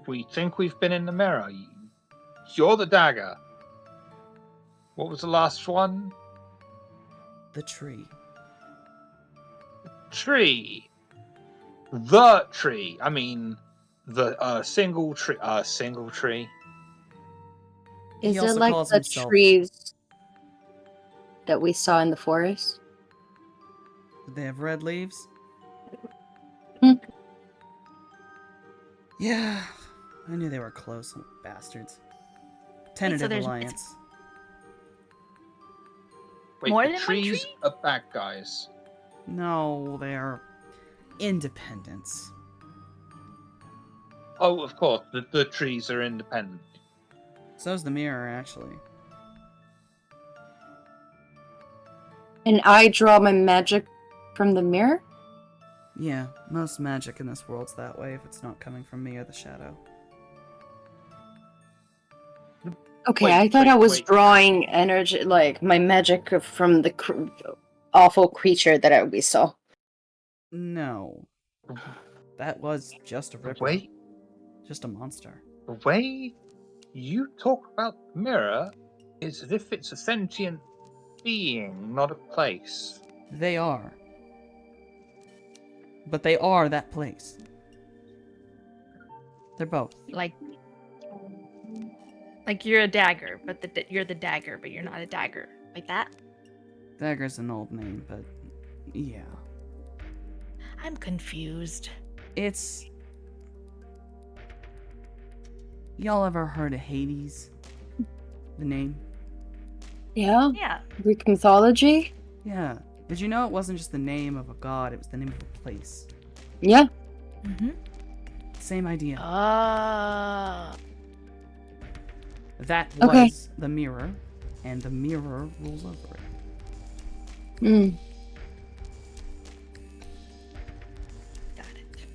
We think we've been in the mirror. You're the dagger. What was the last one? The tree. Tree. The tree. I mean, the single tree. Single tree. Is He it also like calls the himself- trees that we saw in the forest? Did they have red leaves? Hmm. Yeah, I knew they were close, bastards. Tentative there's- alliance. Wait, More the than one trees tree? are bad guys. No, they're independents. Oh, of course, the trees are independent. So's the mirror, actually. And I draw my magic from the mirror? Yeah, most magic in this world's that way if it's not coming from me or the shadow. Okay, Wait, I thought wait, I was wait. drawing energy, like my magic from the awful creature that we saw. No. That was just a The ripper. way, Just a monster. the way you talk about the mirror is as if it's a sentient being, not a place. They are. But they are that place. They're both. Like you're a dagger, but you're the dagger, but you're not a dagger. Like that? Dagger's an old name, but yeah. I'm confused. It's... Y'all ever heard of Hades? The name? Yeah? Yeah. Greek mythology? Yeah. Did you know it wasn't just the name of a god, it was the name of a place? Yeah. Mm-hmm. Same idea. That was Okay. the mirror, and the mirror rules over it. Mm. Got it.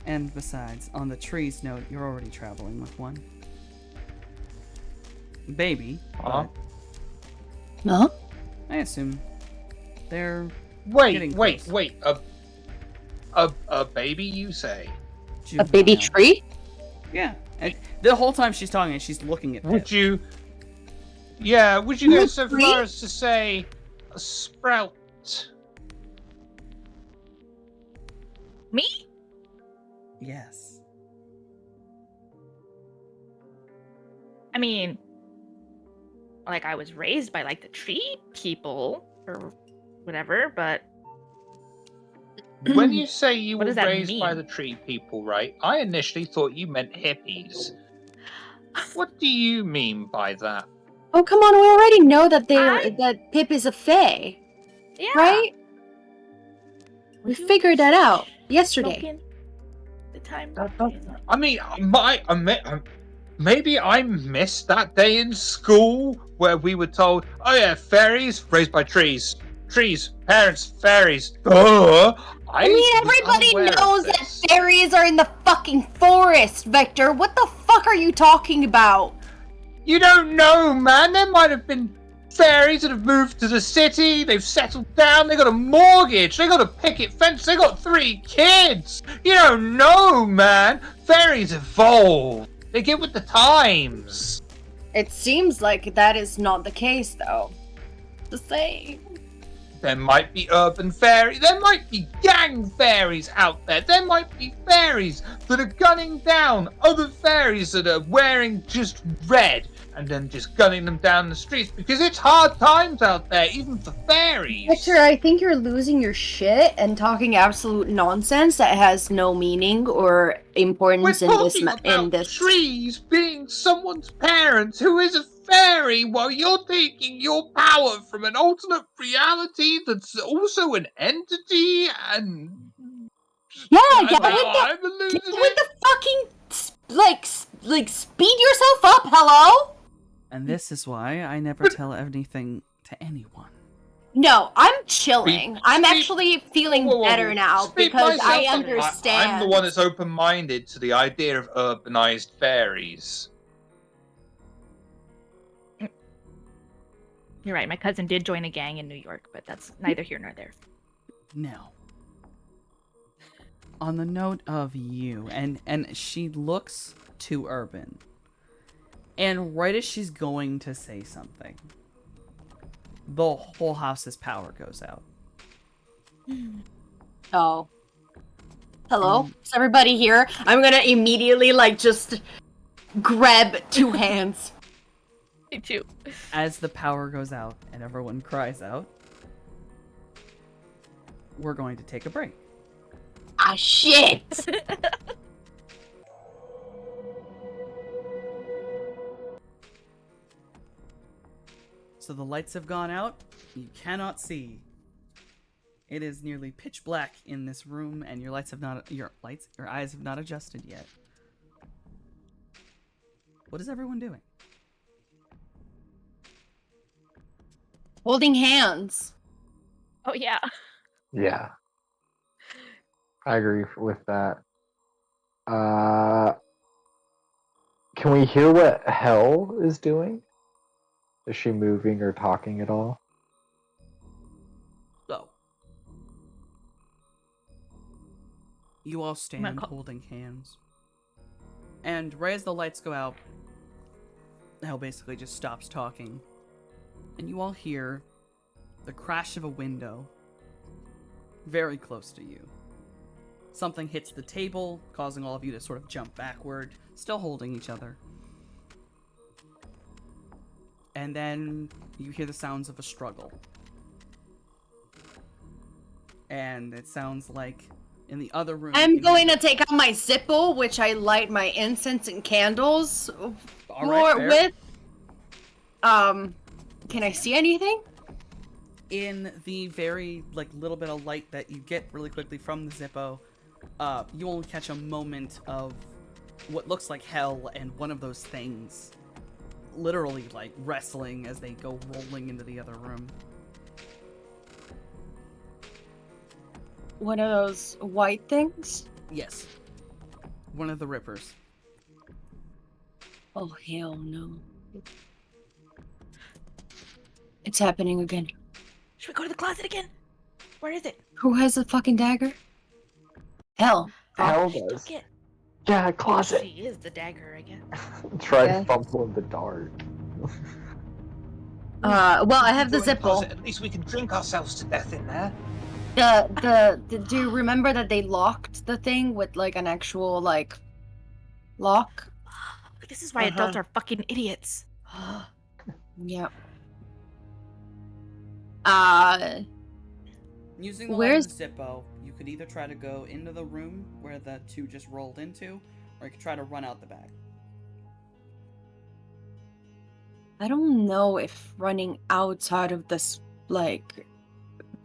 And besides, on the tree's note, you're already traveling with one. Baby, Huh? but Huh? I assume they're Wait, Getting wait, close. wait. A baby, you say? A baby juvenile. tree? Yeah. And the whole time she's talking, she's looking at Would Pip. you? Yeah, would you go What, so tree? far as to say a sprout? Me? Yes. I mean, like I was raised by like the tree people or whatever, but When you say you What were does that raised by mean? the tree people, right? I initially thought you meant hippies. What do you mean by that? Oh, come on, we already know that I- that Pip is a fae, yeah. right? We Would you figured that out yesterday. smoking the time. I mean, maybe I missed that day in school where we were told, "Oh yeah, fairies raised by trees, parents, fairies." Duh. I mean, was everybody unaware of knows that this. fairies are in the fucking forest, Victor. What the fuck are you talking about? You don't know, man. There might have been fairies that have moved to the city. They've settled down. They got a mortgage. They got a picket fence. They got 3 kids. You don't know, man. Fairies evolve. They get with the times. It seems like that is not the case, though. The same. There might be urban fairies. There might be gang fairies out there. There might be fairies that are gunning down other fairies that are wearing just red and then just gunning them down the streets because it's hard times out there, even for fairies. Victor, I think you're losing your shit and talking absolute nonsense that has no meaning or We're importance in talking this. In about this. trees being someone's parents who is a fairy while you're taking your power from an alternate reality that's also an entity and... Yeah, I get know with the I'm losing Get with it. the fucking like speed yourself up. Hello. And this is why I never tell anything to anyone. No, I'm chilling. I'm Speak- actually feeling Whoa, whoa, whoa. better now Speak because myself I up. understand. I'm the one that's open-minded to the idea of urbanized fairies. You're right. My cousin did join a gang in New York, but that's neither here nor there. Now, on the note of you, and she looks to Urban, and right as she's going to say something, the whole house's power goes out. Oh. Hello? Is everybody here? I'm gonna immediately, just grab 2 hands. Me too. As the power goes out and everyone cries out, we're going to take a break. Ah, shit! So the lights have gone out. You cannot see. It is nearly pitch black in this room, and your eyes have not adjusted yet. What is everyone doing? Holding hands. Oh yeah. Yeah. I agree with that. Can we hear what Hell is doing? Is she moving or talking at all? Oh. You all stand call- holding hands. And right as the lights go out, Hell basically just stops talking. And you all hear the crash of a window very close to you. Something hits the table, causing all of you to sort of jump backward, still holding each other. And then you hear the sounds of a struggle. And it sounds like in the other room... I'm going to take out my Zippo, which I light my incense and candles with. Can I see anything? In the very, little bit of light that you get really quickly from the Zippo, you only catch a moment of what looks like Hell and one of those things literally, wrestling as they go rolling into the other room. One of those white things? Yes. One of the Rippers. Oh, hell no. It's happening again. Should we go to the closet again? Where is it? Who has a fucking dagger? Hell. Hell She does. took it. Yeah, closet. She is the dagger, I guess. Try Yeah. to fumble in the dark. Well, I have the Go in Zippo. closet, At least we can drink ourselves to death in there. Do you remember that they locked the thing with, an actual, lock? This is why adults are fucking idiots. Yeah. Using the Where's- light of the Zippo, you could either try to go into the room where the two just rolled into, or you could try to run out the back. I don't know if running outside of this,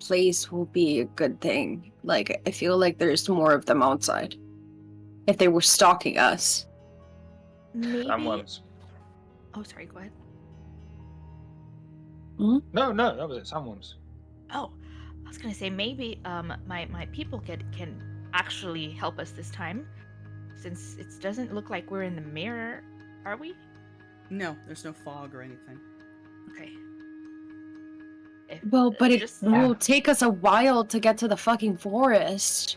place will be a good thing. I feel like there's more of them outside. If they were stalking us. Maybe. Sandworms. Oh, sorry. Go ahead. No, that was it. Sandworms. Oh, I was gonna say maybe my people can actually help us this time, since it doesn't look like we're in the mirror, are we? No, there's no fog or anything. Okay. Well, but it just will take us a while to get to the fucking forest.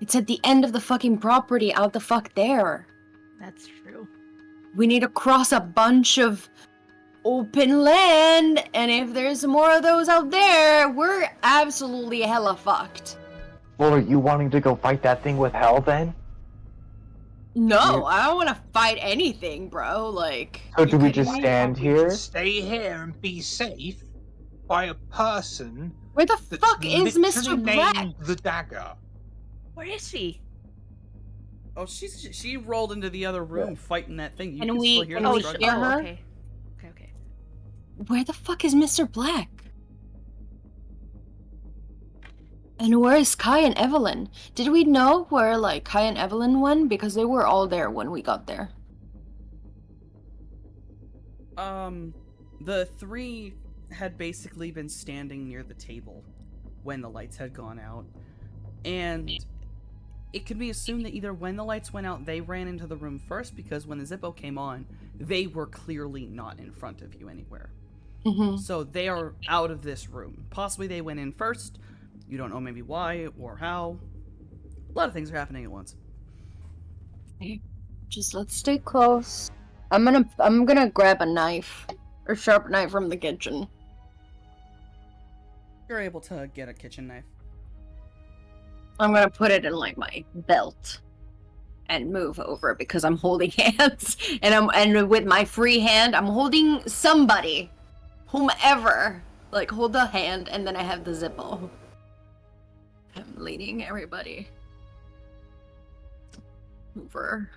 It's at the end of the fucking property, out the fuck there. that's true. We need to cross a bunch of open land, and if there's more of those out there, we're absolutely hella fucked. Well, are you wanting to go fight that thing with Hell then? No, I don't want to fight anything, bro. So do we kidding just me? stand We can here? stay here and be safe by a person Where the that's fuck is literally Mr. Black? named the dagger. Where is she? Oh, she rolled into the other room fighting that thing. You And can we- still hear and the we struggle. hear her? Okay. Okay. Where the fuck is Mr. Black? And where is Kai and Evelyn? Did we know where, Kai and Evelyn went? Because they were all there when we got there. The three had basically been standing near the table when the lights had gone out, and it could be assumed that either when the lights went out, they ran into the room first, because when the Zippo came on, they were clearly not in front of you anywhere. Mm-hmm. So they are out of this room. Possibly they went in first. You don't know maybe why or how. A lot of things are happening at once. Just let's stay close. I'm gonna grab a knife or sharp knife from the kitchen. You're able to get a kitchen knife. I'm gonna put it in like my belt and move over because I'm holding hands, and with my free hand I'm holding somebody, whomever. Like hold the hand, and then I have the Zippo. I'm leading everybody over.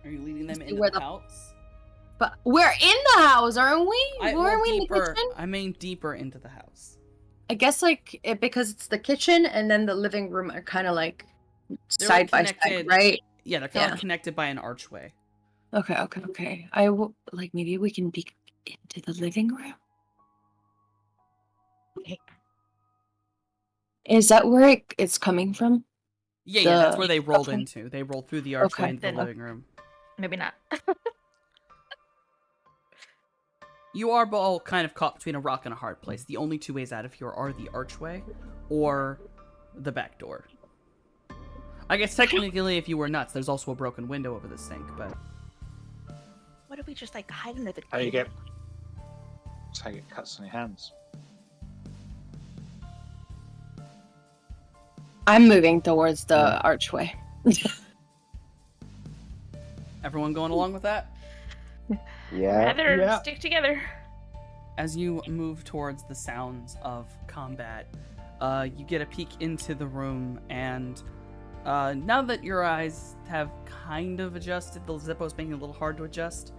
Are you leading them See into where the the- house? But we're in the house, aren't we? Weren't we in the deeper. kitchen? I mean deeper into the house. I guess like because it's the kitchen and then the living room are kind of like They're, side like, by side, connected- right? Yeah, they're kind of Yeah. like connected by an archway. Okay. I will like maybe we can be into the living room. Okay. Is that where it's coming from? Yeah, that's where they rolled Okay. into. They rolled through the archway Okay. into the Then- living room. Maybe not. You are all kind of caught between a rock and a hard place. The only two ways out of here are the archway or the back door. I guess technically, if you were nuts, there's also a broken window over the sink, but... What if we just like hide under the How you table? get? That's how you get cuts on your hands. I'm moving towards the Yeah. archway. Everyone going along with that? Yeah. Rather Yeah. stick together. As you move towards the sounds of combat, you get a peek into the room, and now that your eyes have kind of adjusted, the Zippo's making it a little hard to adjust,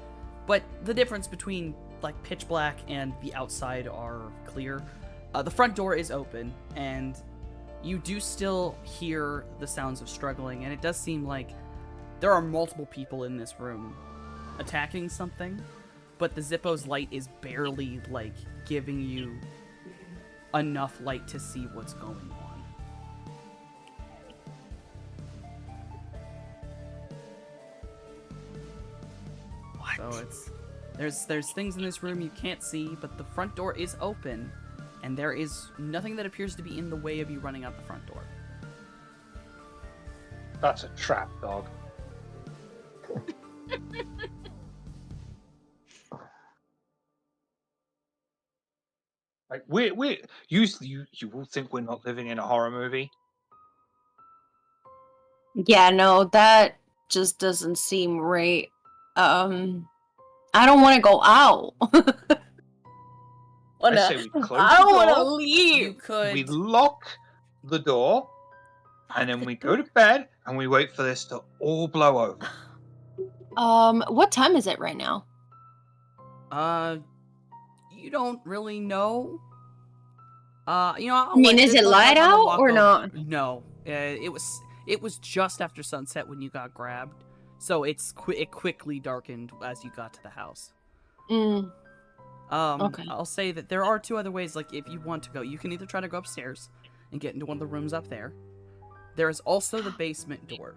but the difference between like pitch black and the outside are clear. The front door is open, and you do still hear the sounds of struggling, and it does seem like there are multiple people in this room attacking something, but the Zippo's light is barely, like, giving you enough light to see what's going on. What? So there's things in this room you can't see, but the front door is open, and there is nothing that appears to be in the way of you running out the front door. That's a trap, dog. Like you will think we're not living in a horror movie. Yeah, no, that just doesn't seem right. I don't want to go out. I say we close I don't the want to door. leave. You could... We lock the door, and then we go to bed, and we wait for this to all blow over. What time is it right now? You don't really know. I'll I mean, let is it let's light let Mama out walk or over- not? No, it was just after sunset when you got grabbed, so it quickly darkened as you got to the house. Okay. I'll say that there are two other ways. Like, if you want to go, you can either try to go upstairs and get into one of the rooms up there. There is also the basement door.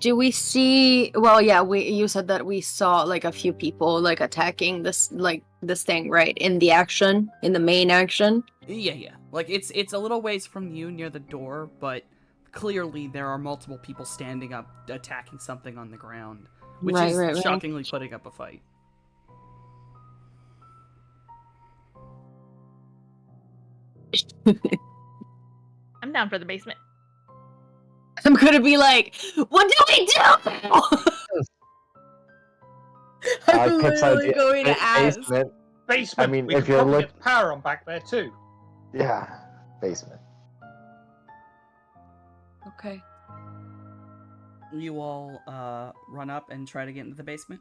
Do we see? Well, yeah. You said that we saw like a few people like attacking this thing, right? In the main action. Yeah. Like, it's a little ways from you near the door, but clearly there are multiple people standing up, attacking something on the ground, which is Right. shockingly putting up a fight. I'm down for the basement. I'm gonna be like, what do we do? I'm Pip's literally idea. going to ask. Basement. Basement. I mean, we if could you're probably look- get the power on back there too. Yeah. Basement. Okay. You all run up and try to get into the basement.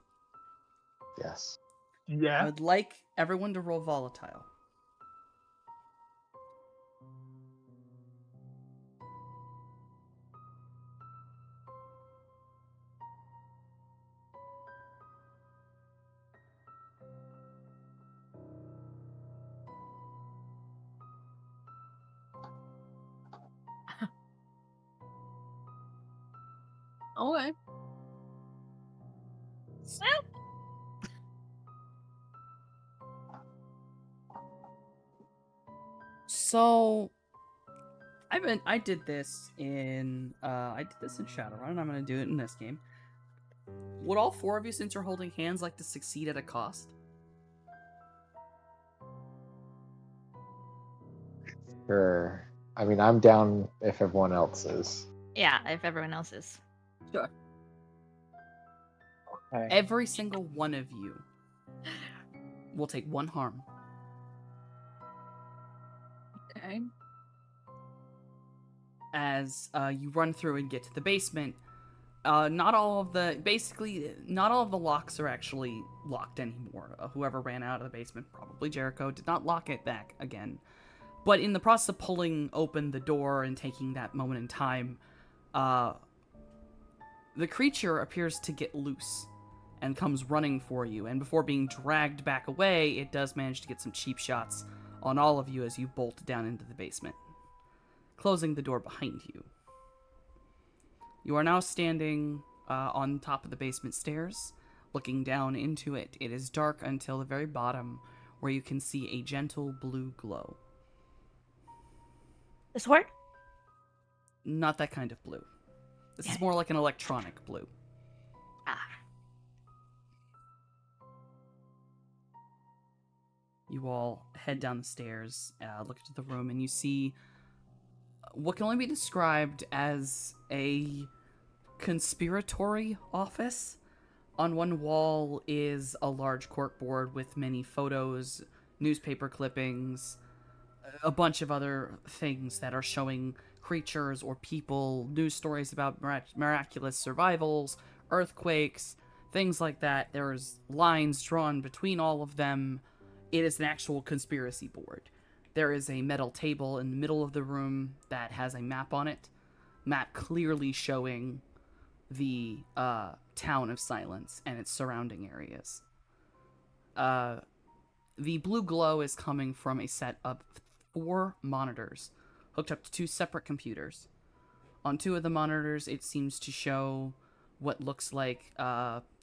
Yes. I Yeah. would like everyone to roll volatile. Okay. So, I did this in Shadowrun, and I'm gonna do it in this game. Would all four of you, since you're holding hands, like to succeed at a cost? Sure. I mean, I'm down if everyone else is. Yeah, if everyone else is. Sure. Okay. Every single one of you will take 1 harm. Okay. As you run through and get to the basement. Not all of the locks are actually locked anymore. Whoever ran out of the basement, probably Jericho, did not lock it back again. But in the process of pulling open the door and taking that moment in time, the creature appears to get loose and comes running for you. And before being dragged back away, it does manage to get some cheap shots on all of you as you bolt down into the basement, closing the door behind you. You are now standing on top of the basement stairs, looking down into it. It is dark until the very bottom, where you can see a gentle blue glow. The sword? Not that kind of blue. This Damn is it. more like an electronic blue. Ah. You all head down the stairs, look into the room, and you see what can only be described as a conspiratory office. On one wall is a large corkboard with many photos, newspaper clippings, a bunch of other things that are showing creatures or people, news stories about miraculous survivals, earthquakes, things like that. There's lines drawn between all of them. It is an actual conspiracy board. There is a metal table in the middle of the room that has a map on it. Map clearly showing the town of Silence and its surrounding areas. The blue glow is coming from a set of 4 monitors hooked up to 2 separate computers. On 2 of the monitors, it seems to show what looks like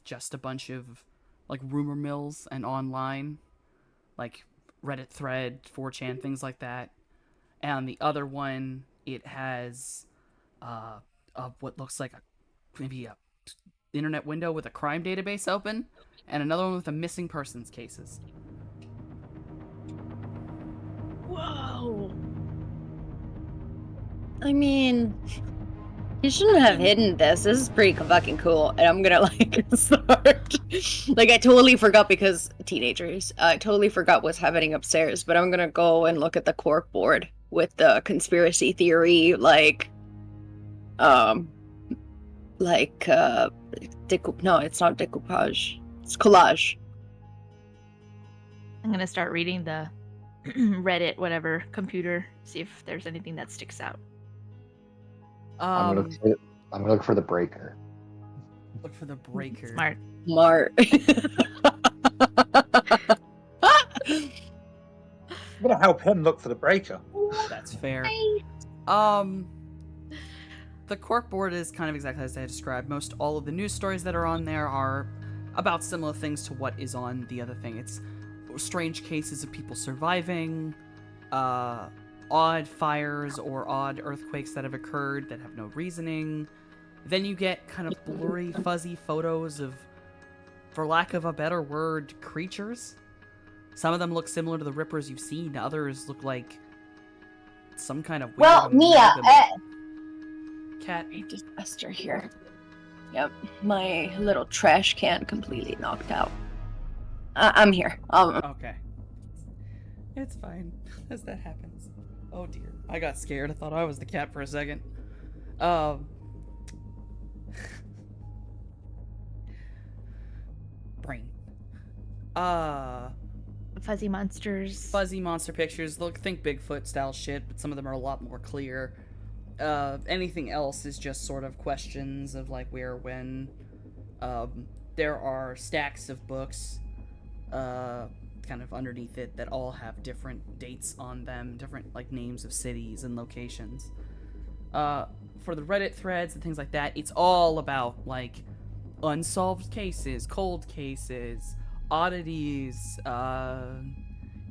just a bunch of like rumor mills and online, like Reddit thread, 4chan, things like that. And on the other one, it has what looks like maybe a internet window with a crime database open, and another one with a missing persons cases. Whoa. I mean, you shouldn't have hidden this. This is pretty fucking cool. And I'm gonna like start. Like I totally forgot because teenagers. I totally forgot what's happening upstairs. But I'm gonna go and look at the cork board with the conspiracy theory, no, it's not decoupage. It's collage. I'm gonna start reading the Reddit, whatever, computer, see if there's anything that sticks out. I'm gonna look for the breaker. Look for the breaker. Smart. Smart. I'm gonna help him look for the breaker. That's fair. The corkboard is kind of exactly as I described. Most all of the news stories that are on there are about similar things to what is on the other thing. It's strange cases of people surviving, odd fires or odd earthquakes that have occurred that have no reasoning. Then you get kind of blurry, fuzzy photos of, for lack of a better word, creatures. Some of them look similar to the Rippers you've seen. Others look like some kind of weird Well, Mia, cat. I just Esther here. Yep, my little trash can completely knocked out. I'm here. Okay. It's fine, as that happens. Oh dear. I got scared. I thought I was the cat for a second. Brain. Fuzzy monsters. Fuzzy monster pictures. Think Bigfoot style shit, but some of them are a lot more clear. Anything else is just sort of questions of like where, when. There are stacks of books, kind of underneath it that all have different dates on them, different like names of cities and locations. for the Reddit threads and things like that, it's all about like unsolved cases, cold cases, oddities.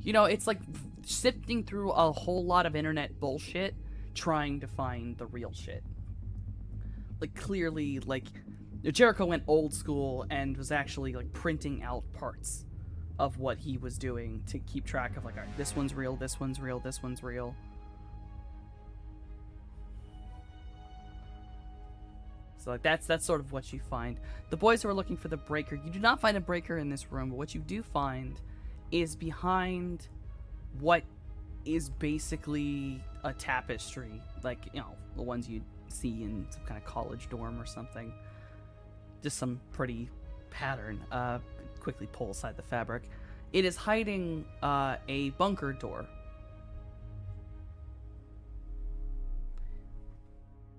It's like sifting through a whole lot of internet bullshit, trying to find the real shit. Like clearly, like Jericho went old school and was actually like printing out parts of what he was doing to keep track of like, all right, this one's real, this one's real, this one's real. So like that's sort of what you find. The boys who are looking for the breaker, you do not find a breaker in this room, but what you do find is behind what is basically a tapestry, like, the ones you'd see in some kind of college dorm or something. Just some pretty pattern. Quickly pull aside the fabric. It is hiding a bunker door.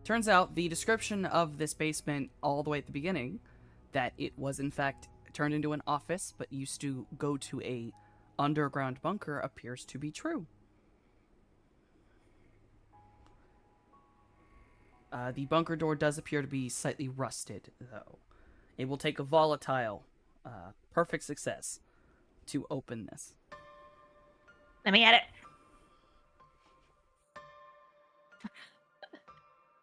Turns out the description of this basement all the way at the beginning, that it was in fact turned into an office but used to go to a underground bunker, appears to be true. The bunker door does appear to be slightly rusted, though. It will take a volatile, perfect success to open this. Let me at it.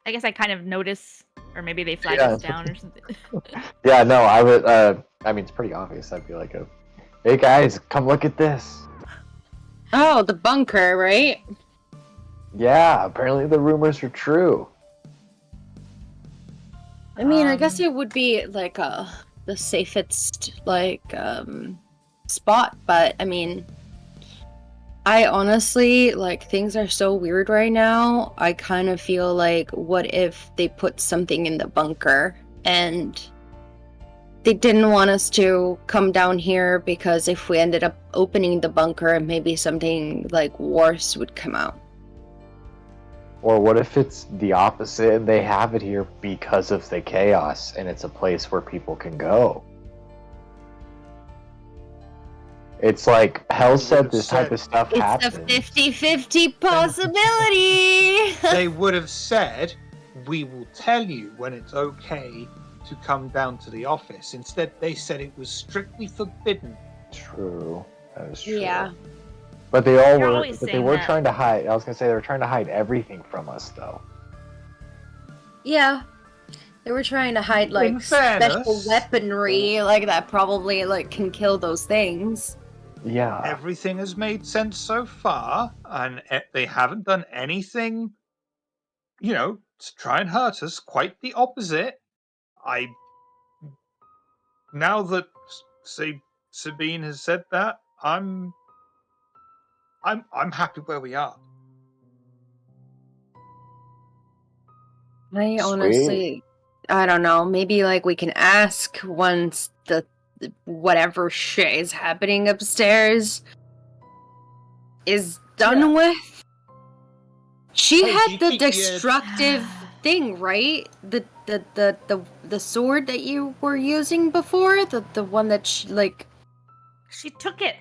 I guess I kind of notice, or maybe they flag us down or something. Yeah, no, I would. I mean, it's pretty obvious. I'd be like, "Hey guys, come look at this." Oh, the bunker, right? Yeah, apparently the rumors are true. I mean, I guess it would be like the safest spot, but I mean, I honestly, things are so weird right now. I kind of feel like, what if they put something in the bunker and they didn't want us to come down here, because if we ended up opening the bunker, maybe something worse would come out. Or what if it's the opposite and they have it here because of the chaos and it's a place where people can go? It's like Hell said this type of stuff happens. It's a 50-50 possibility! They would have said, "We will tell you when it's okay to come down to the office." Instead, they said it was strictly forbidden. True. That is true. Yeah. But they were that. trying to hide. I was gonna say they were trying to hide everything from us, though. Yeah. They were trying to hide In special fairness, weaponry that probably can kill those things. Yeah. everything has made sense so far, and they haven't done anything, to try and hurt us. Quite the opposite. Now that Sabine has said that, I'm happy where we are. I honestly, I don't know. Maybe we can ask once the whatever shit is happening upstairs is done with. She Hey, had you the keep your- destructive thing, right? The sword that you were using before, the one that She took it.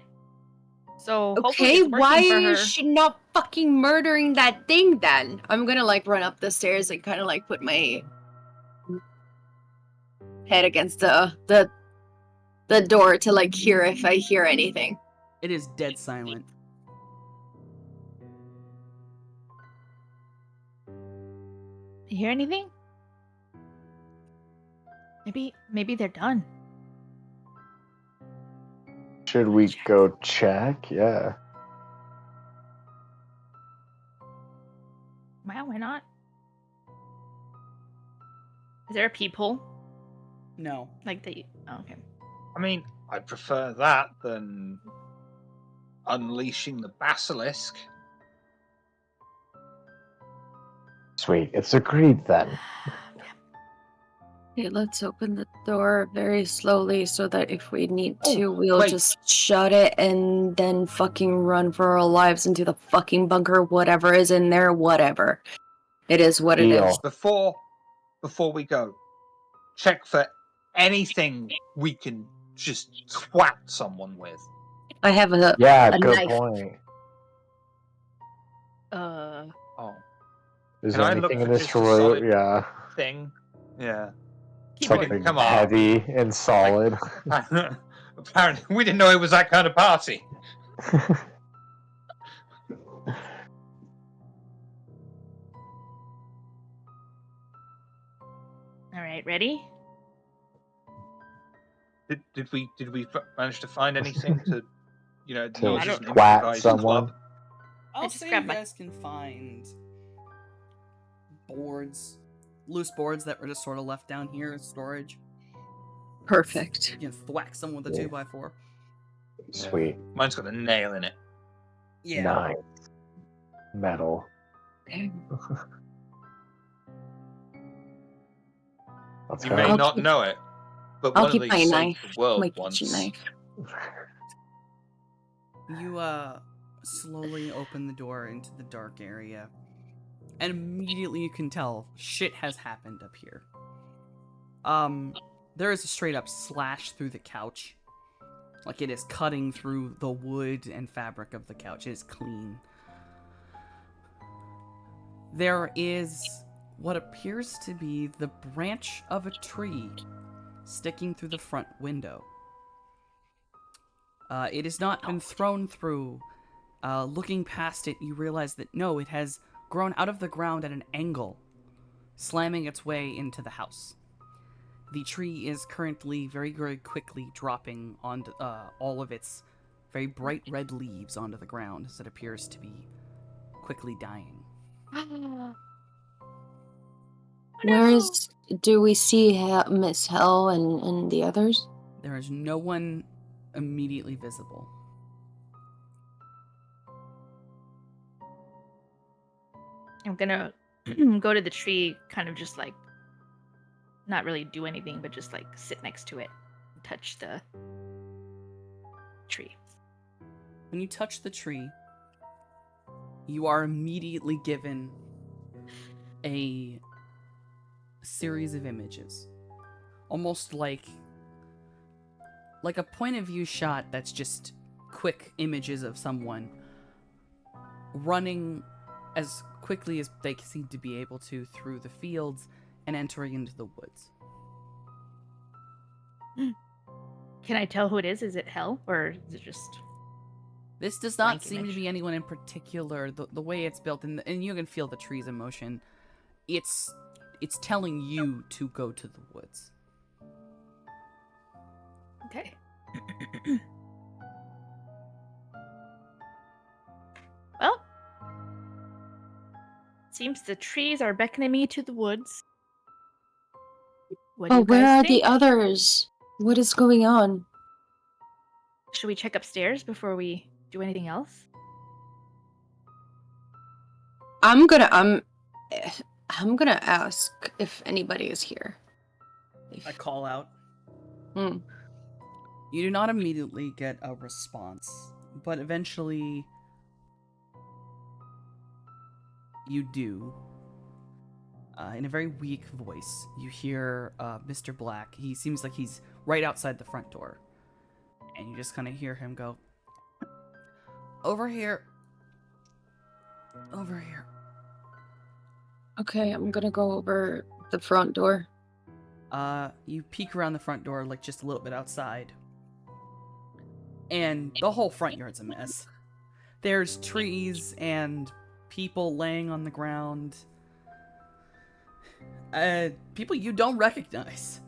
So hopefully okay, it's working why for her. is she not fucking murdering that thing then? I'm gonna run up the stairs and kind of put my head against the door to hear if I hear anything. It is dead silent. You hear anything? Maybe they're done. Should we go check? Yeah. Well, why not? Is there a peephole? No. Oh, okay. I mean, I'd prefer that than unleashing the basilisk. Sweet. It's agreed then. Okay, let's open the door very slowly so that if we need to, we'll wait. just shut it and then fucking run for our lives into the fucking bunker, whatever is in there, whatever. It is what it Deal. is. Before we go, check for anything we can just twat someone with. I have a Yeah, a good knife. point. Oh. Is Can there I look anything in for this just a drawer? solid Yeah, thing? Yeah. Keyboard. something Come on. heavy and solid. Apparently, we didn't know it was that kind of party. All right, ready? Did we manage to find anything to, To use I as don't- an twat improvised someone. club? I'll just say grabbed you my- guys can find boards, loose boards that were just sort of left down here as storage. Perfect. You can thwack someone with a Yeah. 2x4. Sweet. Mine's got a nail in it. Yeah. Nice. Metal. Let's You go. may I'll not keep- know it, but I'll one of keep these my saved knife. the world My once. kitchen knife. You slowly open the door into the dark area, and immediately you can tell shit has happened up here. There is a straight up slash through the couch. Like it is cutting through the wood and fabric of the couch. It is clean. There is what appears to be the branch of a tree sticking through the front window. It has not been thrown through. Looking past it, you realize that no, it has grown out of the ground at an angle, slamming its way into the house. The tree is currently very, very quickly dropping onto all of its very bright red leaves onto the ground as it appears to be quickly dying. Do we see Miss Hell and the others? There is no one immediately visible. I'm gonna go to the tree, kind of just like not really do anything, but just like sit next to it, and touch the tree. When you touch the tree, you are immediately given a series of images. Almost like a point of view shot that's just quick images of someone running as quickly as they seem to be able to through the fields and entering into the woods. Can I tell who it is? Is it Hell, or is it just... This does not Blank seem image. to be anyone in particular. The way it's built, and you can feel the trees in motion. It's telling you to go to the woods. Okay. Well, seems the trees are beckoning me to the woods. What do you Where guys are think? the others? What is going on? Should we check upstairs before we do anything else? I'm gonna ask if anybody is here. I call out. Hmm. You do not immediately get a response, but eventually you do. In a very weak voice, you hear Mr. Black. He seems like he's right outside the front door. And you just kind of hear him go, "Over here. Over here." Okay, I'm gonna go over the front door. You peek around the front door, like just a little bit outside. And the whole front yard's a mess. There's trees and people laying on the ground. People you don't recognize.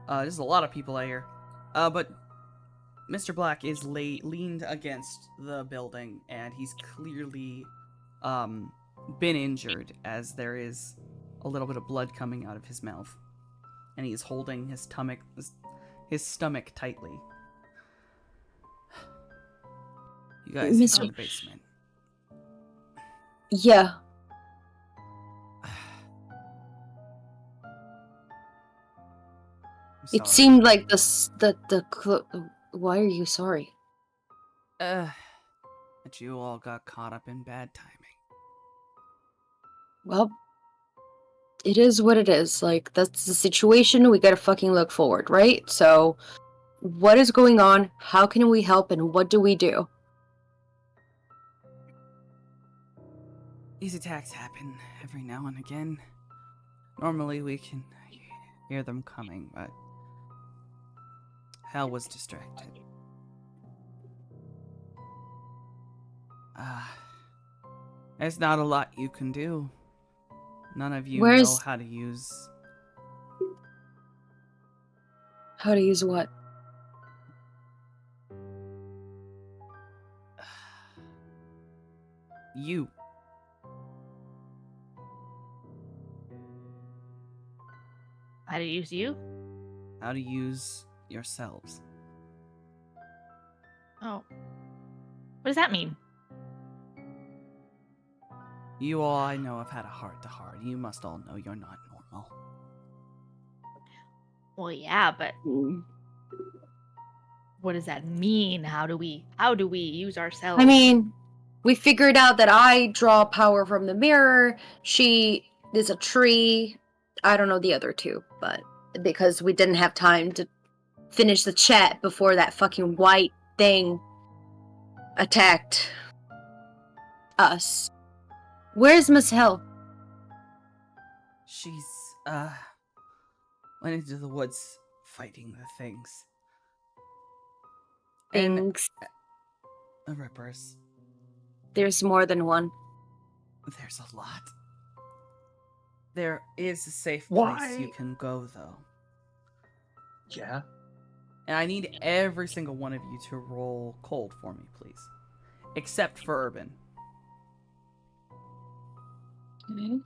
There's a lot of people out here. But Mr. Black is leaned against the building, and he's clearly been injured, as there is a little bit of blood coming out of his mouth, and he is holding his stomach tightly. You guys are in the basement. Yeah. I'm It sorry. seemed like why are you sorry? That you all got caught up in bad timing. Well, it is what it is. Like, that's the situation. We gotta fucking look forward, right? So, what is going on? How can we help? And what do we do? These attacks happen every now and again. Normally we can hear them coming, but Hell was distracted. There's not a lot you can do. None of you know how to use... How to use what? You. How to use you? How to use yourselves. Oh. What does that mean? You all I know have had a heart-to-heart. You must all know you're not normal. Well, yeah, but what does that mean? How do we use ourselves? I mean, we figured out that I draw power from the mirror. She is a tree. I don't know the other two, but because we didn't have time to finish the chat before that fucking white thing attacked us. Where's Miss Hell? She's, went into the woods fighting the things. Things. The Rippers. There's more than one. There's a lot. There is a safe Why? place you can go, though. Yeah. And I need every single one of you to roll cold for me, please. Except for Urban. Okay.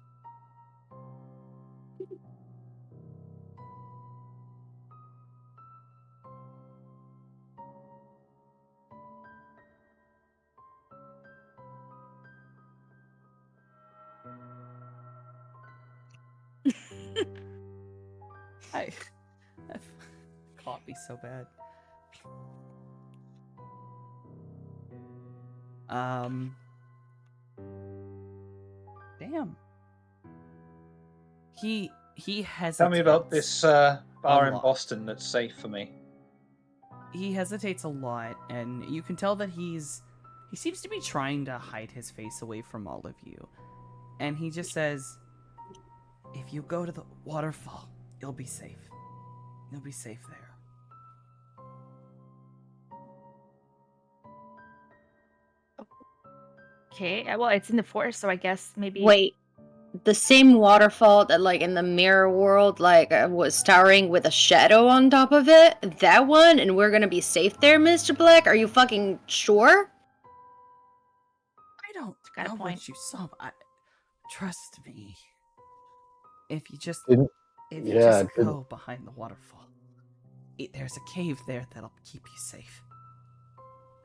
That caught me so bad. Damn. He hesitates. Tell me about this bar in lot. Boston that's safe for me. He hesitates a lot, and you can tell that he seems to be trying to hide his face away from all of you. And he just says, if you go to the waterfall, you'll be safe. You'll be safe there. Okay, well, it's in the forest, so I guess maybe... Wait, the same waterfall that, like, in the mirror world, like, was towering with a shadow on top of it? That one? And we're gonna be safe there, Mr. Black? Are you fucking sure? I don't Got a know point. what you saw. Trust me. If you just Yeah, go behind the waterfall, there's a cave there that'll keep you safe.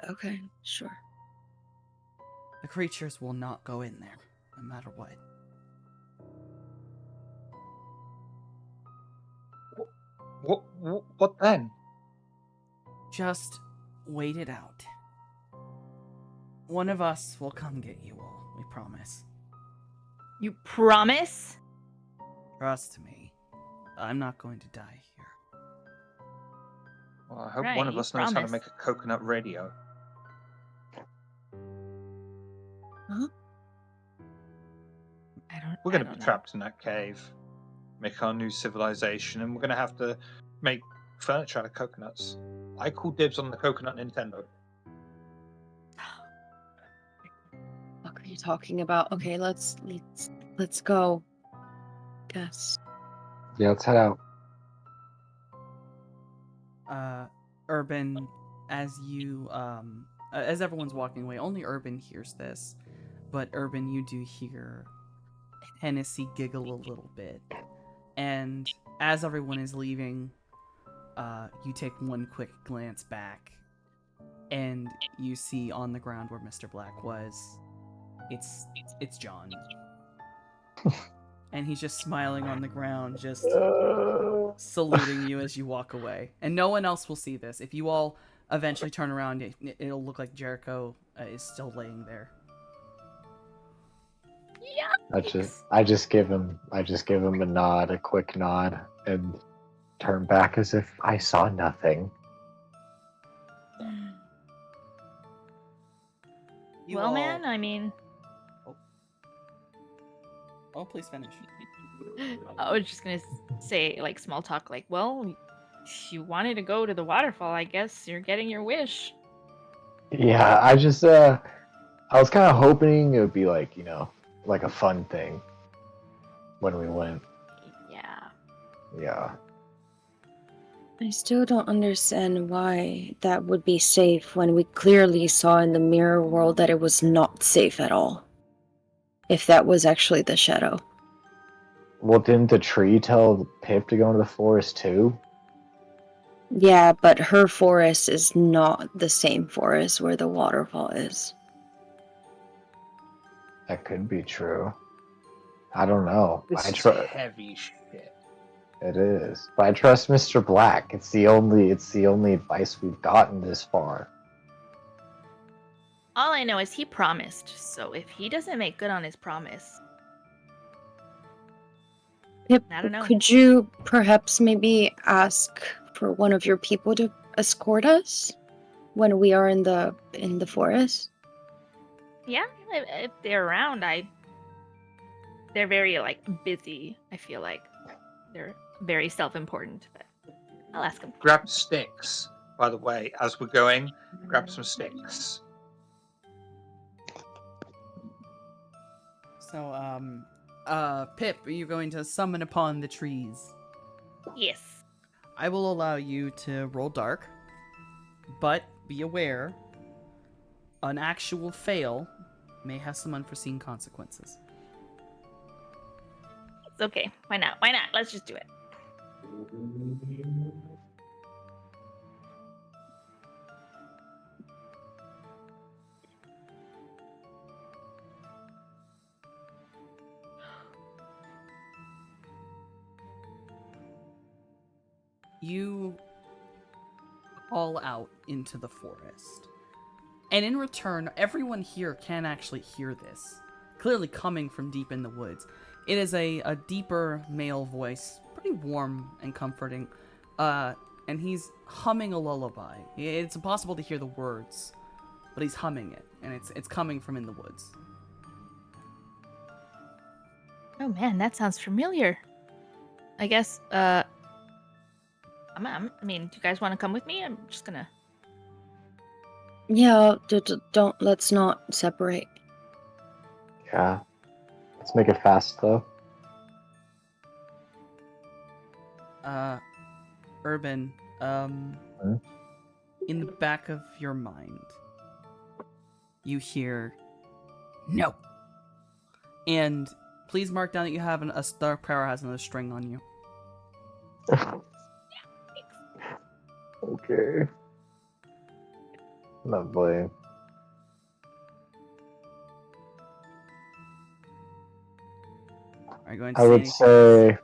Okay, sure. The creatures will not go in there, no matter what. What then? Just wait it out. One of us will come get you all, we promise. You promise? Trust me. I'm not going to die here. Well, I hope Right, one of you us knows how to promise. make a coconut radio. Huh? We're going to be trapped in that cave, make our new civilization, and we're going to have to make furniture out of coconuts. I call dibs on the coconut Nintendo. What are you talking about? Okay, let's go. Yes. Yeah, let's head out. Urban, as you, as everyone's walking away, only Urban hears this, but Urban, you do hear Hennessy giggle a little bit, and as everyone is leaving, you take one quick glance back, and you see on the ground where Mr. Black was, it's John. And he's just smiling on the ground, just saluting you as you walk away. And no one else will see this. If you all eventually turn around, it'll look like Jericho is still laying there. Yeah. I just give him a nod, a quick nod, and turn back as if I saw nothing. You Well, all- man, I mean... Oh. Oh, please finish. I was just gonna say, like, small talk, like, well, you wanted to go to the waterfall, I guess you're getting your wish. Yeah, I was kind of hoping it would be like, like a fun thing when we went. Yeah. Yeah. I still don't understand why that would be safe when we clearly saw in the mirror world that it was not safe at all. If that was actually the shadow. Well, didn't the tree tell Pip to go into the forest too? Yeah, but her forest is not the same forest where the waterfall is. That could be true. I don't know. This is heavy shit. It is. But I trust Mr. Black. It's the only advice we've gotten this far. All I know is he promised, so if he doesn't make good on his promise, Pip, I don't know. could you perhaps maybe ask for one of your people to escort us when we are in the forest? Yeah, if they're around, they're very like busy. I feel like they're very self-important, but I'll ask them. Grab sticks, by the way, as we're going. Grab some sticks. So, Pip, are you going to summon upon the trees? Yes. I will allow you to roll dark, but be aware, an actual fail may have some unforeseen consequences. It's okay. Why not? Why not? Let's just do it. You call out into the forest. And in return, everyone here can actually hear this, clearly coming from deep in the woods. It is a deeper male voice, pretty warm and comforting, and he's humming a lullaby. It's impossible to hear the words, but he's humming it, and it's coming from in the woods. Oh man, that sounds familiar. I guess. I mean, do you guys want to come with me? I'm just gonna. Yeah, let's not separate. Yeah. Let's make it fast though. Urban, in the back of your mind, you hear, no. And please mark down that you have a Star Power has another string on you. Okay. Lovely. Are you going to I would say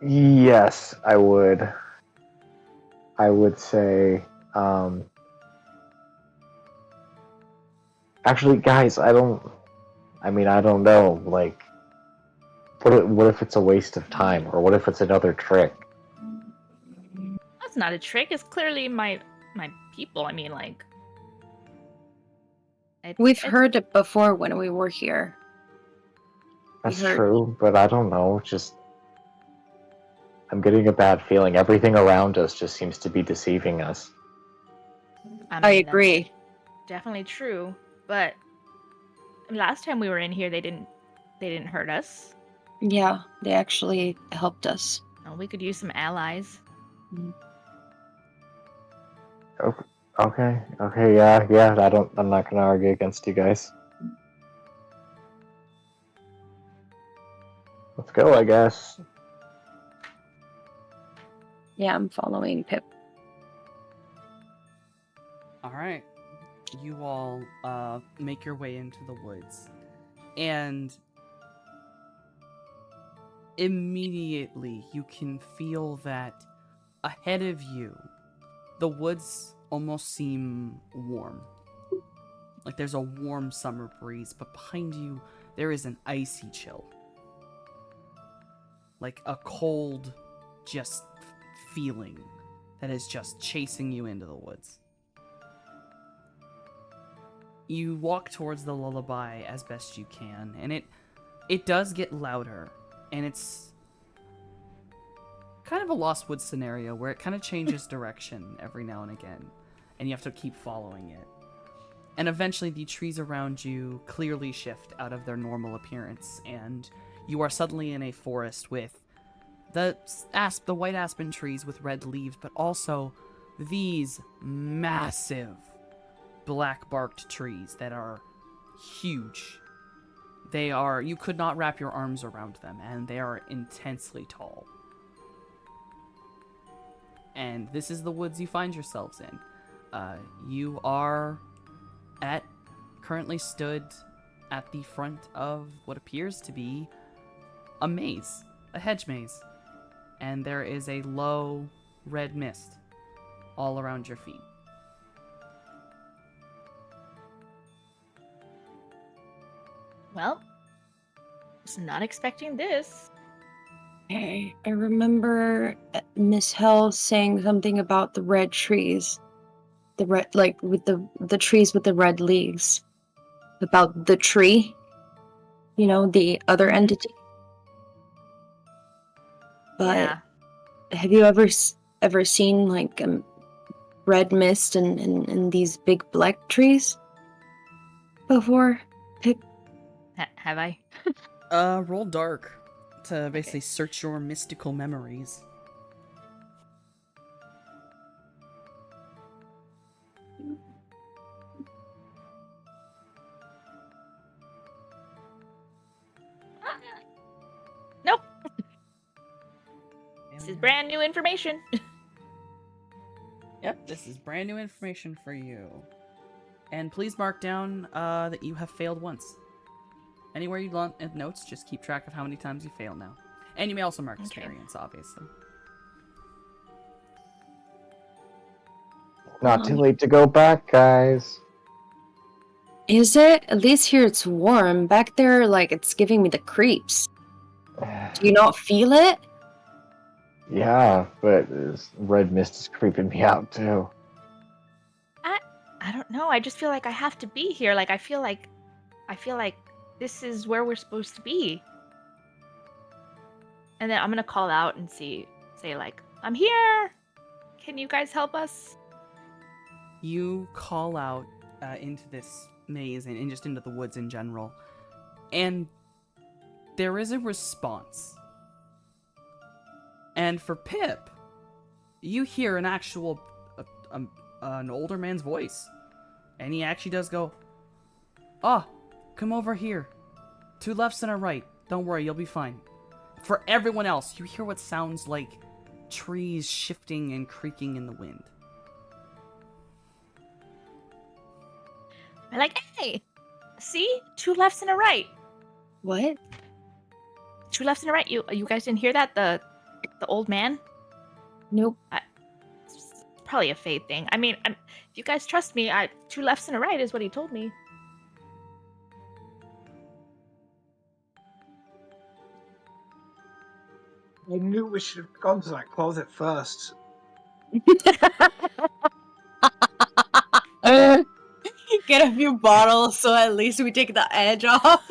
yes, I would. I would say actually guys, I don't know, like what if it's a waste of time, or what if it's another trick? That's not a trick. It's clearly my people. I mean, like. We've heard it before when we were here. That's heard- true, but I don't know, just I'm getting a bad feeling. Everything around us just seems to be deceiving us. I mean, agree. that's definitely true, but last time we were in here, they didn't hurt us. Yeah, they actually helped us. Oh, we could use some allies. Okay, yeah. I'm not gonna argue against you guys. Let's go, I guess. Yeah, I'm following Pip. All right. You all make your way into the woods. And immediately you can feel that ahead of you, the woods almost seem warm. Like there's a warm summer breeze, but behind you, there is an icy chill. Like a cold, just feeling that is just chasing you into the woods. You walk towards the lullaby as best you can, and it it does get louder, and it's kind of a Lost Woods scenario where it kind of changes direction every now and again, and you have to keep following it. And eventually the trees around you clearly shift out of their normal appearance, and you are suddenly in a forest with the white aspen trees with red leaves, but also these massive black-barked trees that are huge. You could not wrap your arms around them, and they are intensely tall. And this is the woods you find yourselves in. You are currently stood at the front of what appears to be a maze, a hedge maze. And there is a low red mist all around your feet. Well, was not expecting this. I remember Miss Hell saying something about the red trees. The red, like, with the trees with the red leaves. About the tree. You know, the other entity. But Yeah. have you ever seen, like, red mist and these big black trees before? Have I? Roll dark to basically search your mystical memories. Nope. This is brand new information. Yep, this is brand new information for you. And please mark down that you have failed once. Anywhere you want in notes, just keep track of how many times you fail now. And you may also mark experience, obviously. Not too late to go back, guys. Is it? At least here it's warm. Back there, like, it's giving me the creeps. Do you not feel it? Yeah, but this red mist is creeping me out too. I don't know. I just feel like I have to be here. Like I feel like this is where we're supposed to be. And then I'm gonna call out and say like, I'm here. Can you guys help us? You call out into this maze and just into the woods in general. And there is a response. And for Pip, you hear an actual, an older man's voice. And he actually does go, "Ah, come over here. 2 lefts and a right. Don't worry, you'll be fine." For everyone else, you hear what sounds like trees shifting and creaking in the wind. I'm like, hey, see? 2 lefts and a right. What? 2 lefts and a right. You guys didn't hear that? The old man? Nope. It's probably a fate thing. I mean, if you guys trust me, 2 lefts and a right is what he told me. I knew we should have gone to that closet first. Get a few bottles so at least we take the edge off.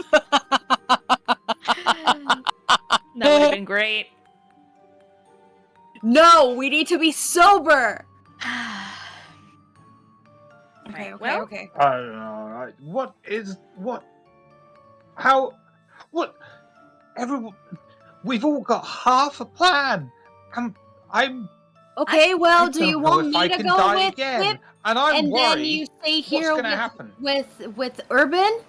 That would have been great. No, we need to be sober. Okay, Okay. I don't know. Everyone, we've all got half a plan. I'm. Okay, well, I do you don't know want if me I to can go die with again, Pip? and I'm And worried. then you stay here What's gonna happen? with Urban?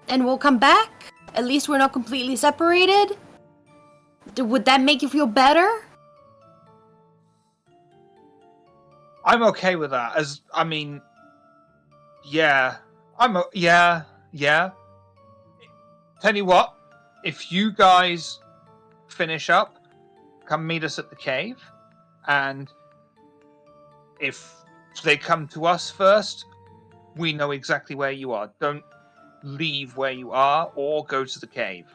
And we'll come back? At least we're not completely separated? Would that make you feel better? I'm okay with that. Yeah. Yeah. Tell you what, if you guys finish up, come meet us at the cave, and if they come to us first, we know exactly where you are. Don't leave where you are or go to the cave.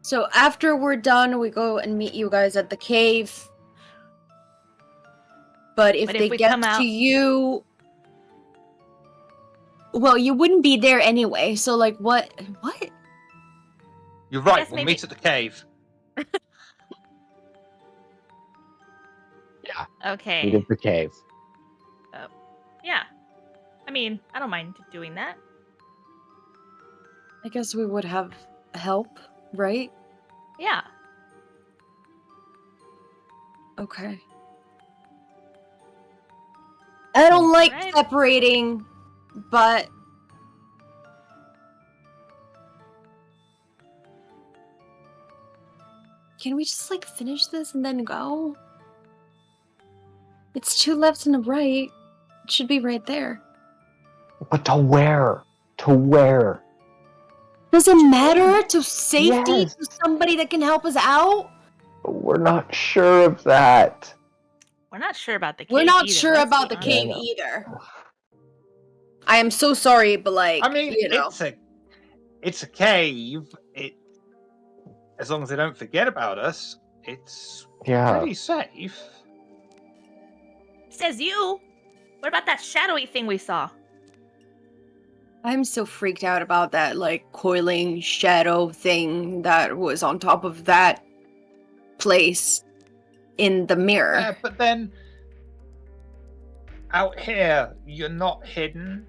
So after we're done, we go and meet you guys at the cave. But if But if they we get come to out- you, Well, you wouldn't be there anyway, so like what? What? You're right. guess We'll maybe- meet at the cave. Yeah. Okay. Meet at the cave. Yeah. I mean, I don't mind doing that. I guess we would have help, right? Yeah. Okay. I don't like Right. separating, but can we just like finish this and then go? It's 2 lefts and a right. It should be right there. But to where? To where? Does it matter to safety Yes. to somebody that can help us out? We're not sure of that. We're not sure about the cave. We're not either, sure let's about be the honest. cave Yeah, I know. either. I am so sorry, but like, I mean, you know. it's a cave. As long as they don't forget about us, it's Yeah. pretty safe. Says you. What about that shadowy thing we saw? I'm so freaked out about that, like, coiling shadow thing that was on top of that place in the mirror. Yeah, but then out here, you're not hidden,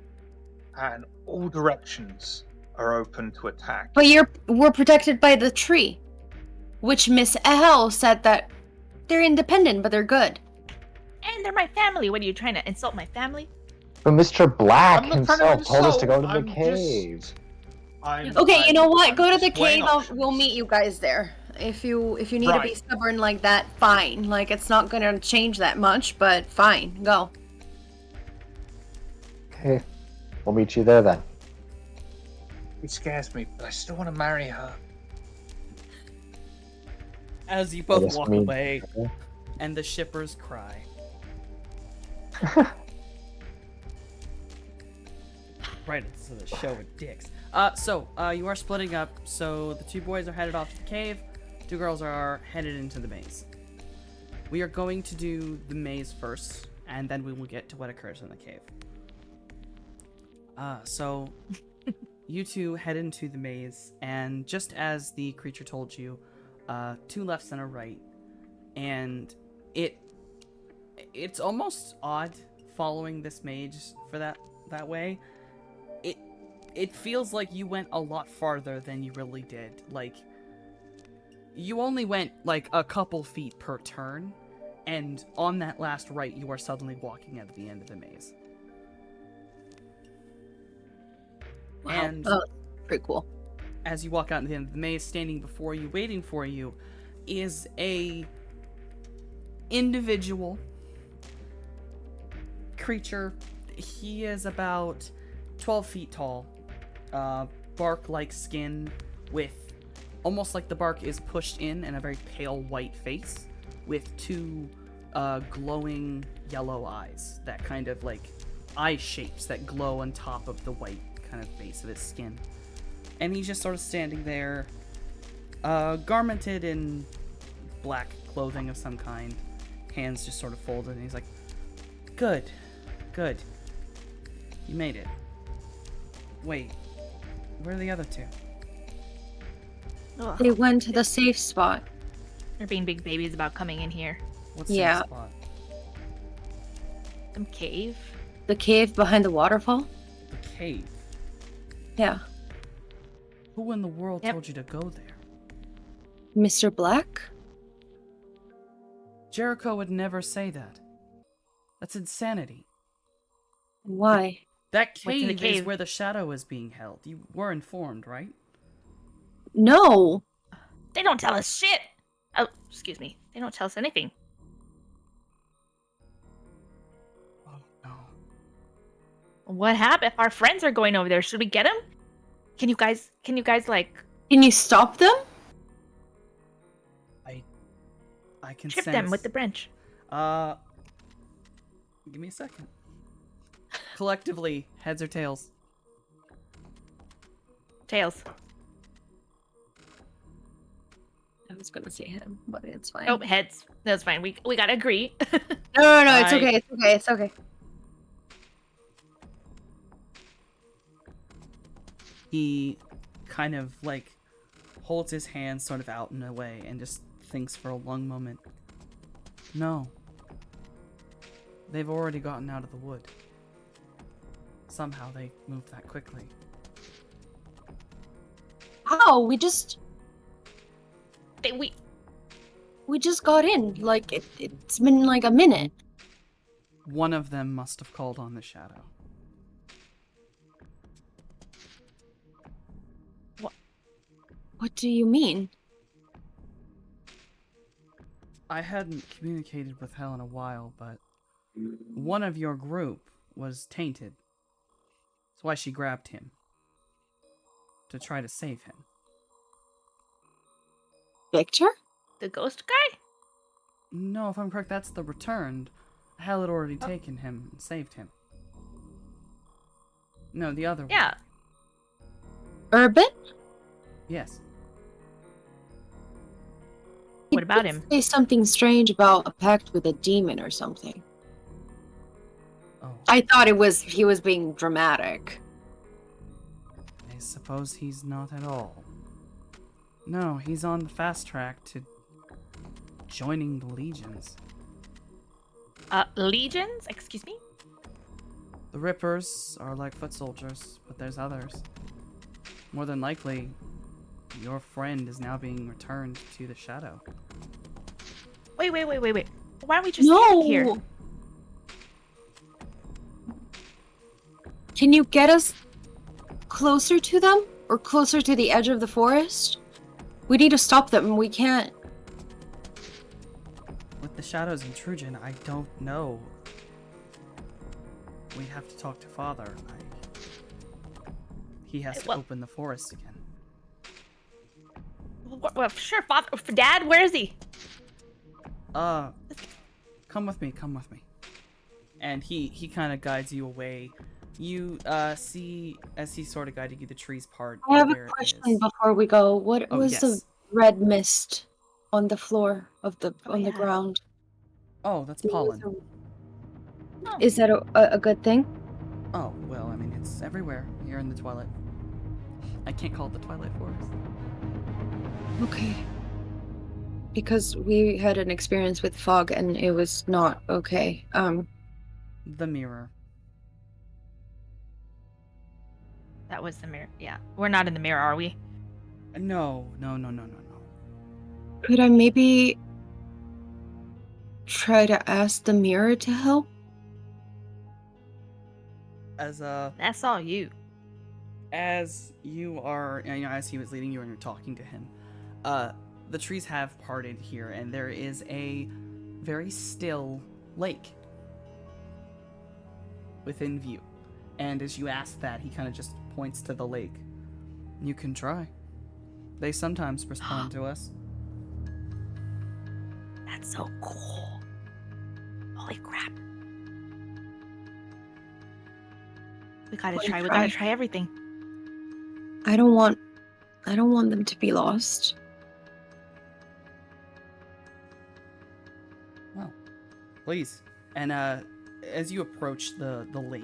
and all directions are open to attack. But we're protected by the tree, which Miss L said that they're independent, but they're good. And they're my family. What are you trying to insult my family? But Mr. Black I'm not trying to himself told us to go to insult, the I'm cave. Okay, you know what? Go to the just weighing cave. We'll options. meet you guys there. If you need to be Right. stubborn like that, fine. Like it's not gonna change that much, but fine. Go. Okay. We'll meet you there then. It scares me, but I still want to marry her. As you both Yes, walk me. away, and the shippers cry. Right into the show with dicks. So you are splitting up. So the 2 boys are headed off to the cave. 2 girls are headed into the maze. We are going to do the maze first, and then we will get to what occurs in the cave. So you 2 head into the maze, and just as the creature told you, 2 lefts and a right, and it's almost odd following this maze for that way. It feels like you went a lot farther than you really did. Like, you only went like a couple feet per turn, and on that last right, you are suddenly walking at the end of the maze. Wow. And Oh, pretty cool. as you walk out into the end of the maze, standing before you, waiting for you, is a individual creature. He is about 12 feet tall, bark-like skin with almost like the bark is pushed in and a very pale white face with 2 glowing yellow eyes that kind of like eye shapes that glow on top of the white kind of base of his skin. And he's just sort of standing there, garmented in black clothing of some kind, hands just sort of folded, and he's like, good, you made it. Wait, where are the other 2? Ugh. They went to the safe spot. They're being big babies about coming in here. What's Yeah. that spot? Some cave. The cave behind the waterfall? The cave. Yeah. Who in the world Yep. told you to go there? Mr. Black? Jericho would never say that. That's insanity. Why? That What's in the cave is cave? where the shadow is being held. You were informed, right? No. They don't tell us shit. Oh, excuse me. They don't tell us anything. Oh no. What happened? If our friends are going over there, should we get them? Can you guys like Can you stop them? I can trip sense. them with the branch? Give me a second. Collectively, heads or tails? Tails. I was gonna say him, but it's fine. Oh, heads. That's fine. We gotta agree. No, it's I- okay. It's okay. It's okay. He kind of like holds his hands sort of out in a way and just thinks for a long moment. No. They've already gotten out of the wood. Somehow they moved that quickly. How? We just We got in. Like it's been like a minute. One of them must have called on the shadow. What do you mean? I hadn't communicated with Hell in a while, but one of your group was tainted. That's why she grabbed him. To try to save him. Victor? the ghost guy? No, if I'm correct, that's the returned. Hell had already taken him and saved him. No, the other one. Yeah. Urban? Yes. What about him? Say something strange about a pact with a demon or something. Oh, I thought he was being dramatic. I suppose he's not at all. No, he's on the fast track to joining the legions. Legions? Excuse me? The Rippers are like foot soldiers, but there's others. More than likely, your friend is now being returned to the shadow. Wait. Why don't we just stand here? Can you get us closer to them? Or closer to the edge of the forest? We need to stop them. We can't. With the shadow's intrusion, I don't know. We have to talk to Father. He has to Well- open the forest again. Well, sure, Father. Dad, where is he? Come with me. And he kind of guides you away. You see, as he sort of guided you, the trees part. I have where a it question is. before we go. What Oh, was the yes. red mist on the floor of the Oh, on the yeah. ground? Oh, that's pollen. Is that a good thing? Oh, well, I mean, it's everywhere here in the Twilight. I can't call it the Twilight Forest. Okay. Because we had an experience with fog and it was not okay. The mirror. That was the mirror. Yeah. We're not in the mirror, are we? No. Could I maybe try to ask the mirror to help? As That's all you. as you are, as he was leading you and you're talking to him, the trees have parted here, and there is a very still lake within view. And as you ask that, he kind of just points to the lake. You can try. They sometimes respond to us. That's so cool. Holy crap. We gotta Wanna try. We try? gotta try everything. I don't want them to be lost. Well, please. And as you approach the lake,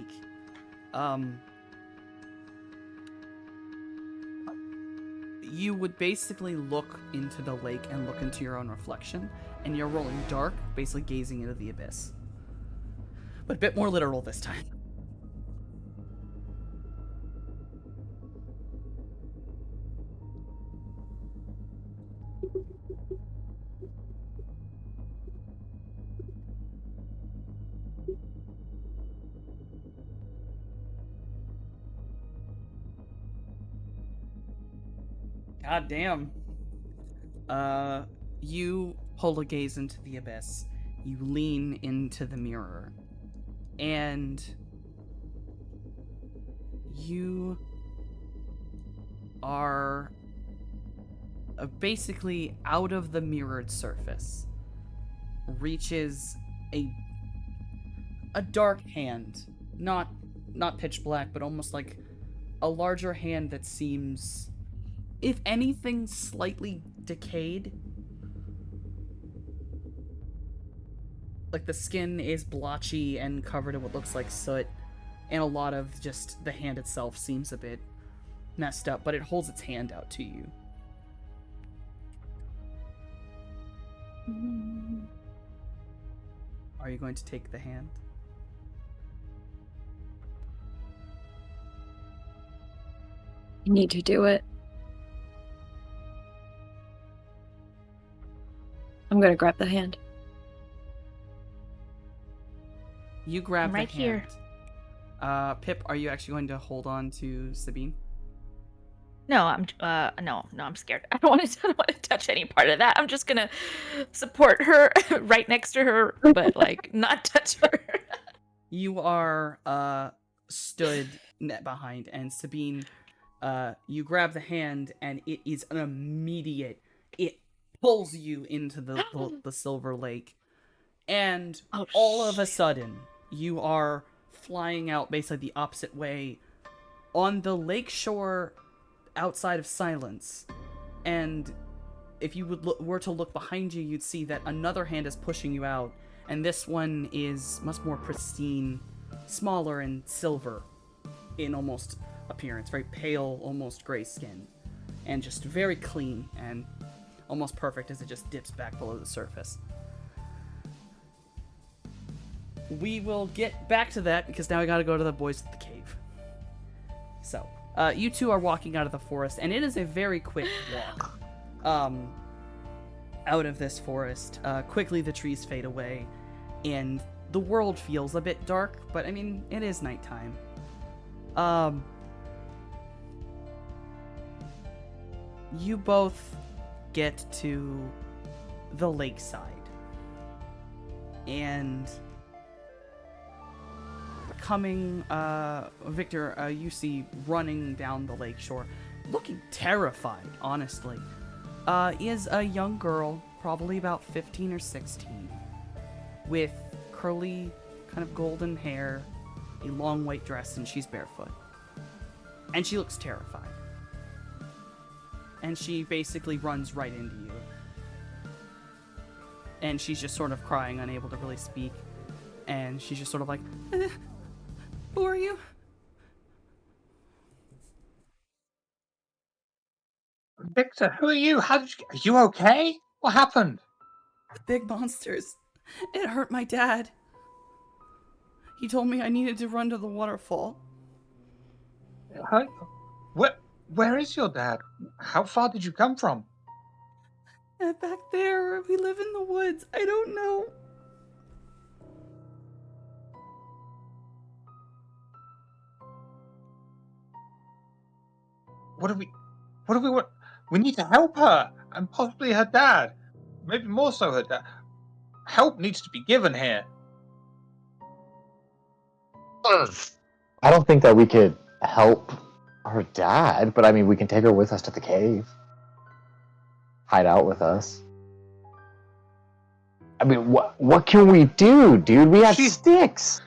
you would basically look into the lake and look into your own reflection, and you're rolling dark, basically gazing into the abyss. But a bit more literal this time. God damn. You pull a gaze into the abyss. You lean into the mirror. And you are basically out of the mirrored surface. Reaches a dark hand. Not pitch black, but almost like a larger hand that seems, if anything, slightly decayed. Like the skin is blotchy and covered in what looks like soot, and a lot of just the hand itself seems a bit messed up, but it holds its hand out to you. Are you going to take the hand? You need to do it. I'm gonna grab the hand. You grab I'm right the here. hand. Pip, are you actually going to hold on to Sabine? No, I'm scared. I don't want to touch any part of that. I'm just gonna support her right next to her, but like not touch her. You are stood net behind, and Sabine, you grab the hand, and it is an immediate. It pulls you into the Silver Lake, and Oh, all of a shit. sudden, you are flying out basically the opposite way on the lake shore outside of Silence. And if you were to look behind you, you'd see that another hand is pushing you out, and this one is much more pristine, smaller and silver in almost appearance, very pale, almost gray skin, and just very clean and almost perfect as it just dips back below the surface. We will get back to that because now I gotta go to the boys at the cave. So, you two are walking out of the forest, and it is a very quick walk. Out of this forest. Quickly the trees fade away, and the world feels a bit dark, but I mean, it is nighttime. You both get to the lakeside, and coming, Victor, you see running down the lakeshore, looking terrified, honestly, is a young girl, probably about 15 or 16, with curly, kind of golden hair, a long white dress, and she's barefoot. And she looks terrified. And she basically runs right into you. And she's just sort of crying, unable to really speak. And she's just sort of like, who are you? Victor, who are you? Are you okay? What happened? The big monsters. It hurt my dad. He told me I needed to run to the waterfall. Huh? Where is your dad? How far did you come from? Back there, we live in the woods. I don't know. What do we want? We need to help her and possibly her dad. Maybe more so her dad. Help needs to be given here. I don't think that we could help her dad, but I mean, we can take her with us to the cave. Hide out with us. I mean, what can we do, dude? We have sticks.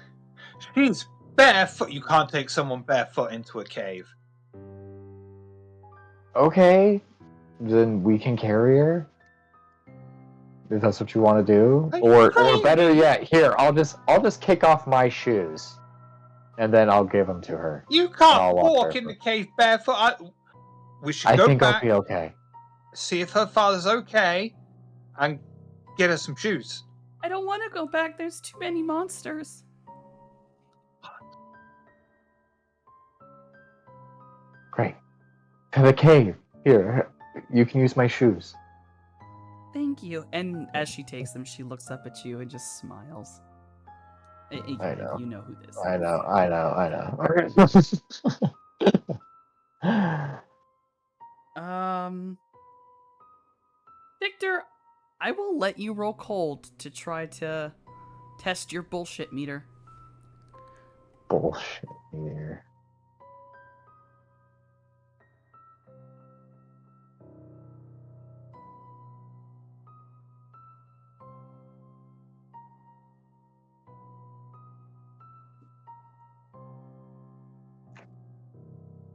She's barefoot. You can't take someone barefoot into a cave. Okay, then we can carry her. If that's what you want to do, or better yet, here I'll just kick off my shoes, and then I'll give them to her. You can't walk in the cave barefoot. We should go think back. I'll be okay. See if her father's okay, and get her some shoes. I don't want to go back. There's too many monsters. Great. To the cave. Here, you can use my shoes. Thank you. And as she takes them, she looks up at you and just smiles. I know. You know who this I is. know. Victor, I will let you roll cold to try to test your bullshit meter. Bullshit meter.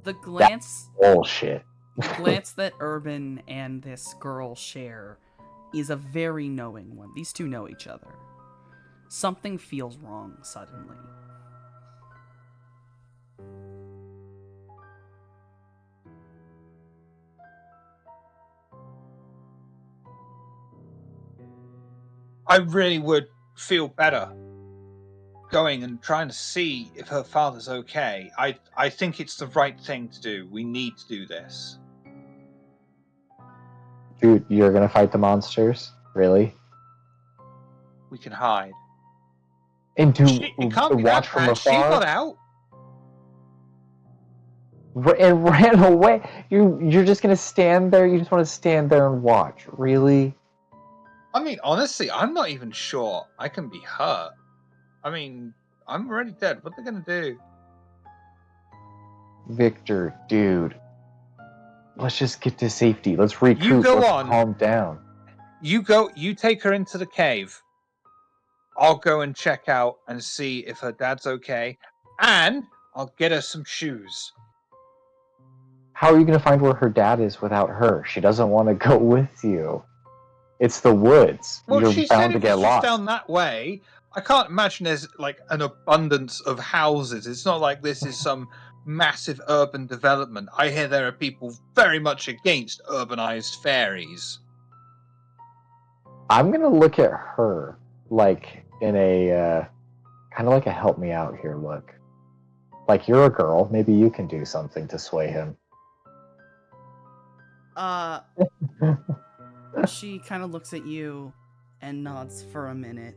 The glance Bullshit. The glance that Urban and this girl share is a very knowing one. These two know each other. Something feels wrong suddenly. I really would feel better going and trying to see if her father's okay. I think it's the right thing to do. We need to do this. Dude, you're gonna fight the monsters? Really? We can hide. And It can't be watch that from bad. She got afar? out. And ran away? You're just gonna stand there? You just want to stand there and watch? Really? I mean, honestly, I'm not even sure I can be hurt. I mean, I'm already dead. What are they gonna do? Victor, dude. Let's just get to safety. Let's regroup. You go Let's on. calm down. You take her into the cave. I'll go and check out and see if her dad's okay. And I'll get her some shoes. How are you gonna find where her dad is without her? She doesn't want to go with you. It's the woods. Well, You're she said bound to it get was just lost. down that way. I can't imagine there's like an abundance of houses. It's not like this is some massive urban development. I hear there are people very much against urbanized fairies. I'm gonna look at her like in a kind of like a help me out here look. Like you're a girl, maybe you can do something to sway him. She kind of looks at you and nods for a minute.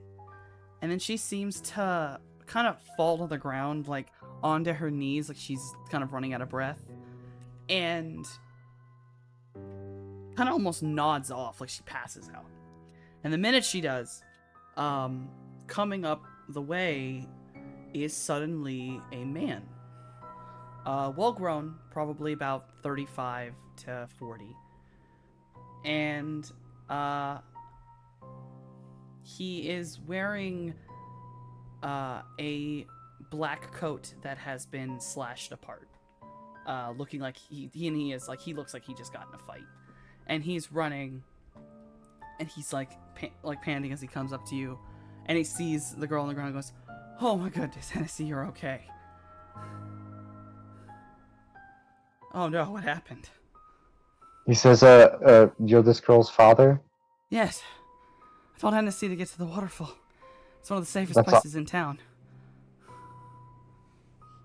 And then she seems to kind of fall to the ground, like onto her knees, like she's kind of running out of breath. And kind of almost nods off, like she passes out. And the minute she does, coming up the way is suddenly a man. Well grown, probably about 35 to 40. And he is wearing a black coat that has been slashed apart, looking like he looks like he just got in a fight, and he's running, and he's like panting as he comes up to you, and he sees the girl on the ground and goes, "Oh my goodness, Hennessy, you're okay." "Oh no, what happened?" He says, you're this girl's father? "Yes, I told Hennessy to get to the waterfall. It's one of the safest That's places in town."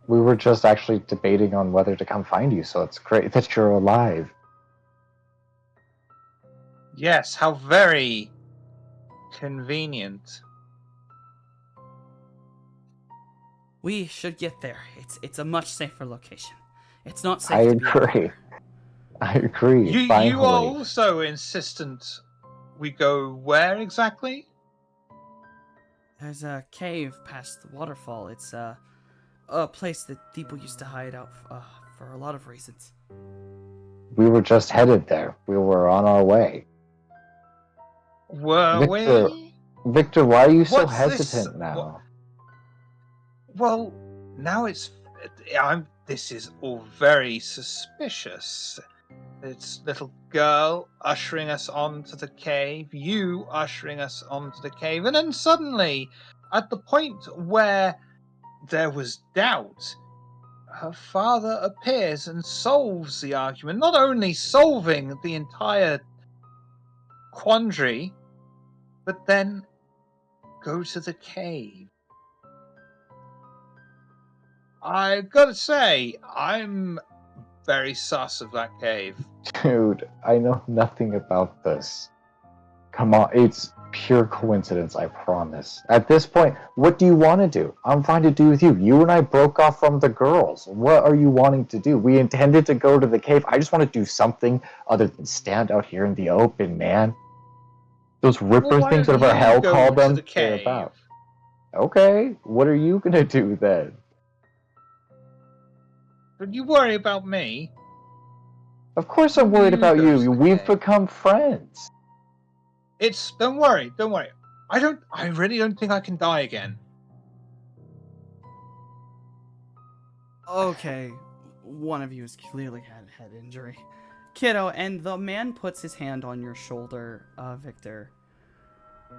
We were just actually debating on whether to come find you, so it's great that you're alive. Yes, how very convenient. We should get there. It's a much safer location. It's not safe I to be out agree. here. I agree. You Finally. are also insistent we go where exactly? There's a cave past the waterfall. It's a place that people used to hide out for a lot of reasons. We were just headed there. We were on our way. Were Victor, we? Victor, why are you so What's this? hesitant now? Well, now this is all very suspicious. It's little girl ushering us onto the cave, you ushering us onto the cave, and then suddenly, at the point where there was doubt, her father appears and solves the argument, not only solving the entire quandary, but then go to the cave. I gotta say, I'm very sus of that cave. Dude, I know nothing about this. Come on, it's pure coincidence, I promise. At this point, what do you want to do? I'm fine to do with you. You and I broke off from the girls. What are you wanting to do? We intended to go to the cave. I just want to do something other than stand out here in the open, man. Those ripper Why things, don't whatever you hell go call to them, the they're cave? about. Okay, what are you gonna do then? Don't you worry about me. Of course I'm worried about go to you. the We've cave. become friends. Don't worry. I really don't think I can die again. Okay, one of you has clearly had a head injury. Kiddo, and the man puts his hand on your shoulder, Victor.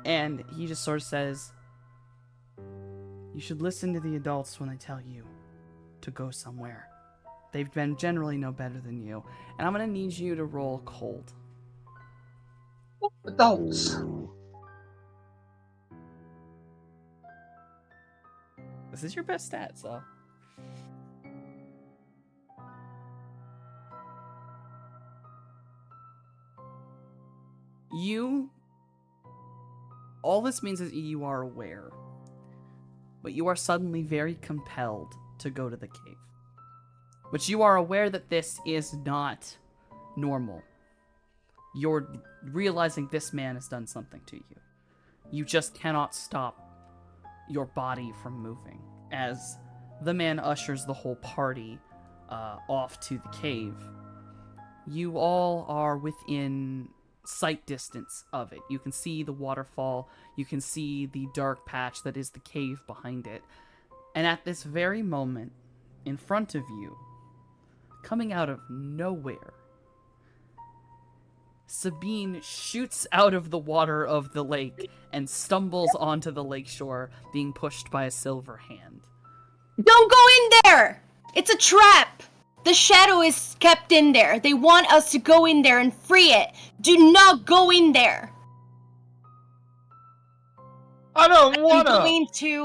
And he just sort of says, "You should listen to the adults when they tell you to go somewhere. They've been generally no better than you. And I'm going to need you to roll cold." Adults. Ooh. reflex is your best stat, so. All this means is you are aware, but you are suddenly very compelled to go to the cave. But you are aware that this is not normal. You're realizing this man has done something to you. You just cannot stop your body from moving as the man ushers the whole party off to the cave. You all are within sight distance of it. You can see the waterfall. You can see the dark patch that is the cave behind it. And at this very moment, in front of you, coming out of nowhere, Sabine shoots out of the water of the lake and stumbles onto the lakeshore, being pushed by a silver hand. Don't go in there! It's a trap! The shadow is kept in there. They want us to go in there and free it. Do not go in there. I don't wanna.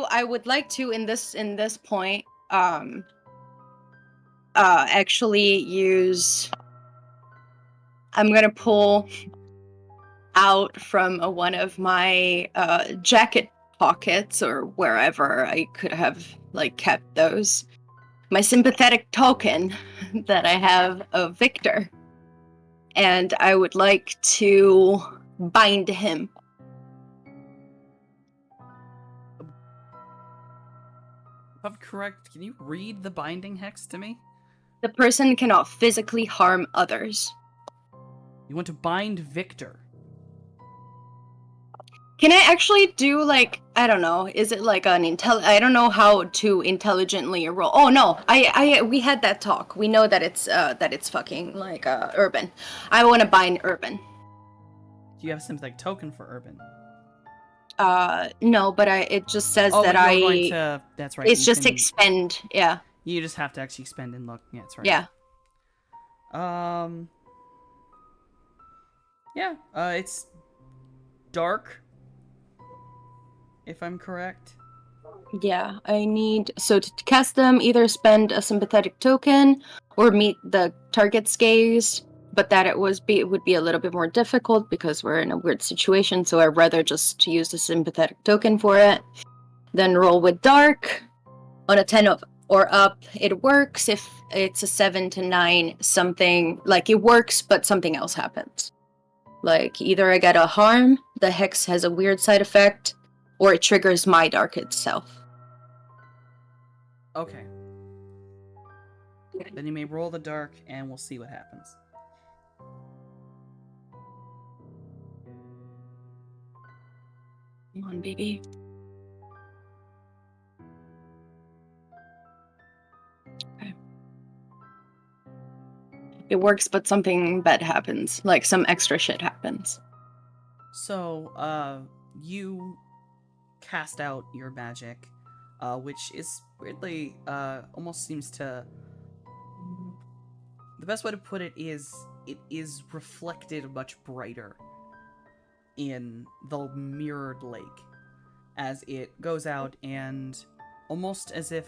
I would like to in this point, actually use. I'm gonna pull out from one of my jacket pockets or wherever I could have kept those. My sympathetic token that I have of Victor. And I would like to bind him. If I'm correct, can you read the binding hex to me? The person cannot physically harm others. You want to bind Victor. Can I actually do I don't know, is it I don't know how to intelligently roll. Oh no, we had that talk. We know that it's fucking Urban. I want to bind Urban. Do you have a sympathetic token for Urban? No, but it just says that you're going to, that's right. It's just expend, yeah. You just have to actually expend and look. Yeah, that's right. Yeah. Yeah, it's dark, if I'm correct. Yeah, I need... So to cast them, either spend a sympathetic token or meet the target's gaze, but that it would be a little bit more difficult because we're in a weird situation, so I'd rather just use the sympathetic token for it. Then roll with dark. On a 10 or up, it works. If it's a 7 to 9, something... it works, but something else happens. Either I get a harm, the hex has a weird side effect, or it triggers my dark itself. Okay. Then you may roll the dark, and we'll see what happens. Come on, baby. Okay. It works, but something bad happens. Some extra shit happens. So, you cast out your magic, which is weirdly, almost seems to... The best way to put it is reflected much brighter in the mirrored lake as it goes out, and almost as if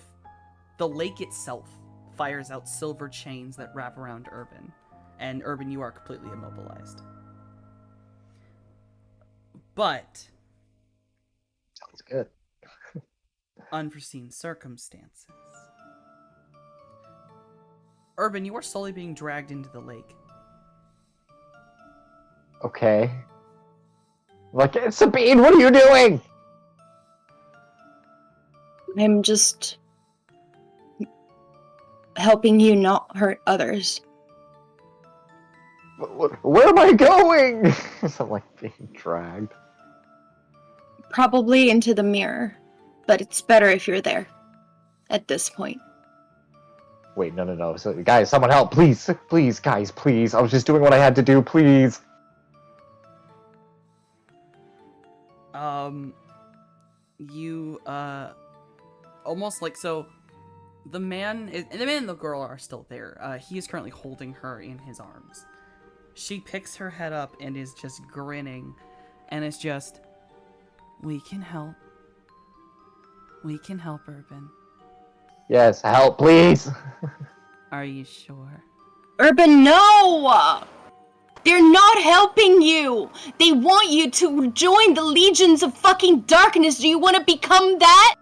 the lake itself fires out silver chains that wrap around Urban. And Urban, you are completely immobilized. But... Sounds good. Unforeseen circumstances. Urban, you are slowly being dragged into the lake. Okay. Sabine, what are you doing? I'm just helping you not hurt others. Where am I going? I'm being dragged. Probably into the mirror, but it's better if you're there at this point. Wait, no. So, guys, someone help, please. Please, guys, please. I was just doing what I had to do, please. You, almost so, the man and the girl are still there. He is currently holding her in his arms. She picks her head up and is just grinning, and it's just, we can help. We can help, Urban. Yes, help, please. Are you sure? Urban, no! They're not helping you! They want you to join the legions of fucking darkness. Do you want to become that?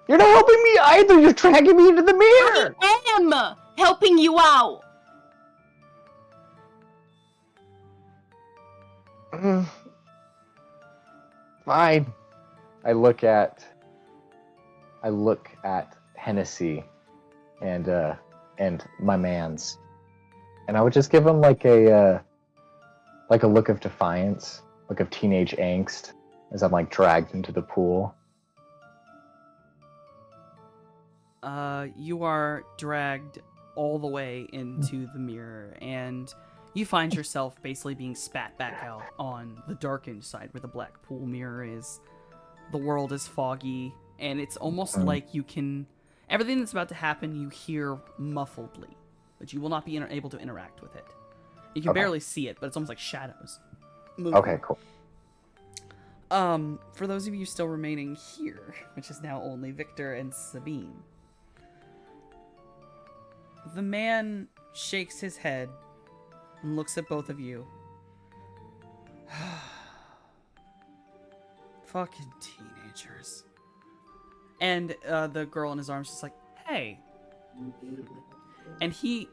You're not helping me either. You're dragging me into the mirror. I am helping you out. Fine. I look at Hennessy and my man's, and I would just give him like a look of defiance, look of teenage angst, as I'm like dragged into the pool. You are dragged all the way into the mirror, and you find yourself basically being spat back out on the darkened side where the black pool mirror is. The world is foggy, and it's almost like you can... Everything that's about to happen, you hear muffledly, but you will not be able to interact with it. You can barely see it, but it's almost like shadows moving. Okay, cool. For those of you still remaining here, which is now only Victor and Sabine, the man shakes his head and looks at both of you. Fucking teenagers. And the girl in his arms is like, hey. And he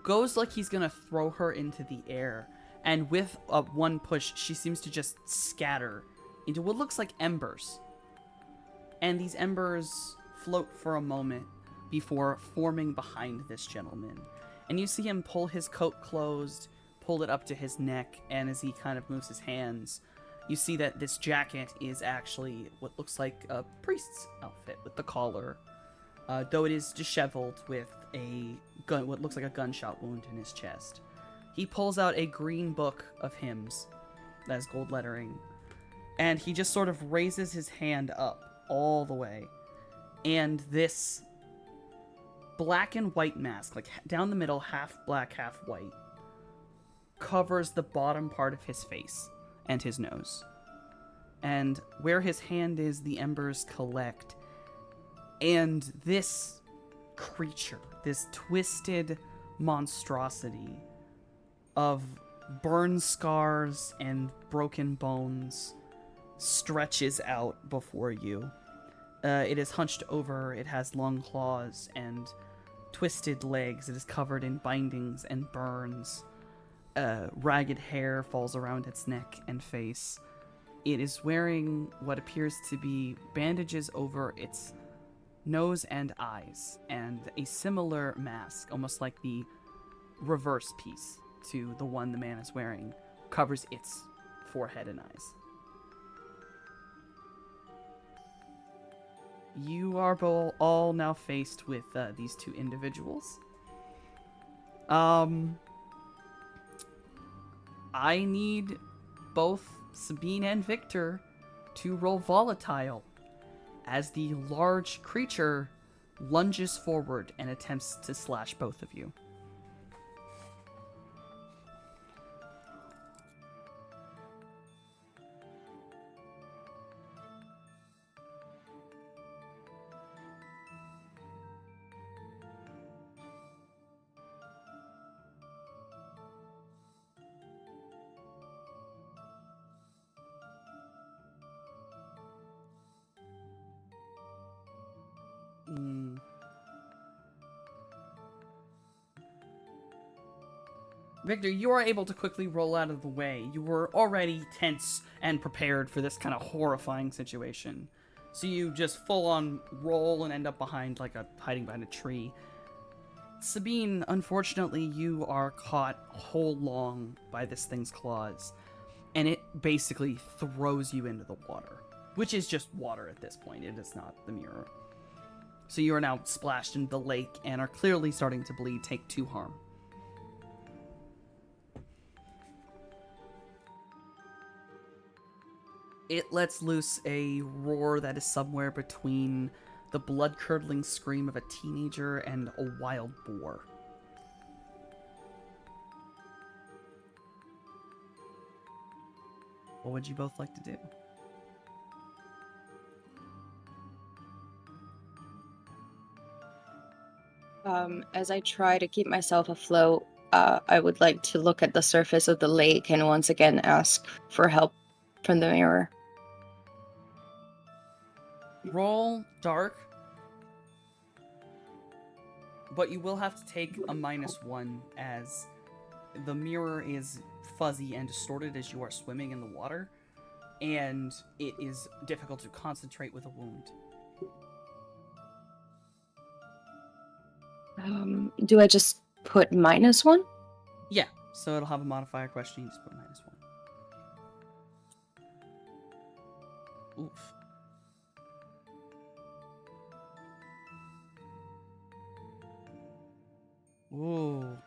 goes like he's gonna throw her into the air. And with one push, she seems to just scatter into what looks like embers. And these embers float for a moment before forming behind this gentleman. And you see him pull his coat closed, pull it up to his neck, and as he kind of moves his hands, you see that this jacket is actually what looks like a priest's outfit with the collar, though it is disheveled with what looks like a gunshot wound in his chest. He pulls out a green book of hymns that has gold lettering, and he just sort of raises his hand up all the way, and this black and white mask, like down the middle, half black, half white, covers the bottom part of his face and his nose. And where his hand is, the embers collect. And this creature, this twisted monstrosity of burn scars and broken bones, stretches out before you. It is hunched over, it has long claws and twisted legs. It is covered in bindings and burns. Ragged hair falls around its neck and face. It is wearing what appears to be bandages over its nose and eyes, and a similar mask, almost like the reverse piece to the one the man is wearing, covers its forehead and eyes. You are all now faced with these two individuals. I need both Sabine and Victor to roll volatile as the large creature lunges forward and attempts to slash both of you. Victor, you are able to quickly roll out of the way. You were already tense and prepared for this kind of horrifying situation. So you just full on roll and end up hiding behind a tree. Sabine, unfortunately, you are caught whole long by this thing's claws, and it basically throws you into the water, which is just water at this point. It is not the mirror. So you are now splashed into the lake and are clearly starting to bleed. Take 2 harm. It lets loose a roar that is somewhere between the blood-curdling scream of a teenager and a wild boar. What would you both like to do? As I try to keep myself afloat, I would like to look at the surface of the lake and once again ask for help from the mirror. Roll dark, but you will have to take a -1 as the mirror is fuzzy and distorted as you are swimming in the water, and it is difficult to concentrate with a wound. Do I just put -1? Yeah, so it'll have a modifier question, you just put -1. Oof. Ooh.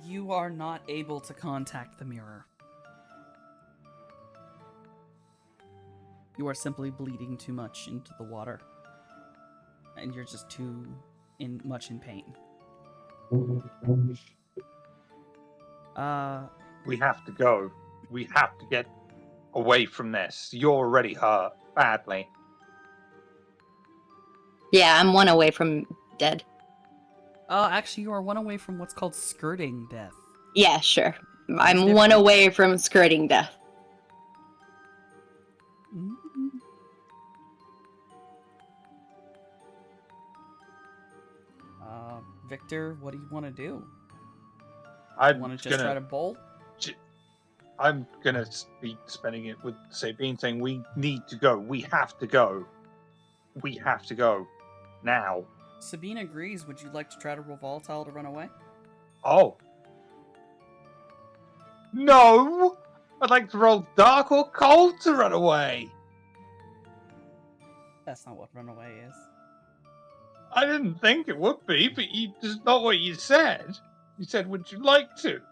You are not able to contact the mirror. You are simply bleeding too much into the water. And you're just too much in pain. We have to go. We have to get away from this. You're already hurt badly. Yeah, I'm 1 away from dead. Actually, you are 1 away from what's called skirting death. Yeah, sure. I'm 1 different. away from skirting death. Victor, what do you want to do? I'm Want to just try to bolt? I'm gonna be spending it with Sabine saying we need to go. We have to go. We have to go. Now. Sabine agrees. Would you like to try to roll volatile to run away? Oh. No! I'd like to roll dark or cold to run away. That's not what run away is. I didn't think it would be, but that's not what you said. You said, would you like to?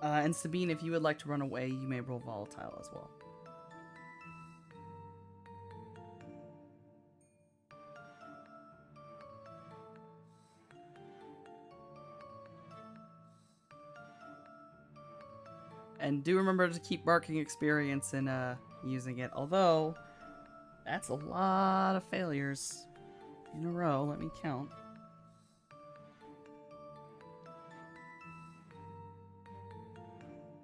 And Sabine, if you would like to run away, you may roll volatile as well. And do remember to keep marking experience in using it, although that's a lot of failures in a row. Let me count.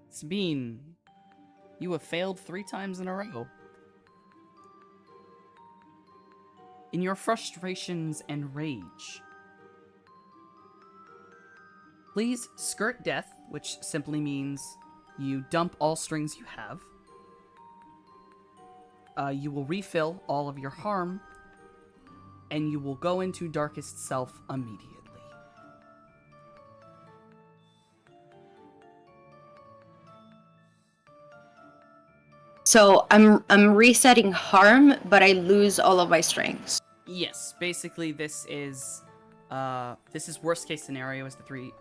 Sabine, you have failed 3 times in a row. In your frustrations and rage, please skirt death, which simply means you dump all strings you have. You will refill all of your harm, and you will go into darkest self immediately. So I'm resetting harm, but I lose all of my strings. Yes, basically this is worst case scenario is the 3.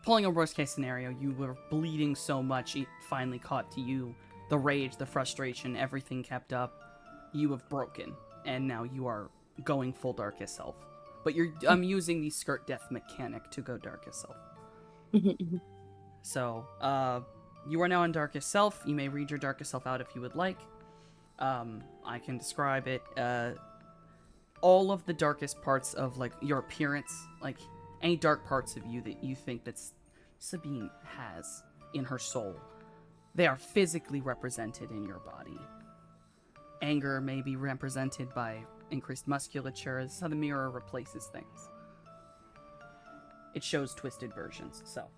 Pulling a worst case scenario, you were bleeding so much it finally caught to you. The rage, the frustration, everything kept up. You have broken, and now you are going full darkest self. But I'm using the skirt death mechanic to go darkest self. So, you are now in darkest self. You may read your darkest self out if you would like. I can describe it. All of the darkest parts of like your appearance, like any dark parts of you that you think that Sabine has in her soul, they are physically represented in your body. Anger may be represented by increased musculature. This is how the mirror replaces things. It shows twisted versions, so.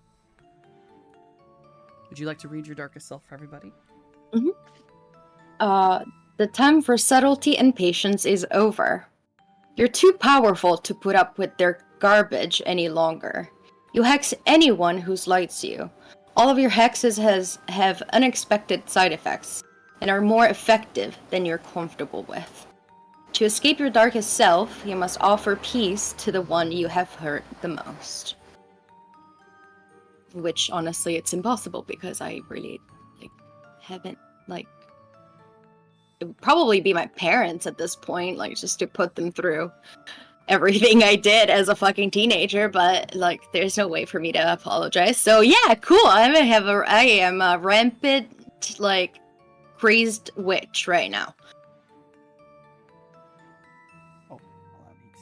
Would you like to read your darkest self for everybody? The time for subtlety and patience is over. You're too powerful to put up with their garbage any longer. You hex anyone who slights you. All of your hexes have unexpected side effects and are more effective than you're comfortable with. To escape your darkest self, you must offer peace to the one you have hurt the most. Which, honestly, it's impossible because I really, haven't, it would probably be my parents at this point, just to put them through. everything I did as a fucking teenager, but like there's no way for me to apologize. So yeah, cool. I am a rampant, like, crazed witch right now. Oh, allow me to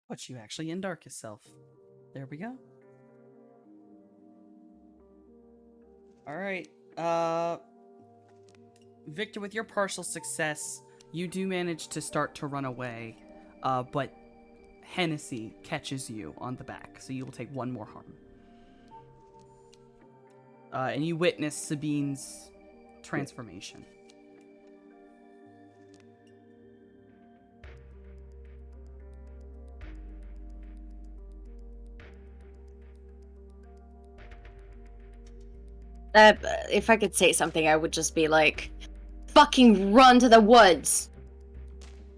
put you actually in darkest self. There we go. All right. Victor, with your partial success, you do manage to start to run away, but Hennessy catches you on the back, so you will take one more harm. And you witness Sabine's transformation. If I could say something, I would just be like, fucking run to the woods.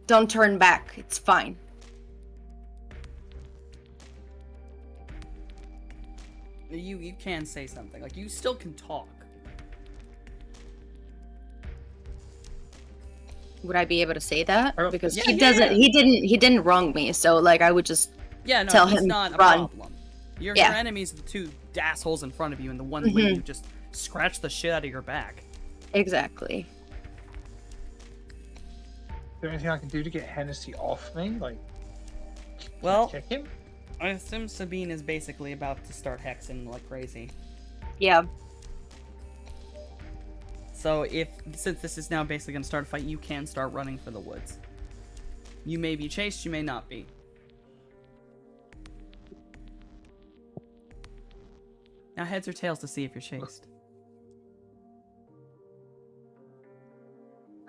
Don't turn back. It's fine. You can say something. Like, you still can talk. Would I be able to say that? Because Yeah, he yeah, doesn't. yeah. He didn't wrong me. So like I would just tell it's him not a run. problem. Your Yeah. enemies are the two assholes in front of you, and the one where you just scratch the shit out of your back. Exactly. Is there anything I can do to get Hennessy off me? Like, Well, kick him? I assume Sabine is basically about to start hexing like crazy. Yeah. So since this is now basically going to start a fight, you can start running for the woods. You may be chased, you may not be. Now heads or tails to see if you're chased.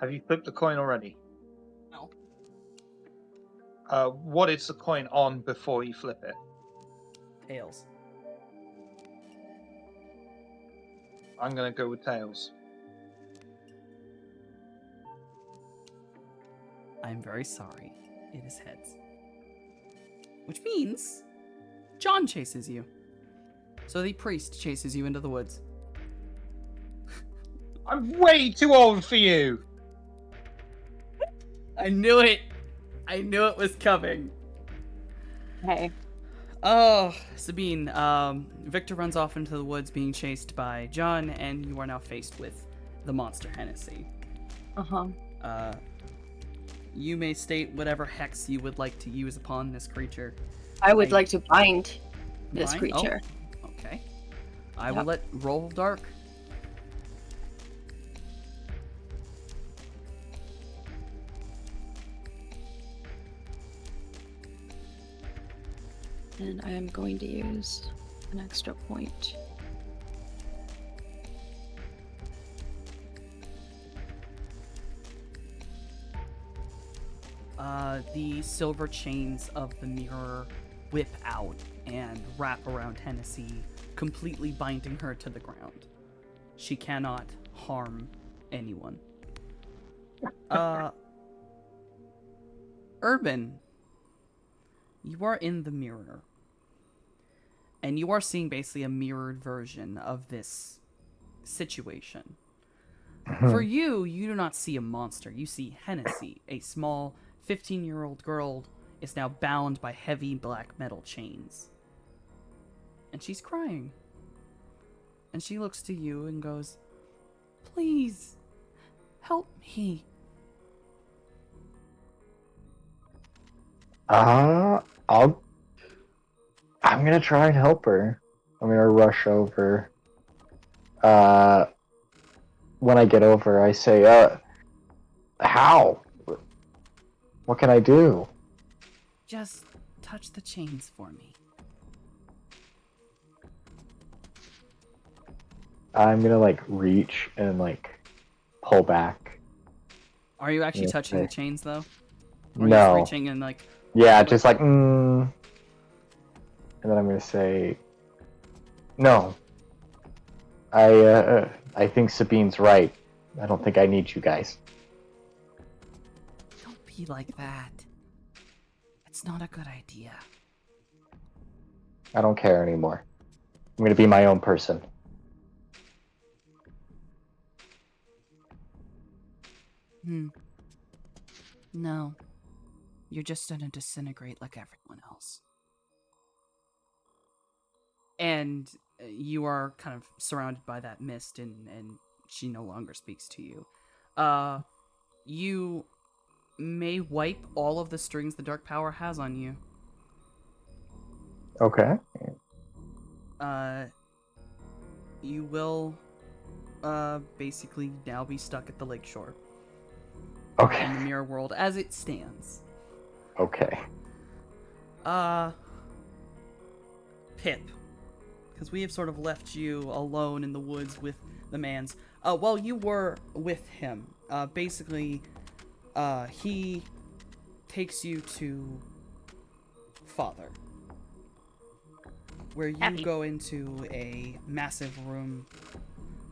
Have you flipped the coin already? No. What is the coin on before you flip it? Tails. I'm gonna go with tails. I'm very sorry. It is heads. Which means John chases you. So the priest chases you into the woods. I'm way too old for you! I knew it! I knew it was coming. Hey. Oh, Sabine, Victor runs off into the woods being chased by John, and you are now faced with the monster Hennessy. Uh-huh. You may state whatever hex you would like to use upon this creature. I would like to bind this Bind? creature. Oh, okay. I will let roll dark. And I am going to use an extra point. The silver chains of the mirror whip out and wrap around Hennessy, completely binding her to the ground. She cannot harm anyone. Urban, you are in the mirror. And you are seeing basically a mirrored version of this situation. For you, you do not see a monster. You see Hennessy, a small 15-year-old girl, is now bound by heavy black metal chains. And she's crying. And she looks to you and goes, "Please, help me." I'm gonna try and help her. I'm gonna rush over. When I get over, I say, how? What can I do? Just touch the chains for me. I'm gonna, like, reach and, like, pull back. Are you actually Yeah, touching the okay. chains, though? Or No. Are you just reaching and, like... Yeah, just like, And then I'm gonna say, no. I think Sabine's right. I don't think I need you guys. Don't be like that. It's not a good idea. I don't care anymore. I'm gonna be my own person. No. You're just gonna disintegrate like everyone else. And you are kind of surrounded by that mist, and she no longer speaks to you. You may wipe all of the strings the Dark Power has on you. Okay. You will basically now be stuck at the lakeshore. Okay. In the mirror world as it stands. Okay. Pip. Because we have sort of left you alone in the woods with the mans. While you were with him, basically, he takes you to Father. Where you Happy. go into a massive room,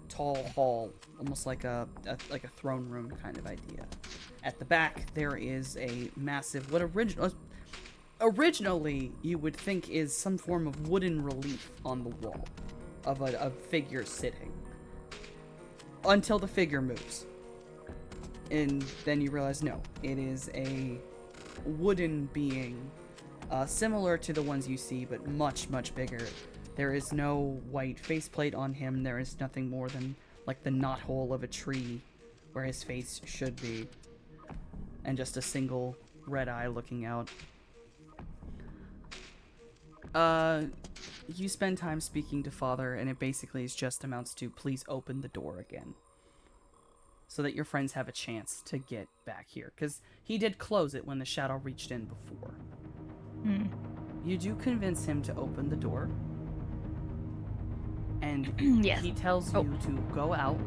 tall hall, almost like a throne room kind of idea. At the back, there is a massive, originally you would think is some form of wooden relief on the wall of a figure sitting. Until the figure moves. And then you realize, no, it is a wooden being, similar to the ones you see, but much, much bigger. There is no white faceplate on him. There is nothing more than like the knothole of a tree where his face should be. And just a single red eye looking out. You spend time speaking to Father, and it basically just amounts to, please open the door again. So that your friends have a chance to get back here. Because he did close it when the shadow reached in before. You do convince him to open the door. And Yes. he tells you to go out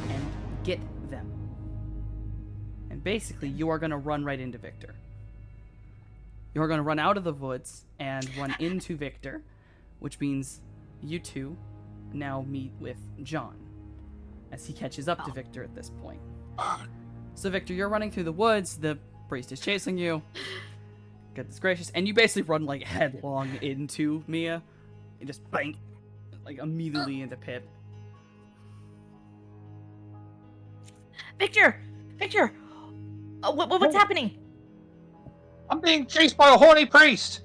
and get them. And basically, you are going to run right into Victor. You are going to run out of the woods and run into Victor, which means you two now meet with John as he catches up to Victor at this point. So, Victor, you're running through the woods. The priest is chasing you. Goodness gracious. And you basically run, like, headlong into Mia. And just bang, like, immediately into Pip. Victor! Victor! What's happening? I'm being chased by a horny priest.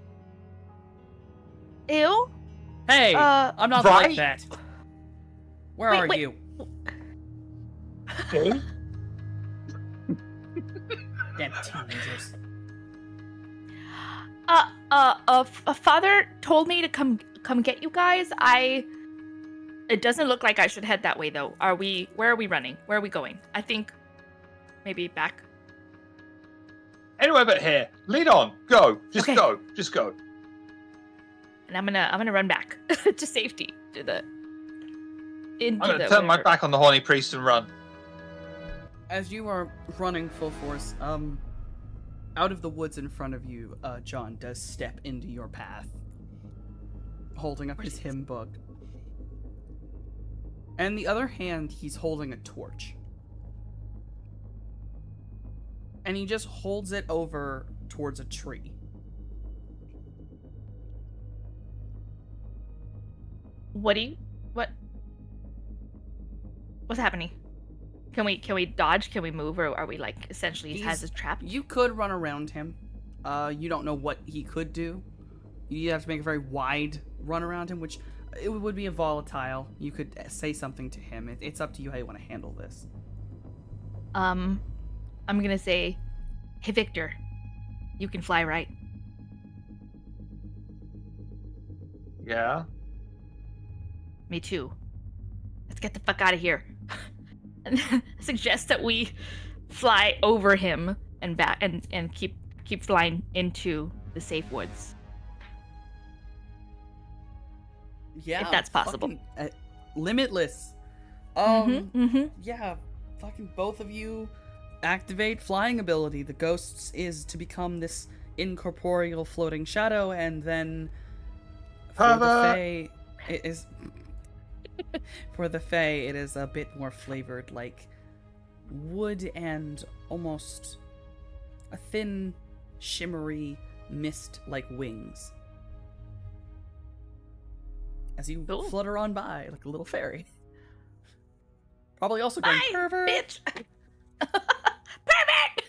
Ew? Hey, I'm not like right? that. Where Wait, are wait. you? Okay. Damn teenagers. Father told me to come get you guys. It doesn't look like I should head that way though. Where are we running? Where are we going? I think maybe back. Anywhere but here. Lead on. Go. Just Okay. go. Just go. And I'm gonna run back to safety to the I'm gonna turn my back on the horny priest and run. As you are running full force, out of the woods in front of you, John does step into your path, holding up his hymn book. And in the other hand, he's holding a torch. And he just holds it over towards a tree. What's happening? Can we dodge? Can we move? Or are we like essentially has us trapped? You could run around him. You don't know what he could do. You have to make a very wide run around him, which it would be a volatile. You could say something to him. It's up to you how you want to handle this. I'm gonna say, hey Victor, you can fly, right? Yeah. Me too. Let's get the fuck out of here. And suggest that we fly over him and back and keep flying into the safe woods. Yeah, if that's possible. Fucking, limitless. Yeah, fucking both of you activate flying ability. The ghosts is to become this incorporeal floating shadow, and then for the Fae, it is for the Fae, it is a bit more flavored, like wood and almost a thin, shimmery mist like wings. As you Cool. flutter on by like a little fairy. Probably also going, Bye, pervert! bitch. Pervert.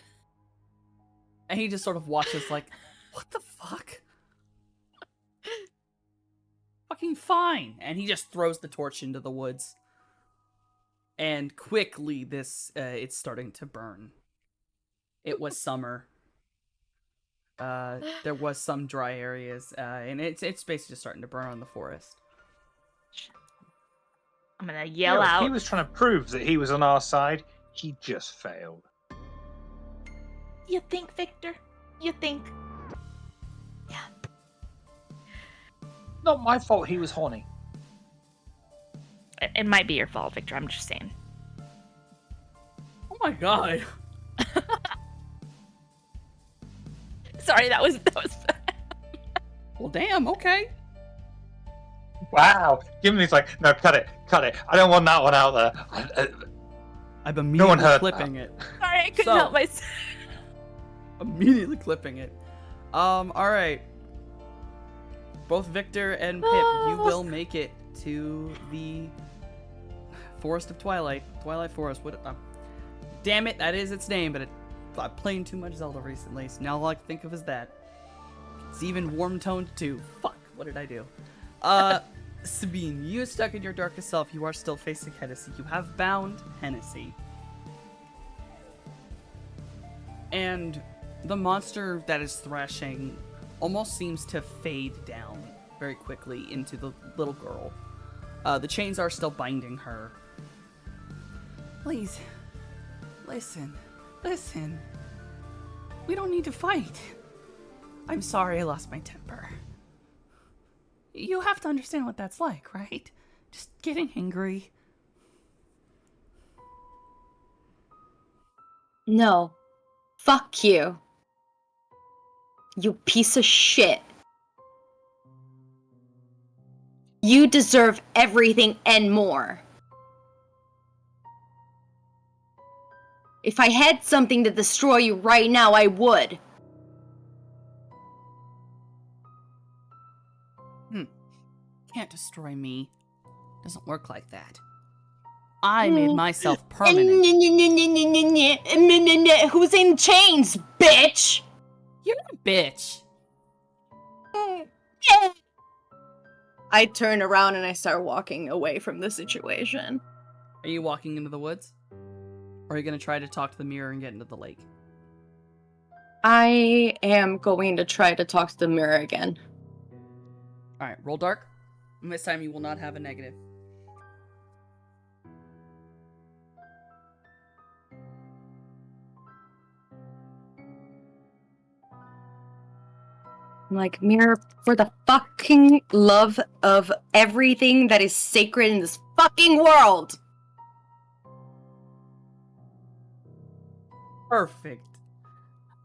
And he just sort of watches like, what the fuck? Fucking fine. And he just throws the torch into the woods. And quickly, it's starting to burn. It was summer. There was some dry areas, and it's basically just starting to burn on the forest. I'm gonna yell Yeah, out. He was trying to prove that he was on our side. He just failed. You think, Victor? You think? Yeah. Not my fault he was horny. It might be your fault, Victor. I'm just saying. Oh my god. Sorry, that was. Well, damn, okay. Wow. Gimli's like, no, cut it. I don't want that one out there. I'm immediately heard clipping it. Sorry, I couldn't So- help myself. Immediately clipping it. Alright. Both Victor and Pip, you will make it to the Forest of Twilight. Twilight Forest. What? Damn it, that is its name, but I've played too much Zelda recently, so now all I can think of is that. It's even warm-toned too. Fuck, what did I do? Sabine, you stuck in your darkest self. You are still facing Hennessy. You have bound Hennessy. And the monster that is thrashing almost seems to fade down very quickly into the little girl. The chains are still binding her. Please, listen. We don't need to fight. I'm sorry I lost my temper. You have to understand what that's like, right? Just getting angry. No. Fuck you. You piece of shit. You deserve everything and more. If I had something to destroy you right now, I would. Can't destroy me. Doesn't work like that. I made myself permanent. Who's in chains, bitch? You're a bitch. I turn around and I start walking away from the situation. Are you walking into the woods? Or are you going to try to talk to the mirror and get into the lake? I am going to try to talk to the mirror again. Alright, roll dark. And this time you will not have a negative. I'm like, mirror, for the fucking love of everything that is sacred in this fucking world. Perfect.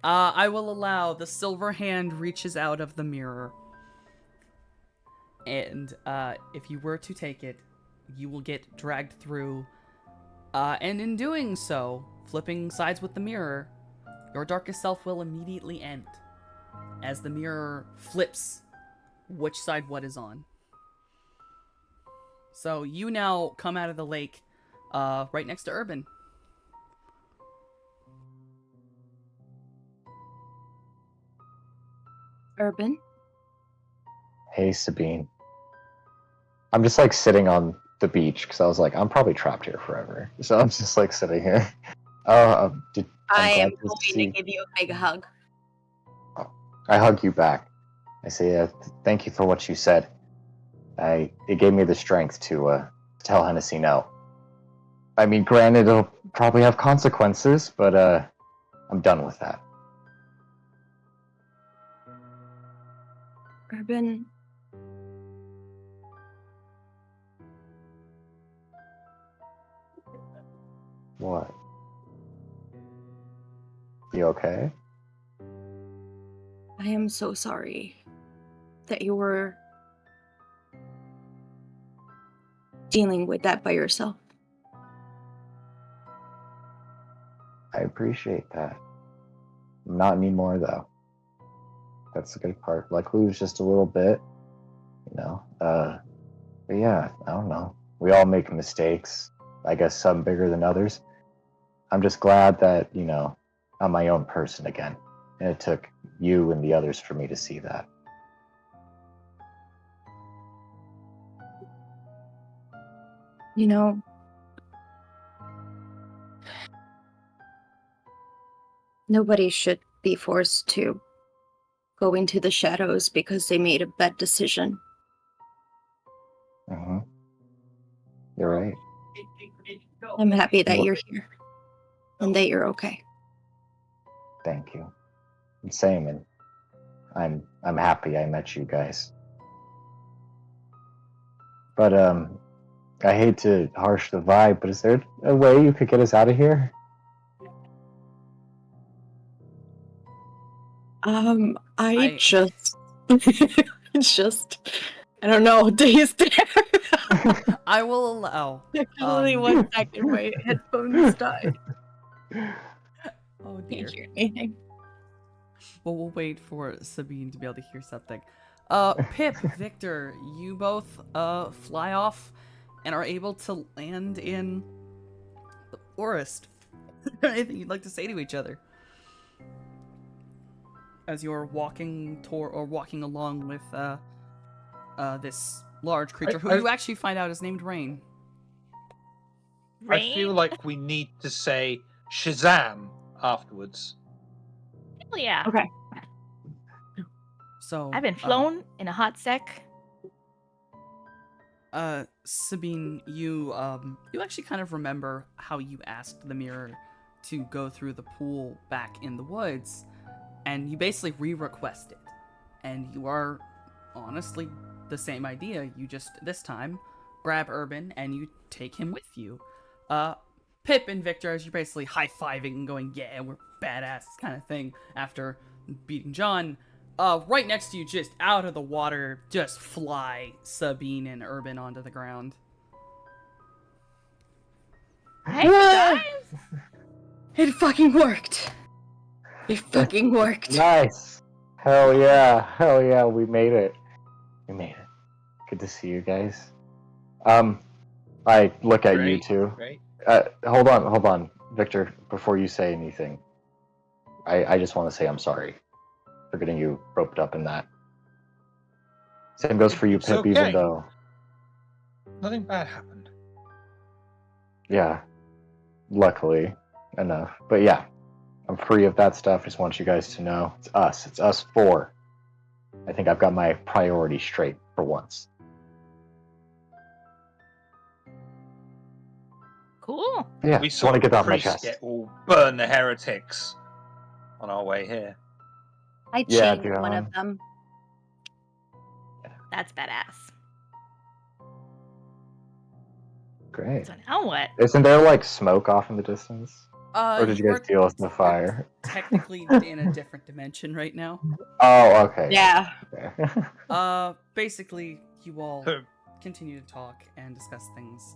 I will allow the silver hand reaches out of the mirror. And if you were to take it, you will get dragged through. And in doing so, flipping sides with the mirror, your darkest self will immediately end. As the mirror flips which side what is on. So you now come out of the lake right next to Urban. Urban? Hey, Sabine. I'm just like sitting on the beach because I was like, I'm probably trapped here forever. So I'm just like sitting here. I glad am to going see- to give you a big hug. I hug you back. I say, thank you for what you said. It gave me the strength to tell Hennessy no. I mean, granted, it'll probably have consequences, but I'm done with that. Urban. What? You okay? I am so sorry that you were dealing with that by yourself. I appreciate that. Not anymore, though. That's the good part. Like, lose just a little bit, you know? But yeah, I don't know. We all make mistakes. I guess some bigger than others. I'm just glad that, I'm my own person again. And it took you and the others for me to see that. You know, nobody should be forced to go into the shadows because they made a bad decision. Mm-hmm. You're right. I'm happy that Well- you're here and that you're okay. Thank you. Same, and I'm happy I met you guys. But I hate to harsh the vibe, but is there a way you could get us out of here? I just I don't know, days there. I will allow. Only 1 second, my headphones died. Oh dear. Can't hear anything. Well, we'll wait for Sabine to be able to hear something. Pip, Victor, you both fly off and are able to land in the forest. Is there anything you'd like to say to each other as you're walking walking along with this large creature who you actually find out is named Rain? I feel like we need to say Shazam afterwards. Hell yeah. Okay. So I've been flown in a hot sec. Sabine, you actually kind of remember how you asked the mirror to go through the pool back in the woods, and you basically re-request it. And you are honestly the same idea. You just this time grab Urban and you take him with you. Pip and Victor, as you're basically high-fiving and going, yeah, we're badass kind of thing after beating John. Right next to you, just out of the water, just fly Sabine and Urban onto the ground. Hey guys! It fucking worked. It fucking worked. Nice. Hell yeah, we made it. We made it. Good to see you guys. I look at you two. Great. Hold on, Victor. Before you say anything, I just want to say I'm sorry for getting you roped up in that. Same goes for you, It's Pip. okay. Even though, Nothing bad happened. yeah, luckily enough. But yeah, I'm free of that stuff. Just want you guys to know it's us. It's us four. I think I've got my priorities straight for once. Cool. Yeah, We just saw want to get that off my priests chest. get all burn the heretics on our way here. I Yeah, changed one of John. them. That's badass. Great. So now what? Isn't there like smoke off in the distance? Or did you You're guys deal with the fire? technically in a different dimension right now. Oh, okay. Yeah. Okay. Basically, you all continue to talk and discuss things.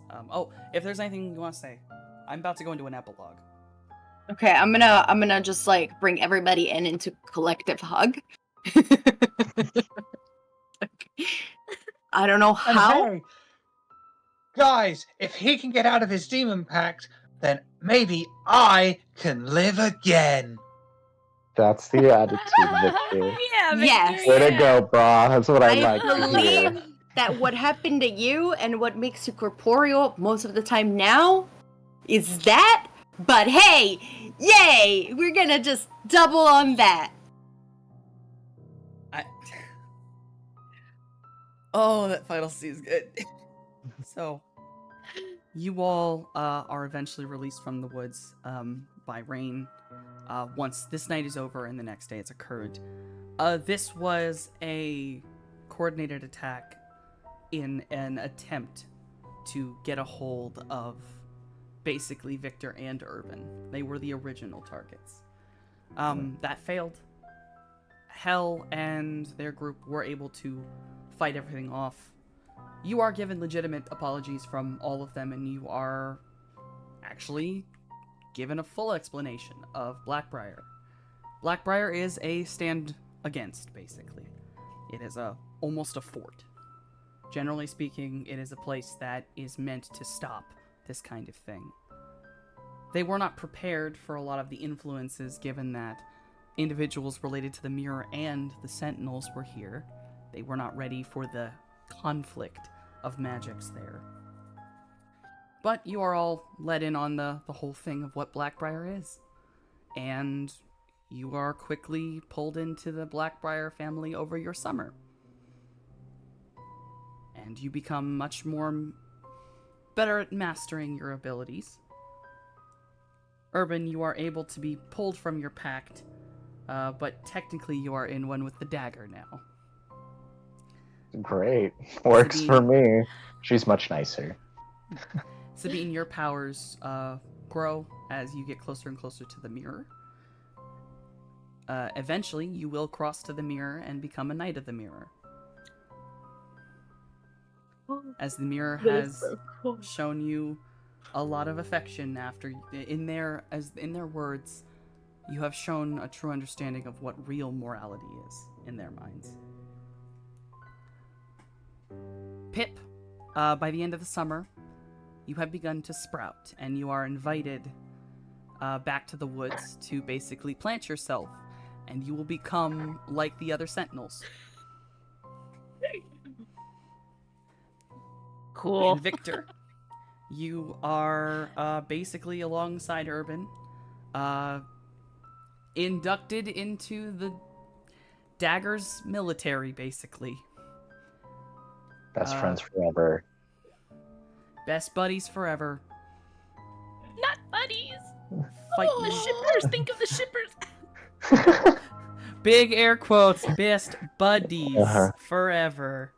If there's anything you want to say, I'm about to go into an epilogue. Okay, I'm gonna just like bring everybody into collective hug. I don't know And how. hey, guys, if he can get out of his demon pact, then maybe I can live again. That's the attitude, Victor. Yeah, Victor, Yes. Way to yeah. go, brah. That's what I I like to hear. believe that what happened to you and what makes you corporeal most of the time now is that. But hey, yay! We're gonna just double on that. Oh, that final scene is good. So, you all are eventually released from the woods by Rain once this night is over and the next day it's occurred. This was a coordinated attack in an attempt to get a hold of basically Victor and Urban. They were the original targets. That failed. Hell and their group were able to fight everything off. You are given legitimate apologies from all of them, and you are actually given a full explanation of Blackbriar. Blackbriar is a stand against, basically. It is almost a fort. Generally speaking, it is a place that is meant to stop this kind of thing. They were not prepared for a lot of the influences, given that individuals related to the mirror and the sentinels were here. They were not ready for the conflict of magics there. But you are all let in on the whole thing of what Blackbriar is. And you are quickly pulled into the Blackbriar family over your summer. And you become much more better at mastering your abilities. Urban, you are able to be pulled from your pact, but technically you are in one with the dagger now. Great. Works Sabine. for me. She's much nicer. Sabine, your powers grow as you get closer and closer to the mirror. Eventually, you will cross to the mirror and become a knight of the mirror. As the mirror has shown you a lot of affection after, in their words, you have shown a true understanding of what real morality is in their minds. Pip, by the end of the summer, you have begun to sprout, and you are invited back to the woods to basically plant yourself, and you will become like the other sentinels. Cool. And Victor, you are basically alongside Urban, inducted into the Dagger's military, basically. Best friends forever. Best buddies forever. Not buddies. Fighting. Oh, the shippers. Think of the shippers. Big air quotes. Best buddies Uh-huh. forever.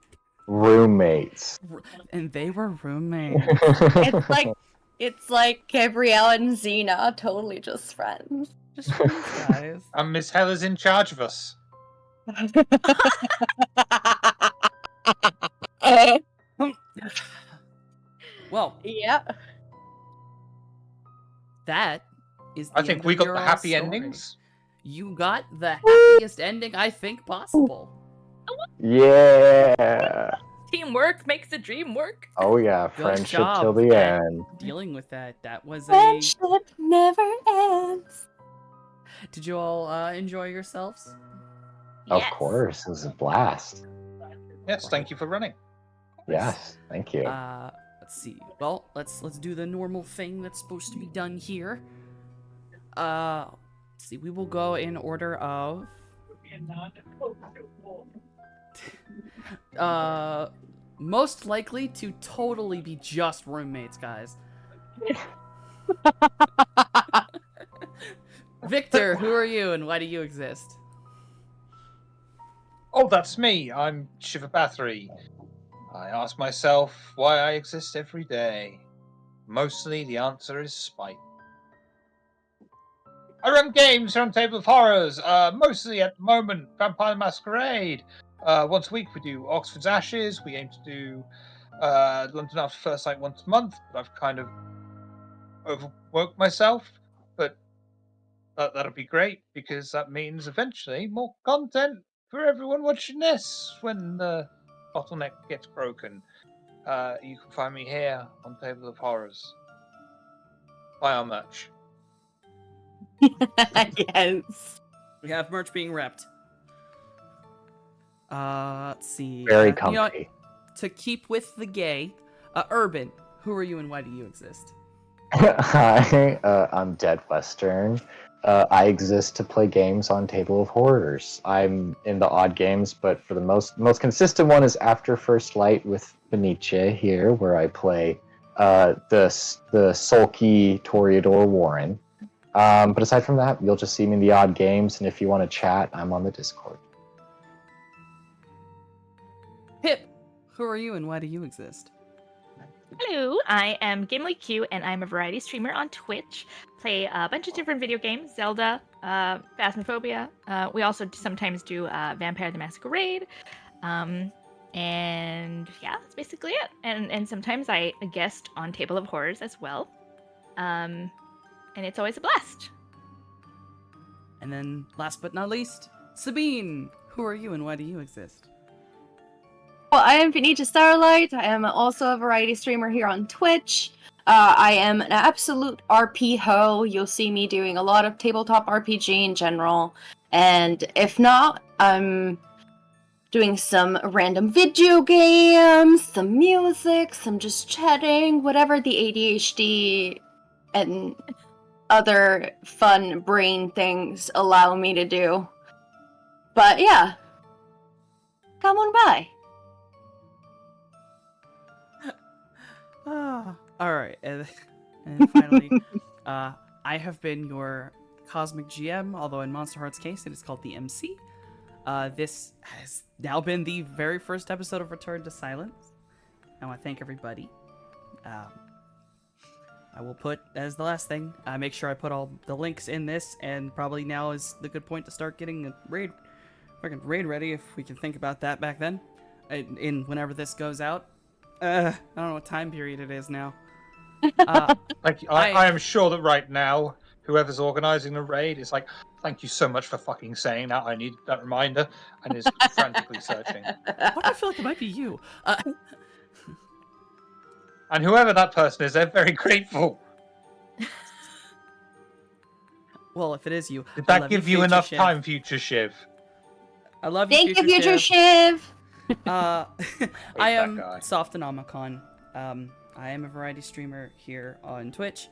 Roommates. And they were roommates. It's like Gabrielle and Xena, totally just friends. Just friends, guys. And Miss Hella's in charge of us. Well, Yeah. that is the I think end we of got your the all happy story. endings. You got the happiest ending I think possible. Yeah. Teamwork makes the dream work. Oh yeah, Good friendship job till the at end. dealing with that. That was a... Friendship never ends. Did you all enjoy yourselves? Of Yes. course, it was a blast. Yes, thank you for running. Yes, thank you. Let's see. Well, let's do the normal thing that's supposed to be done here. Let's see. We will go in order of most likely to totally be just roommates, guys. Victor, who are you and why do you exist? Oh, that's me. I'm Shiva Bathory. I ask myself why I exist every day. Mostly the answer is spite. I run games on Table of Horrors, mostly at the moment Vampire the Masquerade. Once a week we do Oxford's Ashes. We aim to do London After First Light once a month, but I've kind of overworked myself. But that'll be great because that means eventually more content for everyone watching this when the bottleneck gets broken. You can find me here on Table of Horrors. Buy our merch. Yes. We have merch being repped. Let's see. Very You know what? comfy. To keep with the gay, Urban, who are you and why do you exist? Hi, I'm Dead Western. I exist to play games on Table of Horrors. I'm in the odd games, but for the most consistent one is After First Light with Benicia here, where I play the sulky Toreador Warren. But aside from that, you'll just see me in the odd games, and if you want to chat, I'm on the Discord. Pip, who are you and why do you exist? Hello, I am Gimli Q, and I'm a variety streamer on Twitch. Play a bunch of different video games, Zelda, Phasmophobia. We also sometimes do Vampire the Masquerade. And yeah, that's basically it. And sometimes I guest on Table of Horrors as well. And it's always a blast. And then, last but not least, Sabine, who are you and why do you exist? Well, I am Benicia Starlight. I am also a variety streamer here on Twitch. I am an absolute RP ho. You'll see me doing a lot of tabletop RPG in general. And if not, I'm doing some random video games, some music, some just chatting, whatever the ADHD and other fun brain things allow me to do. But yeah, come on by. All right, and finally, I have been your Cosmic GM, although in Monsterhearts' case, it is called the MC. This has now been the very first episode of Return to Silence. I want to thank everybody. I will put, as the last thing, make sure I put all the links in this, and probably now is the good point to start getting a raid ready, if we can think about that back then, in whenever this goes out. I don't know what time period it is now. I am sure that right now, whoever's organizing the raid is like, thank you so much for fucking saying that. I need that reminder, and is frantically searching. Why do I feel like it might be you? And whoever that person is, they're very grateful. Well, if it is you, Did I that love give you Future enough Shiv. time, Future Shiv? I love you, Thank you, Future Shiv! I that am guy. Softonomicon. I am a variety streamer here on Twitch.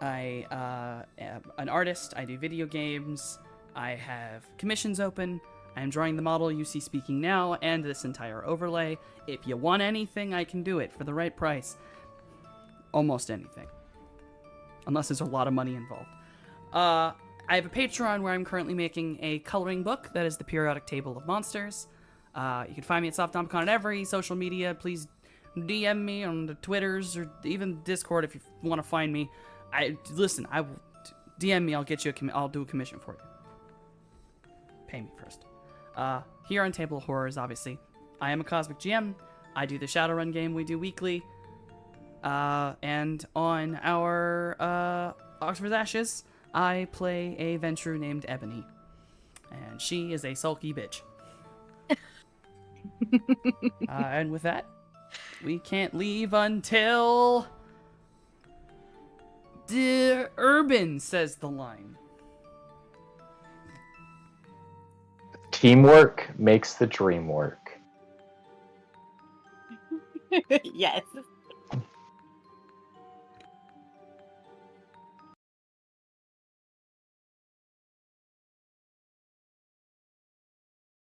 I am an artist. I do video games. I have commissions open. I am drawing the model you see speaking now and this entire overlay. If you want anything, I can do it for the right price. Almost anything. Unless there's a lot of money involved. I have a Patreon where I'm currently making a coloring book that is the periodic table of monsters. You can find me at Softonomicon on every social media. Please DM me on the Twitters or even Discord if you want to find me. I will DM me. I'll get you I'll do a commission for you. Pay me first. Here on Table of Horrors, obviously, I am a Cosmic GM. I do the Shadowrun game we do weekly. And on our Oxford's Ashes, I play a Ventru named Ebony. And she is a sulky bitch. And with that, we can't leave until the Urban says the line. Teamwork makes the dream work. Yes.